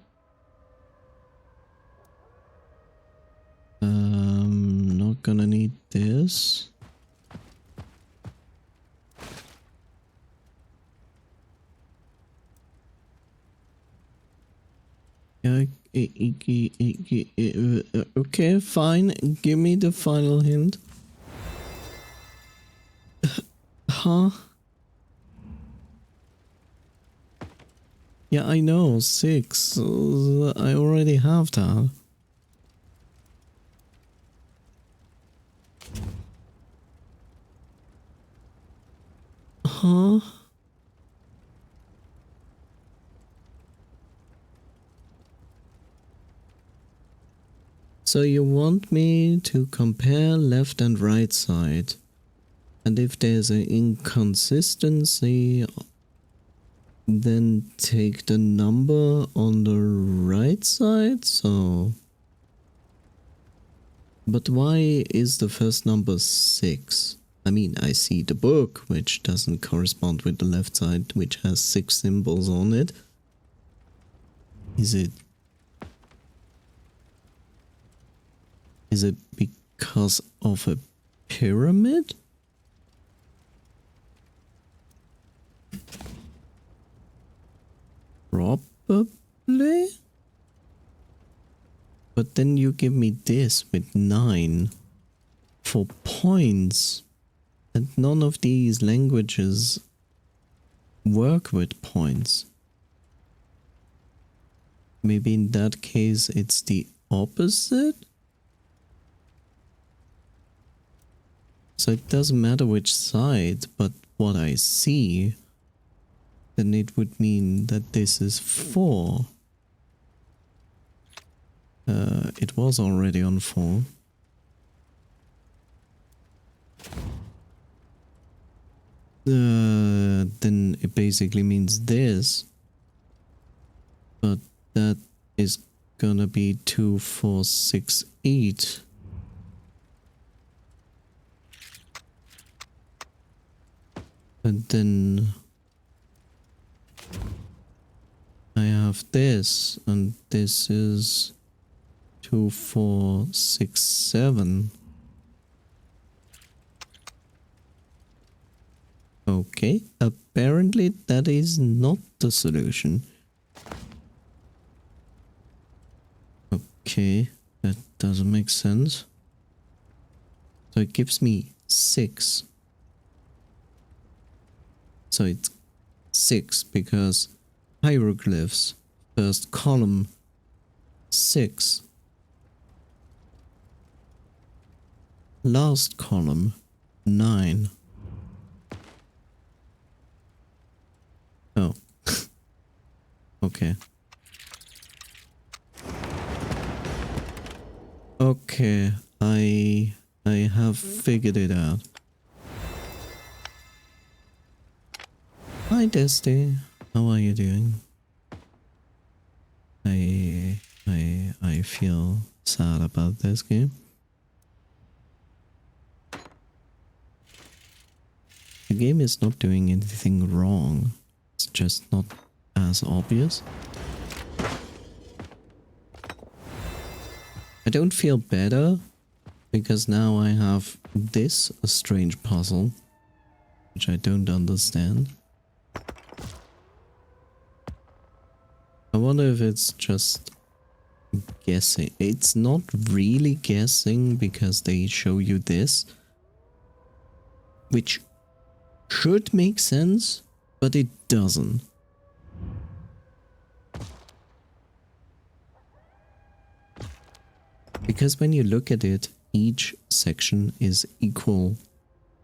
Not gonna need this. Yeah, okay, fine. Give me the final hint. Huh? Yeah, I know, 6. I already have that. Huh? So you want me to compare left and right side, and if there's an inconsistency, then take the number on the right side, so But why is the first number 6? I mean, I see the book, which doesn't correspond with the left side, which has 6 symbols on it. Is it because of a pyramid? Probably. But then you give me this with 9 for points. And none of these languages work with points. Maybe in that case it's the opposite? So it doesn't matter which side, but what I see, then it would mean that this is 4. It was already on 4. Then it basically means this. But that is gonna be 2, 4, 6, 8. And then I have this, and this is 2, 4, 6, 7. Okay, apparently that is not the solution. Okay, that doesn't make sense. So it gives me 6. So it's 6 because hieroglyphs, first column, 6. Last column, 9. Oh. Okay. Okay, I have figured it out. Hi Dusty, how are you doing? I feel sad about this game. The game is not doing anything wrong. It's just not as obvious. I don't feel better because now I have this a strange puzzle, which I don't understand. I wonder if it's just guessing. It's not really guessing because they show you this, which should make sense, but it doesn't. Because when you look at it, each section is equal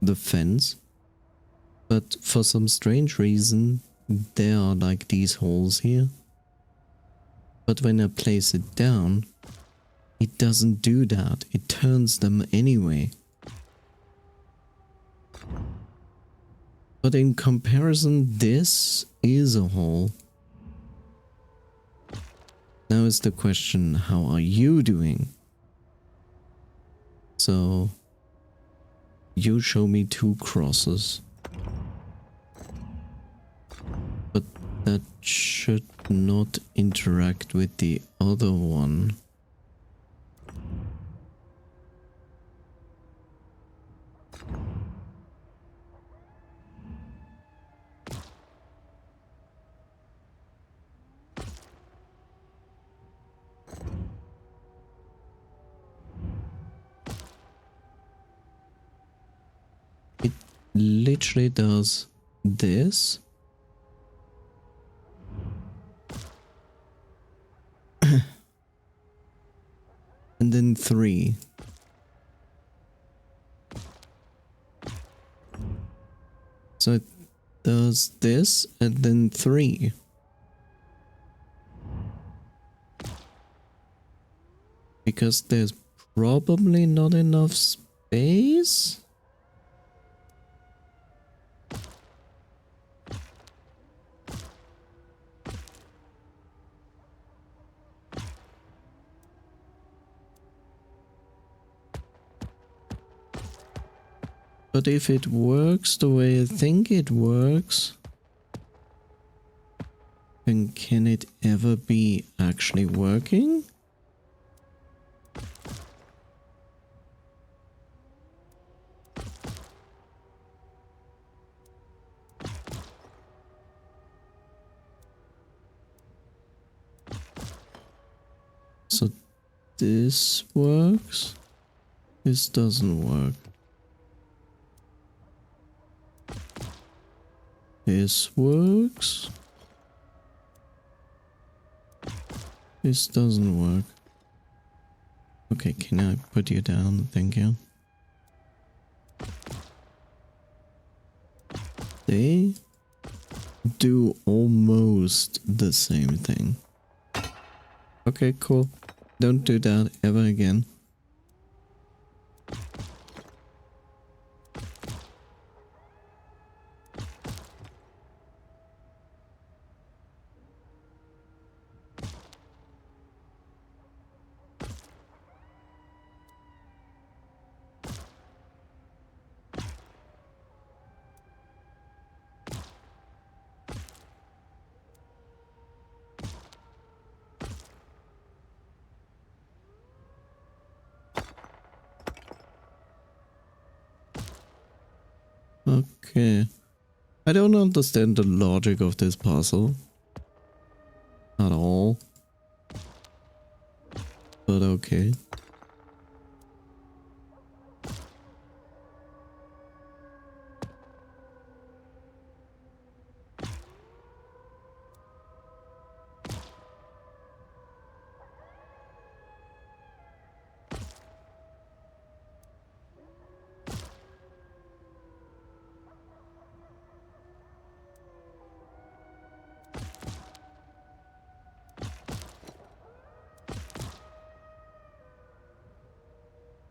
the fence, but for some strange reason there are like these holes here. But when I place it down, it doesn't do that. It turns them anyway. But in comparison, this is a hole. Now is the question, how are you doing? So, you show me 2 crosses. But that should not interact with the other one. It literally does this. And then 3. So it does this and then 3. Because there's probably not enough space? But if it works the way I think it works, then can it ever be actually working? So this works, this doesn't work. This works. This doesn't work. Okay, can I put you down? Thank you. They do almost the same thing. Okay, cool. Don't do that ever again. Okay. I don't understand the logic of this puzzle at all. But okay.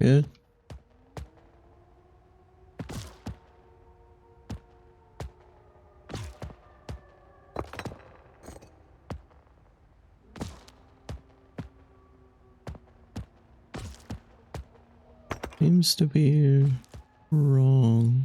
Yeah. Seems to be wrong.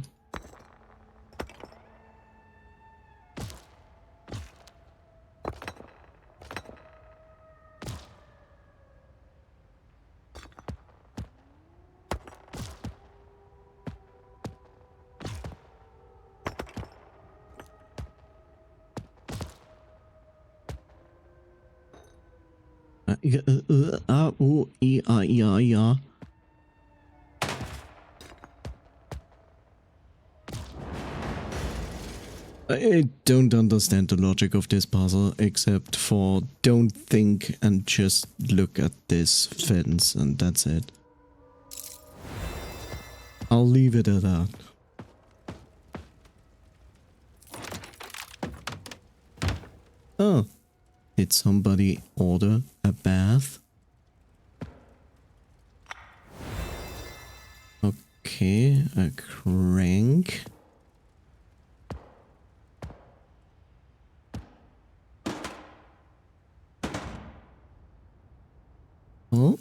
Ja. I don't understand the logic of this puzzle, except for don't think and just look at this fence and that's it. I'll leave it at that. Oh, did somebody order a bath? Okay, a crank. Oh,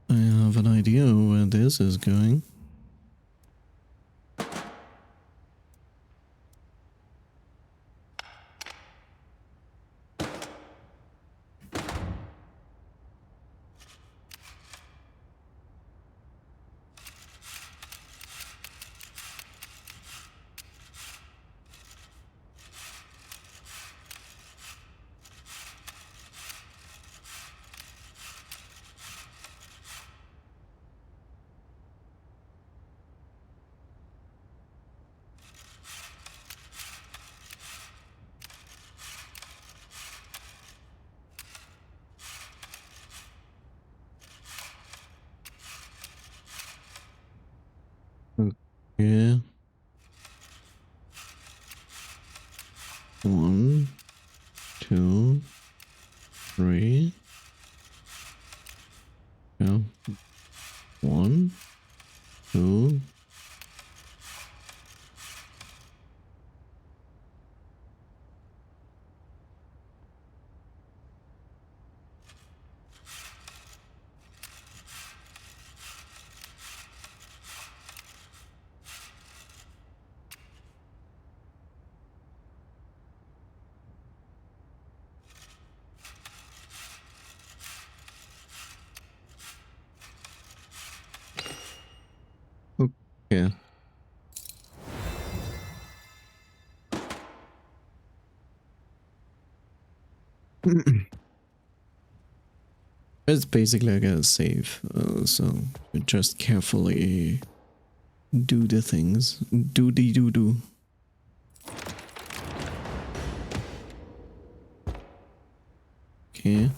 I have an idea where this is going. Yeah. 1, 2, 3. Yeah. 1, 2. Yeah. It's basically like a save, so you just carefully do the things. Do. Okay.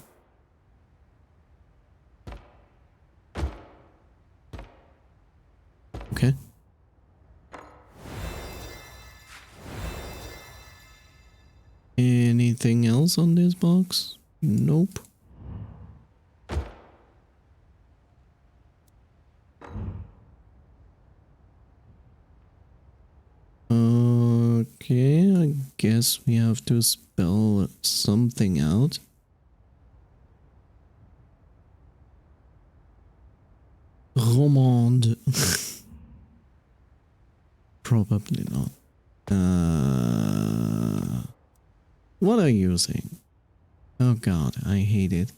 Okay. Anything else on this box? Nope. Okay, I guess we have to spell something out. Romande. Probably not. What are you saying? Oh god, I hate it.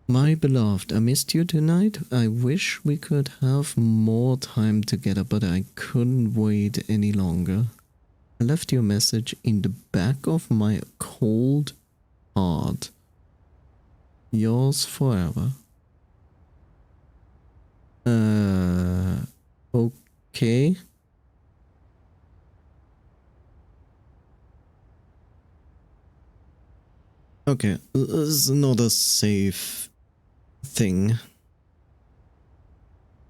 My beloved, I missed you tonight. I wish we could have more time together, but I couldn't wait any longer. I left your message in the back of my cold heart. Yours forever. Okay. Okay, this is not a safe thing.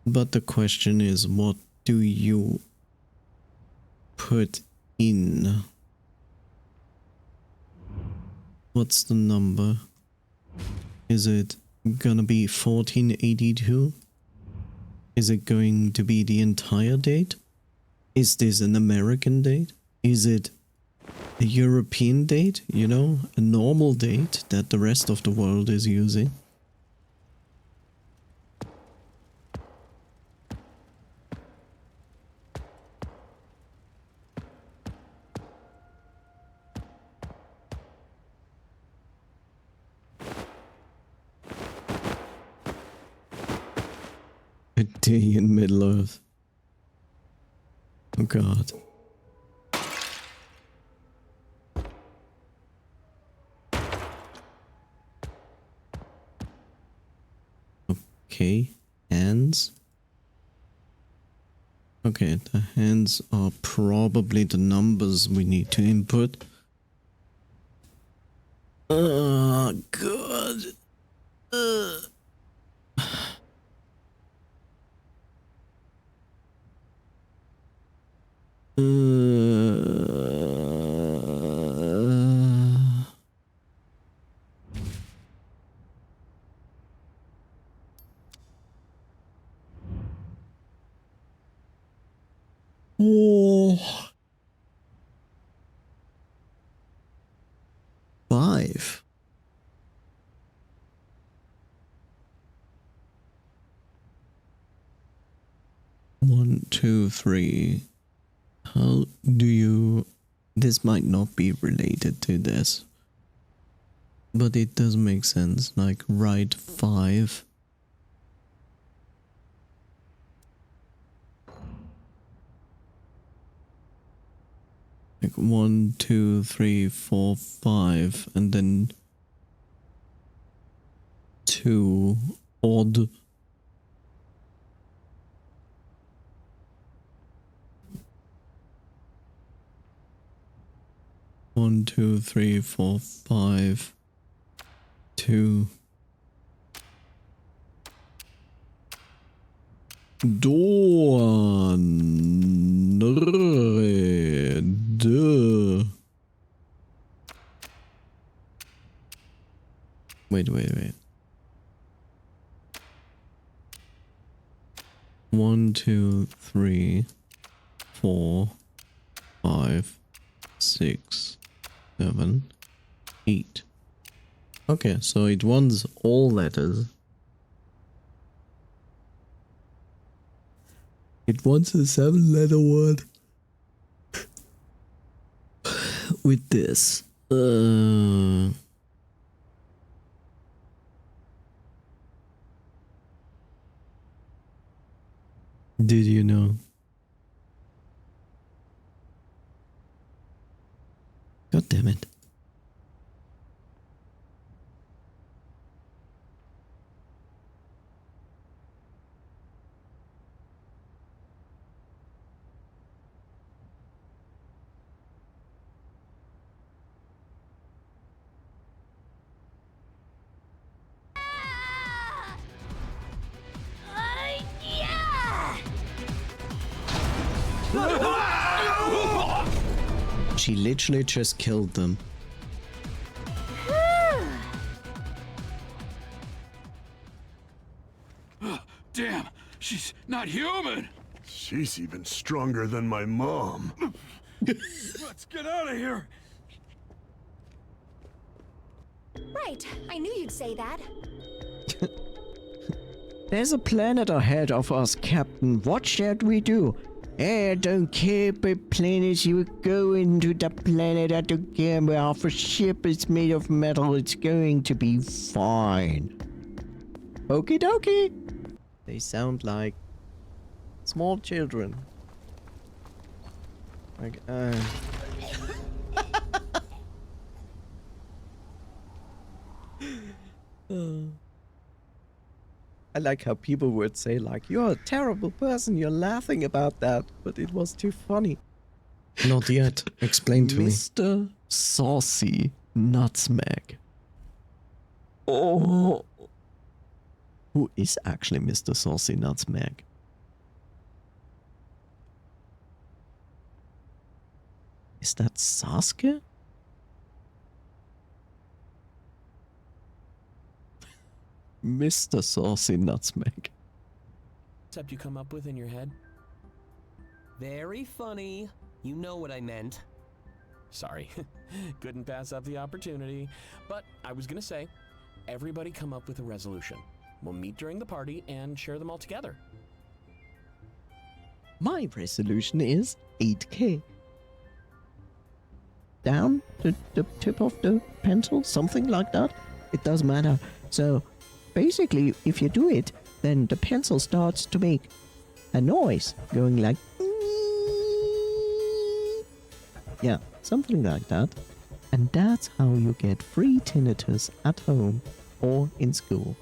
But the question is, what do you put in? What's the number? Is it gonna be 1482? Is it going to be the entire date? Is this an American date? Is it a European date? You know, a normal date that the rest of the world is using? A day in Middle Earth. Oh god. Okay, hands. Okay, the hands are probably the numbers we need to input. Oh god. Oh. 5. One, two, three. How do you... This might not be related to this. But it does make sense. Like, write 5. Like 1, 2, 3, 4, 5. And then 2 odd. One, two, three, four, 5, 2. Duh. Wait. 1, 2, 3, 4, 5, 6, 7, 8. Okay, so it wants all letters. It wants a 7-letter word. With this. Did you know? God damn it. She literally just killed them. Damn, she's not human. She's even stronger than my mom. Let's get out of here. Right, I knew you'd say that. There's a planet ahead of us, Captain. What should we do? I don't care about planets. You go into the planet. I don't care. Our ship is made of metal. It's going to be fine. Okie dokie. They sound like small children. Like, I like how people would say like, you're a terrible person, you're laughing about that, but it was too funny. Not yet. Explain to me. Mr. Saucy Nutsmeg. Oh. Who is actually Mr. Saucy Nutsmeg? Is that Sasuke? Mr. Saucy Nutsmeg. Concept you come up with in your head? Very funny. You know what I meant. Sorry, couldn't pass up the opportunity. But I was gonna say, everybody come up with a resolution. We'll meet during the party and share them all together. My resolution is 8K. Down the tip of the pencil, something like that. It doesn't matter. So basically, if you do it, then the pencil starts to make a noise going like, yeah, something like that. And that's how you get free tinnitus at home or in school.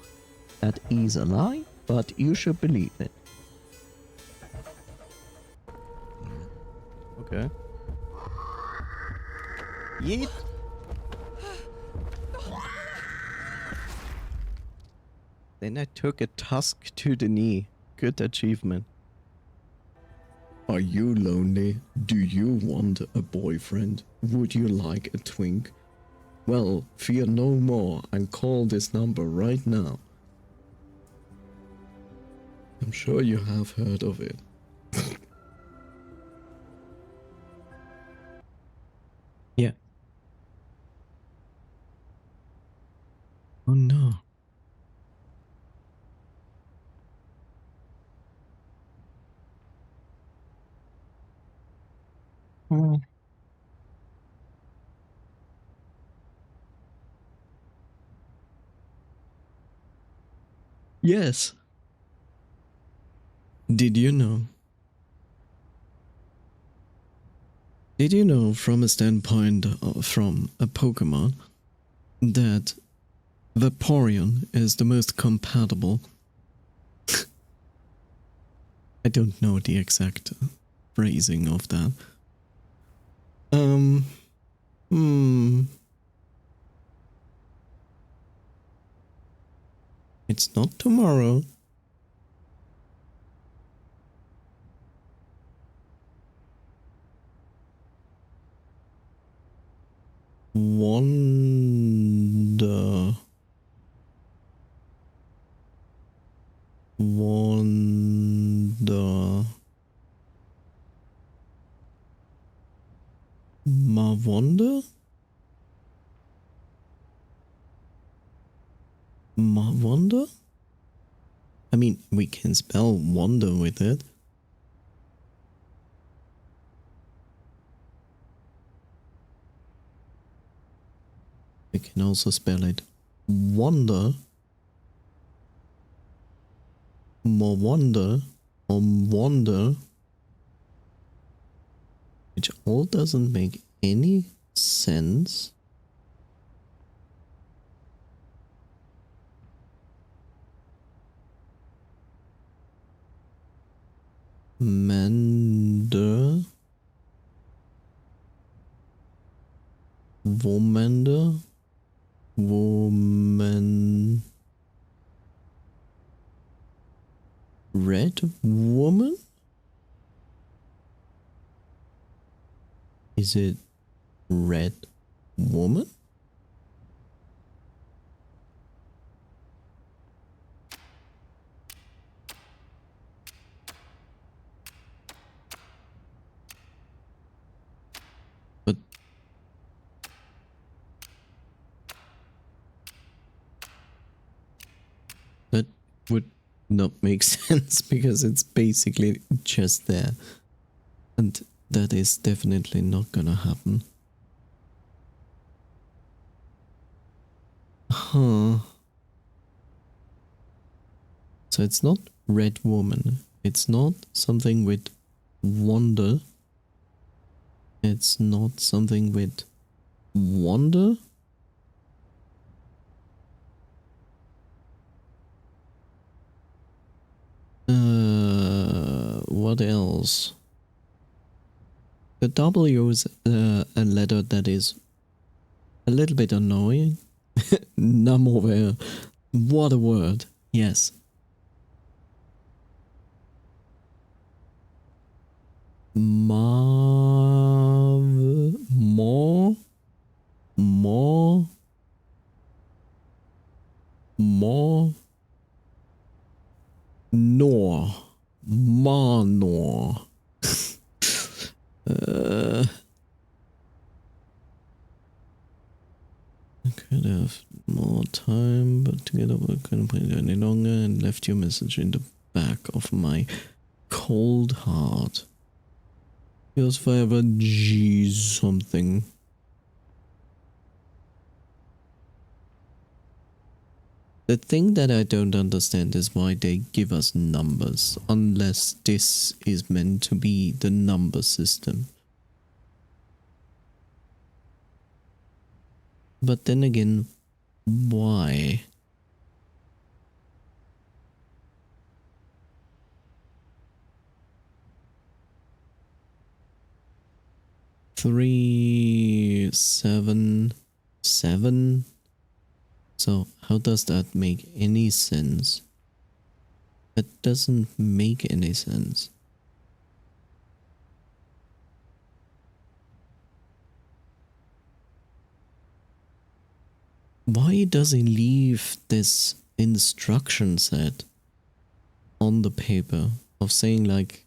That is a lie, but you should believe it. Okay. Yeet. Then I took a tusk to the knee. Good achievement. Are you lonely? Do you want a boyfriend? Would you like a twink? Well, fear no more and call this number right now. I'm sure you have heard of it. Yeah. Oh no. Oh. Yes. Did you know? Did you know from a standpoint from a Pokemon that Vaporeon is the most compatible? I don't know the exact phrasing of that. It's not tomorrow. Wonder. Mawonder? Mawonder? I mean, we can spell wonder with it. We can also spell it wonder. More wonder. or wonder, which all doesn't make any sense. Mander, Womander, Woman, Red Woman? Is it Red Woman? But that would not make sense because it's basically just there. And that is definitely not gonna happen. Huh. So it's not Red Woman. It's not something with wonder. It's not something with wonder. What else? The W is a letter that is a little bit annoying. Namovere. What a word. Yes. More, nor, manor. I could have more time, but together we couldn't play it any longer and left your message in the back of my cold heart. Yours forever, G something. The thing that I don't understand is why they give us numbers, unless this is meant to be the number system. But then again, why? Three, seven, seven. So how does that make any sense? That doesn't make any sense. Why does he leave this instruction set on the paper of saying like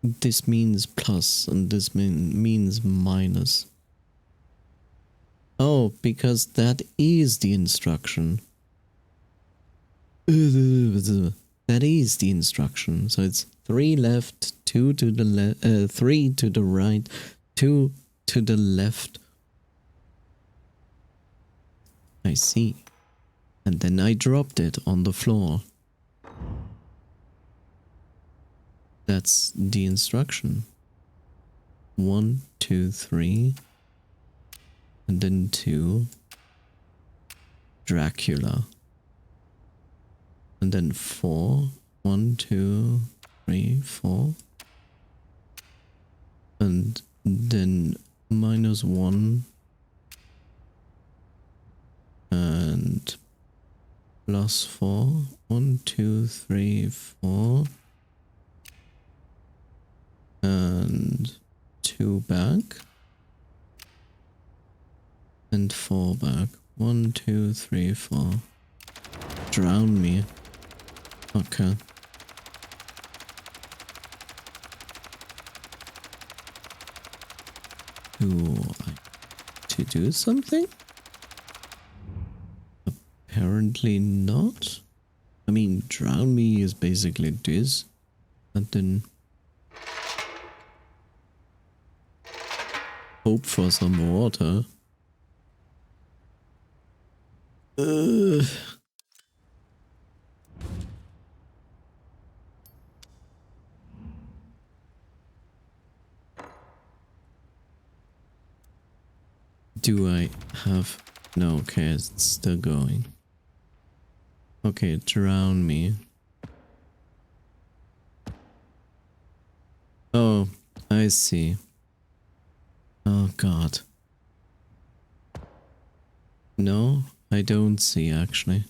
this means plus and this means minus? Oh, because that is the instruction. That is the instruction. So it's 3 left, 2 to the left, 3 to the right, 2 to the left. I see. And then I dropped it on the floor. That's the instruction. 1, 2, 3. And then 2. Dracula. And then 4. 1, 2, 3, 4. And then -1. And +4. 1, 2, 3, 4. And 2 back. And 4 back. 1, 2, 3, 4. Drown me. Okay. Do I to do something? Apparently not. I mean, drown me is basically this. And then hope for some water. Do I have... No, okay, it's still going. Okay, drown me. Oh, I see. Oh god. No, I don't see actually.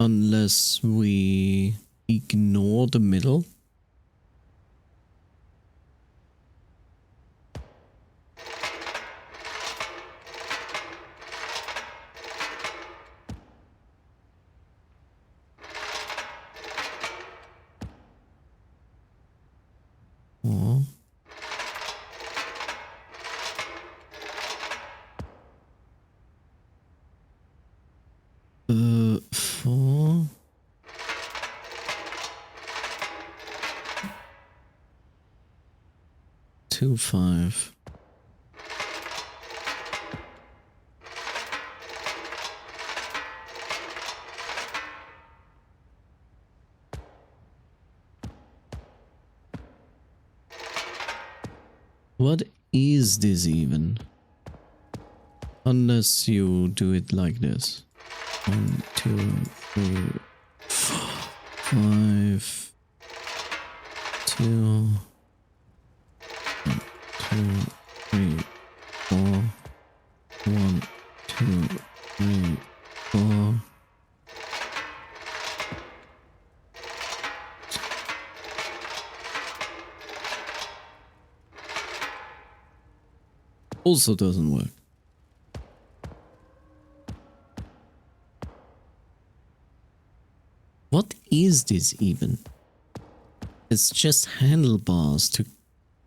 Unless we ignore the middle. Oh. 4. 2, 5. What is this even? Unless you do it like this. 1, 2, 3, 4, 5, 2, 1, 2, 3, 4, 1, 2, 3, 4. Also doesn't work. What is this even? It's just handlebars to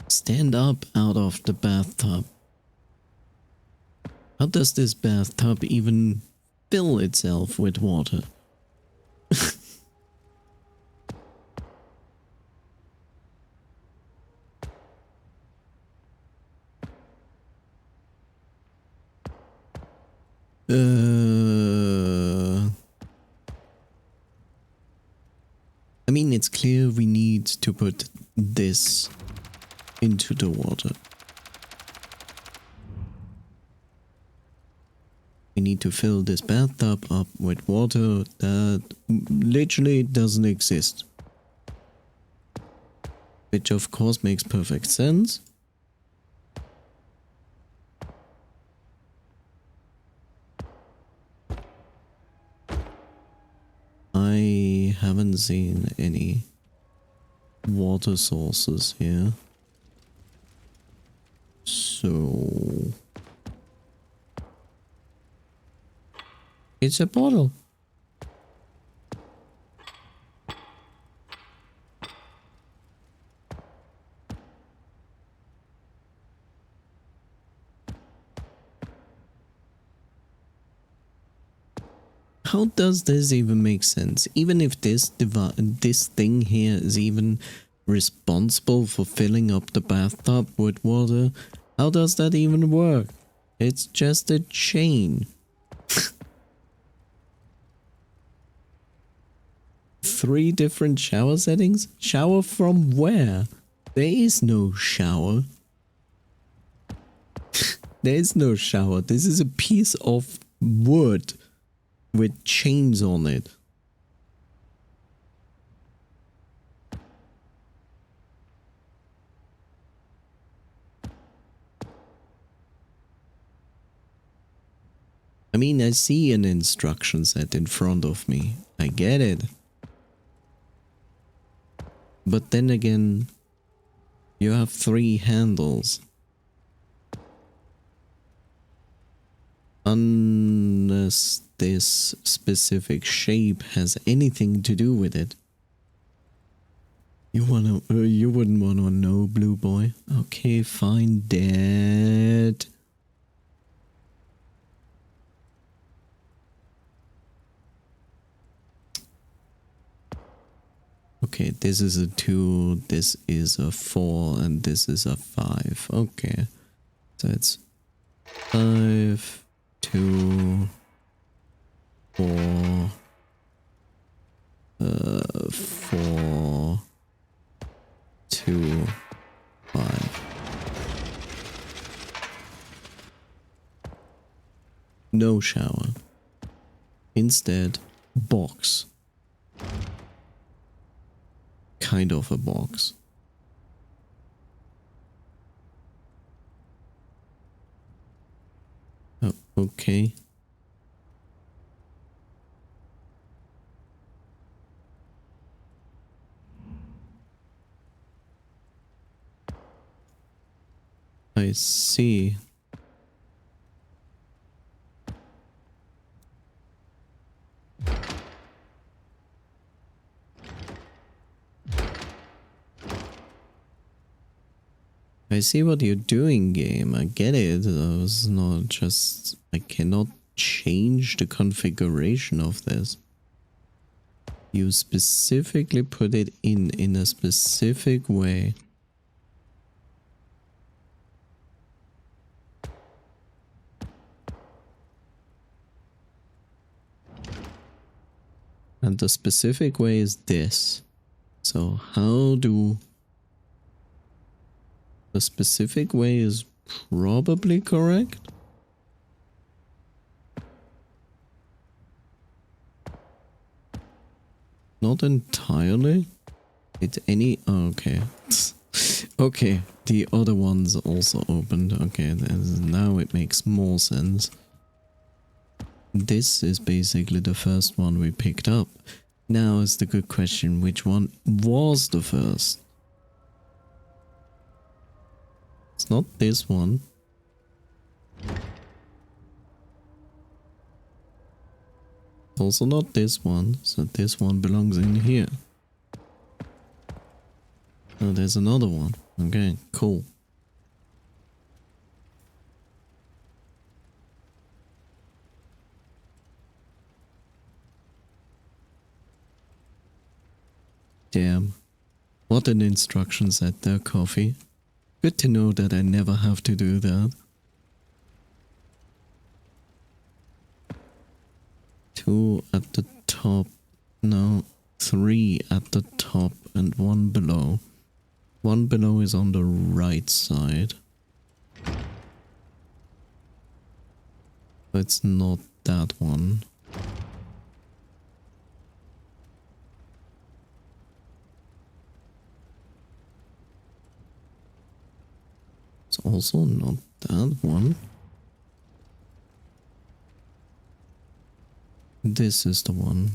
stand up out of the bathtub. How does this bathtub even fill itself with water? I mean, it's clear we need to put this into the water. We need to fill this bathtub up with water that literally doesn't exist. Which of course makes perfect sense. I haven't seen any water sources here. So... it's a bottle. How does this even make sense? Even if this thing here is even responsible for filling up the bathtub with water, how does that even work? It's just a chain. 3 different shower settings? Shower from where? There is no shower. There is no shower. This is a piece of wood with chains on it. I mean, I see an instruction set in front of me. I get it. But then again, you have 3 handles. Unless this specific shape has anything to do with it. You wouldn't wanna know, blue boy. Okay, fine, Dad. Okay, this is a 2, this is a 4, and this is a 5. Okay, so it's 5, 2, 4, 4, 2, 5. No shower. Instead, box. Kind of a box. Oh, okay. I see. I see what you're doing, game. I get it. It's not just... I cannot change the configuration of this. You specifically put it in a specific way. And the specific way is this. So how do... The specific way is probably correct? Not entirely. It's any... Oh, okay. Okay, the other one's also opened. Okay, now it makes more sense. This is basically the first one we picked up. Now is the good question, which one was the first? It's not this one. Also not this one, so this one belongs in here. Oh, there's another one. Okay, cool. Damn. What an instruction set there, coffee. Good to know that I never have to do that. 2 at the top. No, 3 at the top and 1 below. 1 below is on the right side. It's not that one. It's also not that one. This is the one.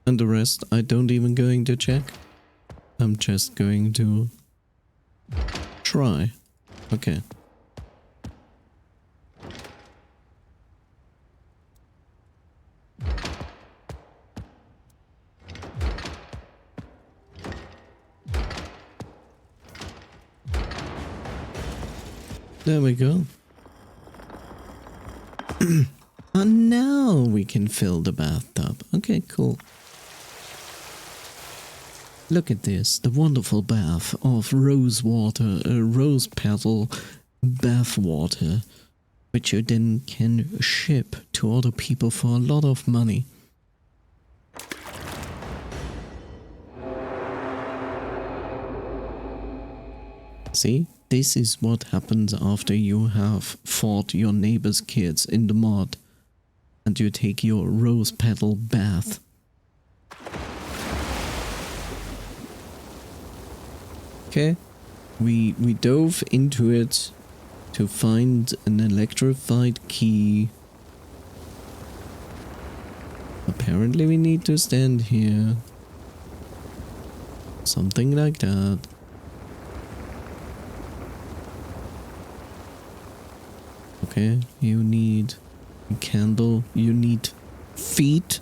And the rest I don't even going to check. I'm just going to try. Okay. There we go. And now we can fill the bathtub. Okay, cool. Look at this, the wonderful bath of rose water, rose petal bath water, which you then can ship to other people for a lot of money. See? This is what happens after you have fought your neighbor's kids in the mud and you take your rose petal bath. Okay, we dove into it to find an electrified key. Apparently we need to stand here. Something like that. Okay, you need a candle, you need feet.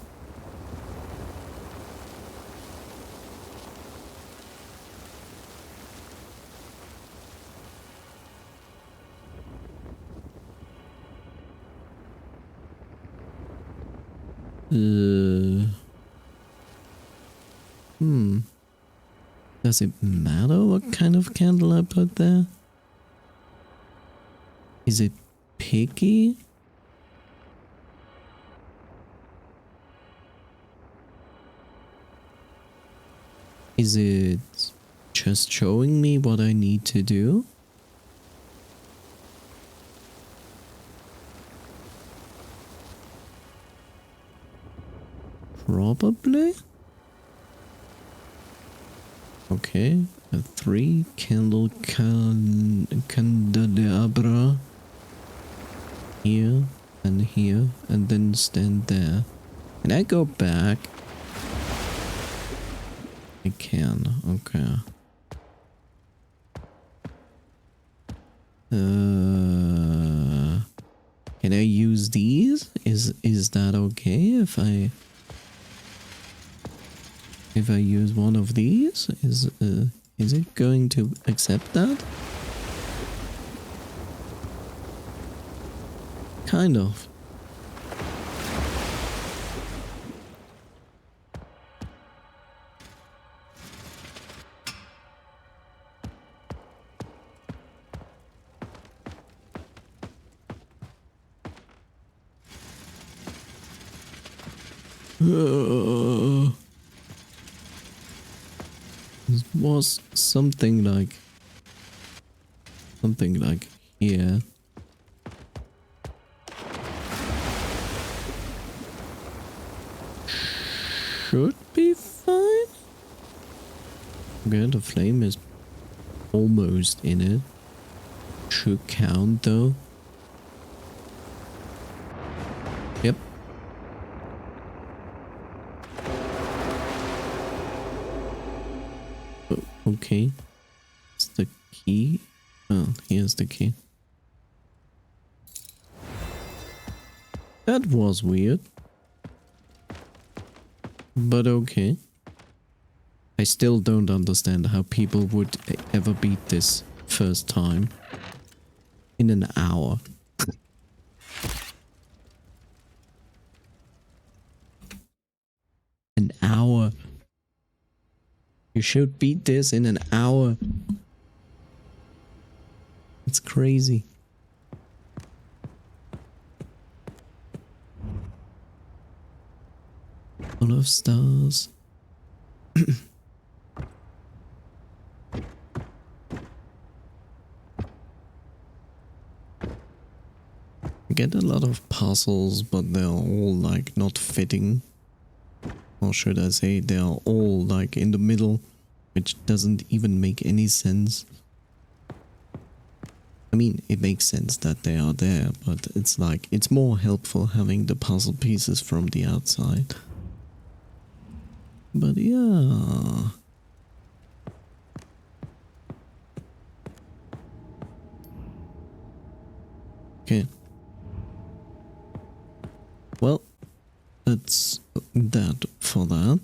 Does it matter what kind of candle I put there? Is it picky? Is it just showing me what I need to do? Probably. Okay, a 3 candle candelabra here and here, and then stand there. Can I go back? I can. Okay. Can I use these? Is that okay if I use one of these? Is it going to accept that? Kind of. It was something like here. Should be fine. Okay, the flame is almost in it. Should count though. Yep. Okay. It's the key. Oh, here's the key. That was weird. But okay. I still don't understand how people would ever beat this first time in an hour. An hour. You should beat this in an hour. It's crazy. Full of stars. I get a lot of puzzles, but they're all like not fitting. Or should I say they are all like in the middle, which doesn't even make any sense. I mean, it makes sense that they are there, but it's like, it's more helpful having the puzzle pieces from the outside. But yeah. Okay. Well, that's that for that.